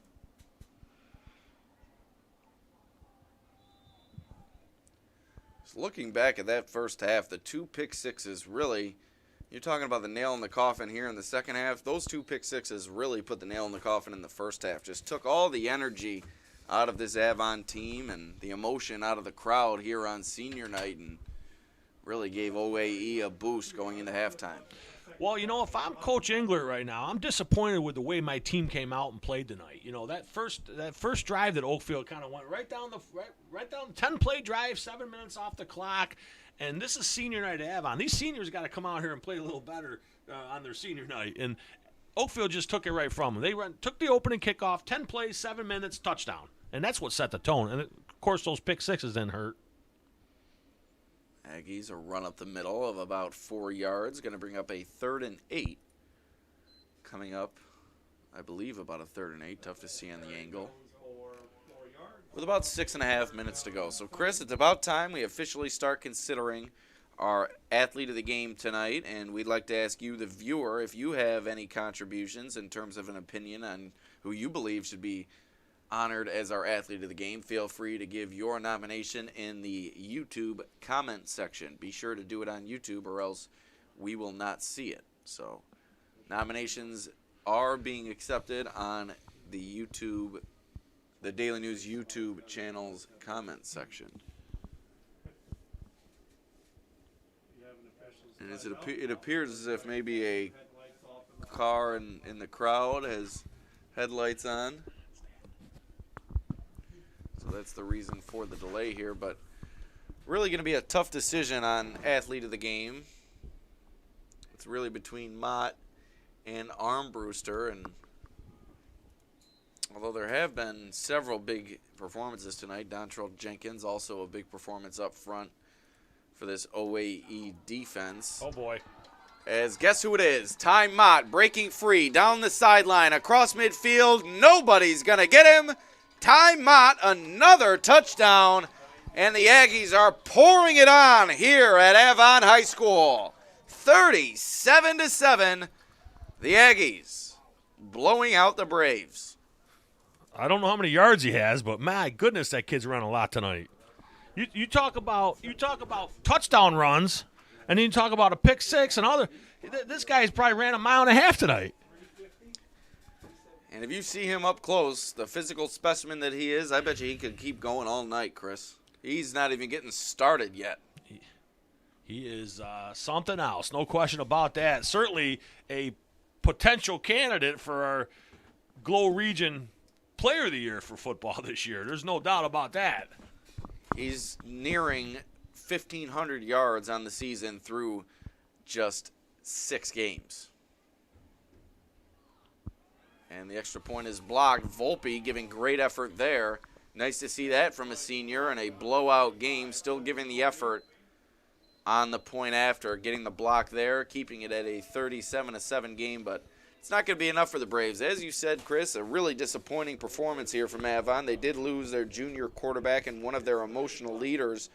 So looking back at that first half, the 2 pick sixes really, you're talking about the nail in the coffin here in the second half. Those 2 pick sixes really put the nail in the coffin in the first half. Just took all the energy out of this Avon team and the emotion out of the crowd here on senior night, and really gave OAE a boost going into halftime.
Well, if I'm Coach Engler right now, I'm disappointed with the way my team came out and played tonight. That first drive that Oakfield kind of went right down the 10-play drive, 7 minutes off the clock, and this is senior night at Avon. These seniors got to come out here and play a little better on their senior night, and Oakfield just took it right from them. They took the opening kickoff, 10 plays, 7 minutes, touchdown, and that's what set the tone. And of course, those pick sixes didn't hurt.
Aggies a run up the middle of about 4 yards. Going to bring up a 3rd and 8. Coming up, I believe, about a 3rd and 8. Tough to see on the angle. With about 6.5 minutes to go. So, Chris, it's about time we officially start considering our athlete of the game tonight. And we'd like to ask you, the viewer, if you have any contributions in terms of an opinion on who you believe should be honored as our athlete of the game. Feel free to give your nomination in the YouTube comment section. Be sure to do it on YouTube or else we will not see it. So nominations are being accepted on the YouTube, the Daily News YouTube channel's comment section. And it appears as if maybe a car in the crowd has headlights on. So that's the reason for the delay here, but really going to be a tough decision on athlete of the game. It's really between Mott and Armbruster, and although there have been several big performances tonight, Dontrell Jenkins also a big performance up front for this OAE defense.
Oh boy.
As guess who it is? Ty Mott breaking free down the sideline across midfield. Nobody's going to get him. Ty Mott, another touchdown, and the Aggies are pouring it on here at Avon High School. 37-7, the Aggies blowing out the Braves.
I don't know how many yards he has, but my goodness, that kid's run a lot tonight. You talk about touchdown runs, and then you talk about a pick six and other. This guy's probably ran a mile and a half tonight.
And if you see him up close, the physical specimen that he is, I bet you he could keep going all night, Chris. He's not even getting started yet.
He is something else, no question about that. Certainly a potential candidate for our Glow Region Player of the Year for football this year. There's no doubt about that.
He's nearing 1,500 yards on the season through just 6 games. And the extra point is blocked. Volpe giving great effort there. Nice to see that from a senior in a blowout game, still giving the effort on the point after, getting the block there, keeping it at a 37-7 game, but it's not going to be enough for the Braves. As you said, Chris, a really disappointing performance here from Avon. They did lose their junior quarterback and one of their emotional leaders,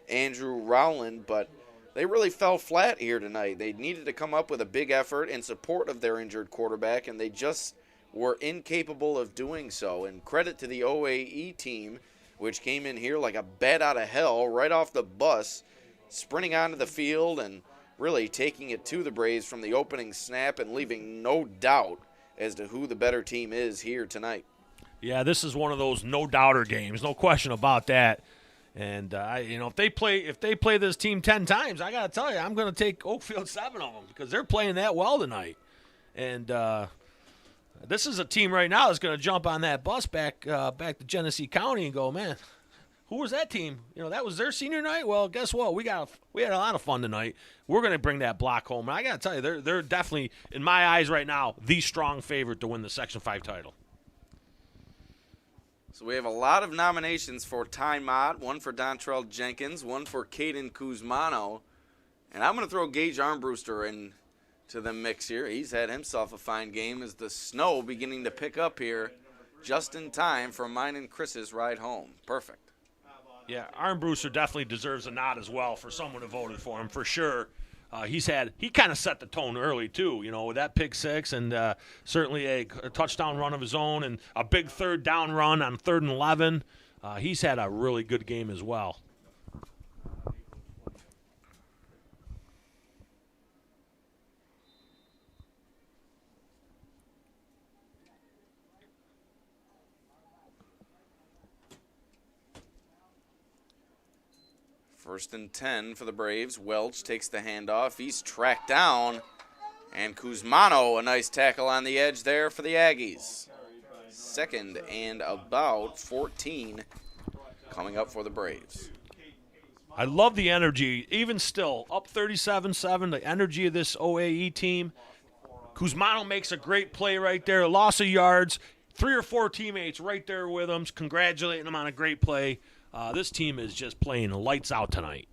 Andrew Rowland, but they really fell flat here tonight. They needed to come up with a big effort in support of their injured quarterback, and they just were incapable of doing so. And credit to the OAE team, which came in here like a bat out of hell right off the bus, sprinting onto the field and really taking it to the Braves from the opening snap and leaving no doubt as to who the better team is here tonight.
Yeah, this is one of those no-doubter games, no question about that. And if they play this team 10 times, I got to tell you, I'm going to take Oakfield 7 of them because they're playing that well tonight. And this is a team right now that's going to jump on that bus back to Genesee County and go, man, who was that team? That was their senior night. Well, guess what? We had a lot of fun tonight. We're going to bring that block home. And I got to tell you, they're definitely, in my eyes right now, the strong favorite to win the Section 5 title.
So we have a lot of nominations for Ty Mott, one for Dontrell Jenkins, one for Caden Kuzmano, and I'm going to throw Gage Armbruster into the mix here. He's had himself a fine game as the snow beginning to pick up here just in time for mine and Chris's ride home. Perfect.
Yeah, Armbruster definitely deserves a nod as well for someone who voted for him, for sure. He kind of set the tone early, too, with that pick six and certainly a touchdown run of his own and a big third down run on 3rd and 11. He's had a really good game as well.
First and 10 for the Braves. Welch takes the handoff. He's tracked down. And Kuzmano, a nice tackle on the edge there for the Aggies. 2nd and about 14 coming up for the Braves.
I love the energy, even still, up 37-7, the energy of this OAE team. Kuzmano makes a great play right there, loss of yards, 3 or 4 teammates right there with him, congratulating him on a great play. This team is just playing lights out tonight.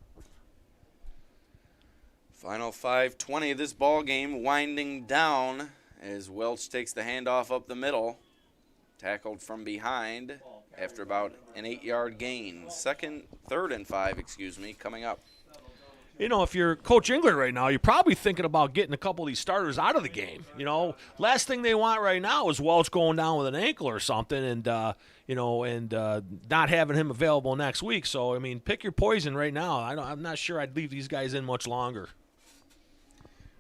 Final 5:20 of this ball game winding down as Welch takes the handoff up the middle. Tackled from behind after about an 8-yard gain. Third and 5, coming up.
You know, if you're Coach Engler right now, you're probably thinking about getting a couple of these starters out of the game. You know, last thing they want right now is Welch going down with an ankle or something and, not having him available next week. So, I mean, pick your poison right now. I'm not sure I'd leave these guys in much longer.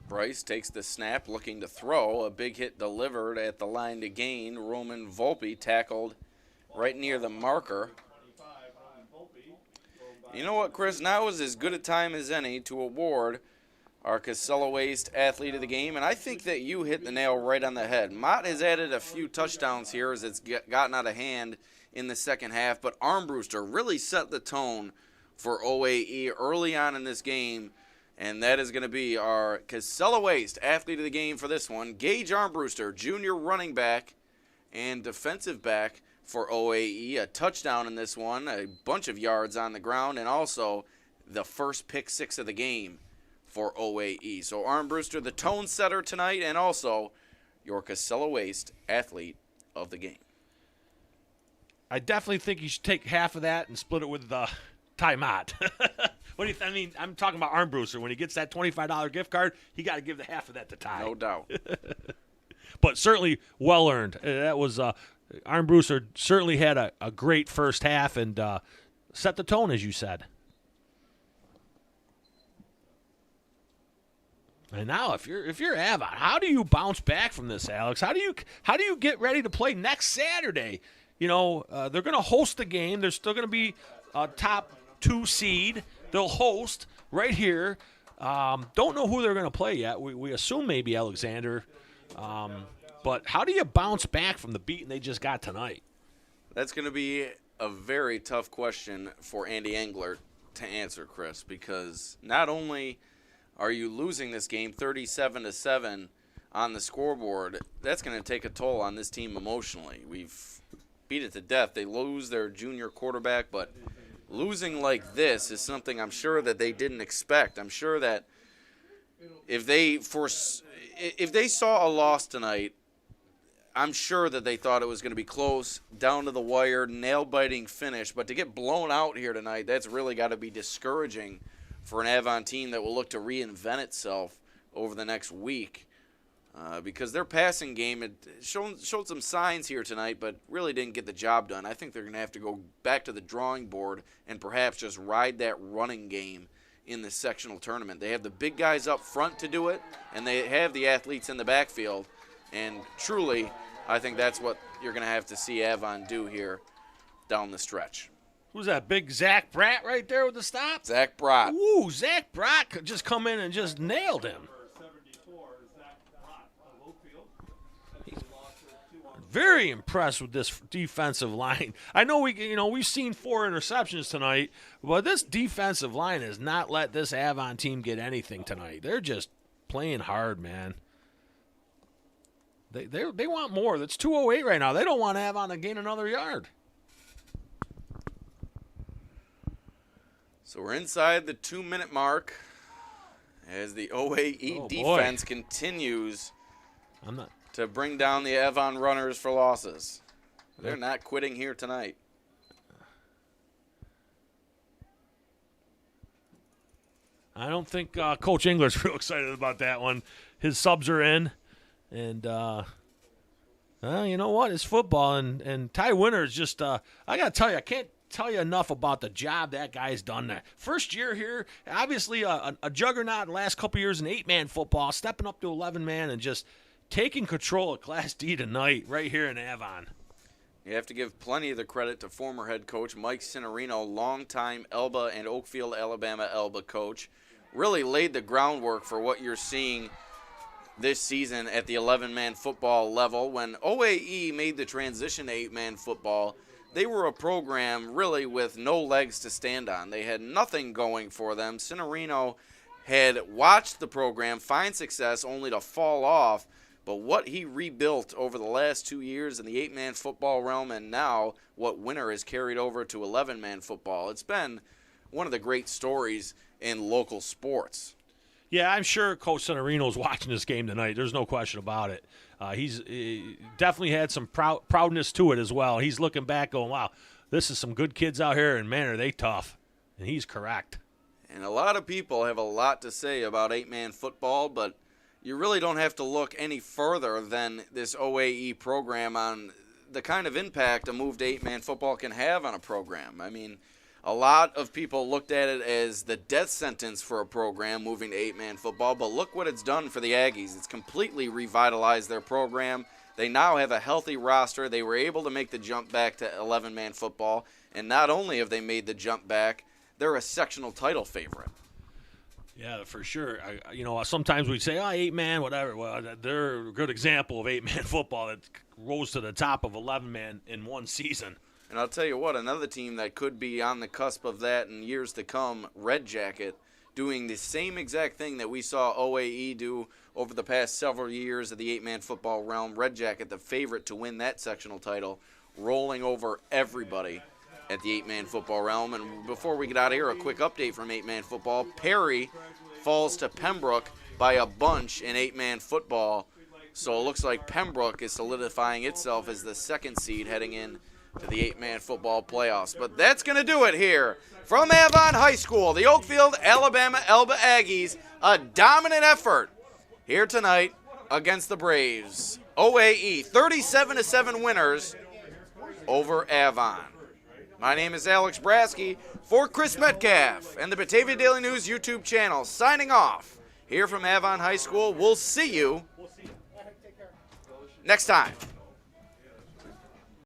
Bryce takes the snap, looking to throw. A big hit delivered at the line to gain. Roman Volpe tackled right near the marker. You know what, Chris? Now is as good a time as any to award our Casella Waste Athlete of the Game, and I think that you hit the nail right on the head. Mott has added a few touchdowns here as it's gotten out of hand in the second half, but Armbruster really set the tone for OAE early on in this game, and that is going to be our Casella Waste Athlete of the Game for this one. Gage Armbruster, junior running back and defensive back for OAE, a touchdown in this one, a bunch of yards on the ground, and also the first pick 6 of the game for OAE. So Armbruster, the tone setter tonight, and also your Casella Waste Athlete of the Game.
I definitely think you should take half of that and split it with Ty Mott. What do you I mean, I'm talking about Armbruster. When he gets that $25 gift card, he got to give the half of that to Ty.
No doubt.
But certainly well earned. That was Armbruster certainly had a great first half and set the tone, as you said. And now, if you're Avon, how do you bounce back from this, Alex? How do you get ready to play next Saturday? You know, they're going to host the game. They're still going to be a top 2 seed. They'll host right here. Don't know who they're going to play yet. We assume maybe Alexander. But how do you bounce back from the beating they just got tonight?
That's going to be a very tough question for Andy Engler to answer, Chris, because not only are you losing this game 37-7 on the scoreboard, that's going to take a toll on this team emotionally. We've beat it to death. They lose their junior quarterback, but losing like this is something I'm sure that they didn't expect. I'm sure that if they saw a loss tonight, I'm sure that they thought it was going to be close, down to the wire, nail-biting finish. But to get blown out here tonight, that's really got to be discouraging for an Avon team that will look to reinvent itself over the next week. Because their passing game had showed some signs here tonight, but really didn't get the job done. I think they're going to have to go back to the drawing board and perhaps just ride that running game in the sectional tournament. They have the big guys up front to do it, and they have the athletes in the backfield. And truly, I think that's what you're going to have to see Avon do here down the stretch.
Who's that, big Zach Bratt right there with the stop?
Zach Bratt.
Ooh, Zach Bratt could just come in and just nailed him. Very impressed with this defensive line. I know we've seen 4 interceptions tonight, but this defensive line has not let this Avon team get anything tonight. They're just playing hard, man. They want more. That's 208 right now. They don't want Avon to gain another yard.
So we're inside the 2-minute mark as the OAE defense continues to bring down the Avon runners for losses. They're not quitting here tonight.
I don't think Coach Engler's real excited about that one. His subs are in, and you know what? It's football, and Ty Winter is just I got to tell you, I can't tell you enough about the job that guy's done there. First year here, obviously a juggernaut the last couple years in 8-man football, stepping up to 11-man and just taking control of Class D tonight right here in Avon.
You have to give plenty of the credit to former head coach Mike Cinerino, longtime Elba and Oakfield-Alabama Elba coach. Really laid the groundwork for what you're seeing this season at the 11-man football level. When OAE made the transition to 8-man football, they were a program really with no legs to stand on. They had nothing going for them. Cinerino had watched the program find success only to fall off. But what he rebuilt over the last 2 years in the 8-man football realm, and now what Winter has carried over to 11-man football, it's been one of the great stories in local sports.
Yeah, I'm sure Coach Senorino's watching this game tonight. There's no question about it. He definitely had some proudness to it as well. He's looking back going, wow, this is some good kids out here, and, man, are they tough. And he's correct.
And a lot of people have a lot to say about 8-man football, but you really don't have to look any further than this OAE program on the kind of impact a move to 8-man football can have on a program. I mean, a lot of people looked at it as the death sentence for a program moving to 8-man football, but look what it's done for the Aggies. It's completely revitalized their program. They now have a healthy roster. They were able to make the jump back to 11-man football, and not only have they made the jump back, they're a sectional title favorite.
Yeah, for sure. Sometimes we say, 8-man, whatever. Well, they're a good example of 8-man football that rose to the top of 11-man in one season.
And I'll tell you what, another team that could be on the cusp of that in years to come, Red Jacket, doing the same exact thing that we saw OAE do over the past several years of the 8-man football realm. Red Jacket, the favorite to win that sectional title, rolling over everybody at the 8-man football realm. And before we get out of here, a quick update from 8-man football. Perry falls to Pembroke by a bunch in 8-man football. So it looks like Pembroke is solidifying itself as the second seed heading in to the 8-man football playoffs. But that's going to do it here from Avon High School. The Oakfield-Alabama Elba Aggies, a dominant effort here tonight against the Braves. OAE, 37-7 winners over Avon. My name is Alex Brasky for Chris Metcalf and the Batavia Daily News YouTube channel. Signing off here from Avon High School. We'll see you next time.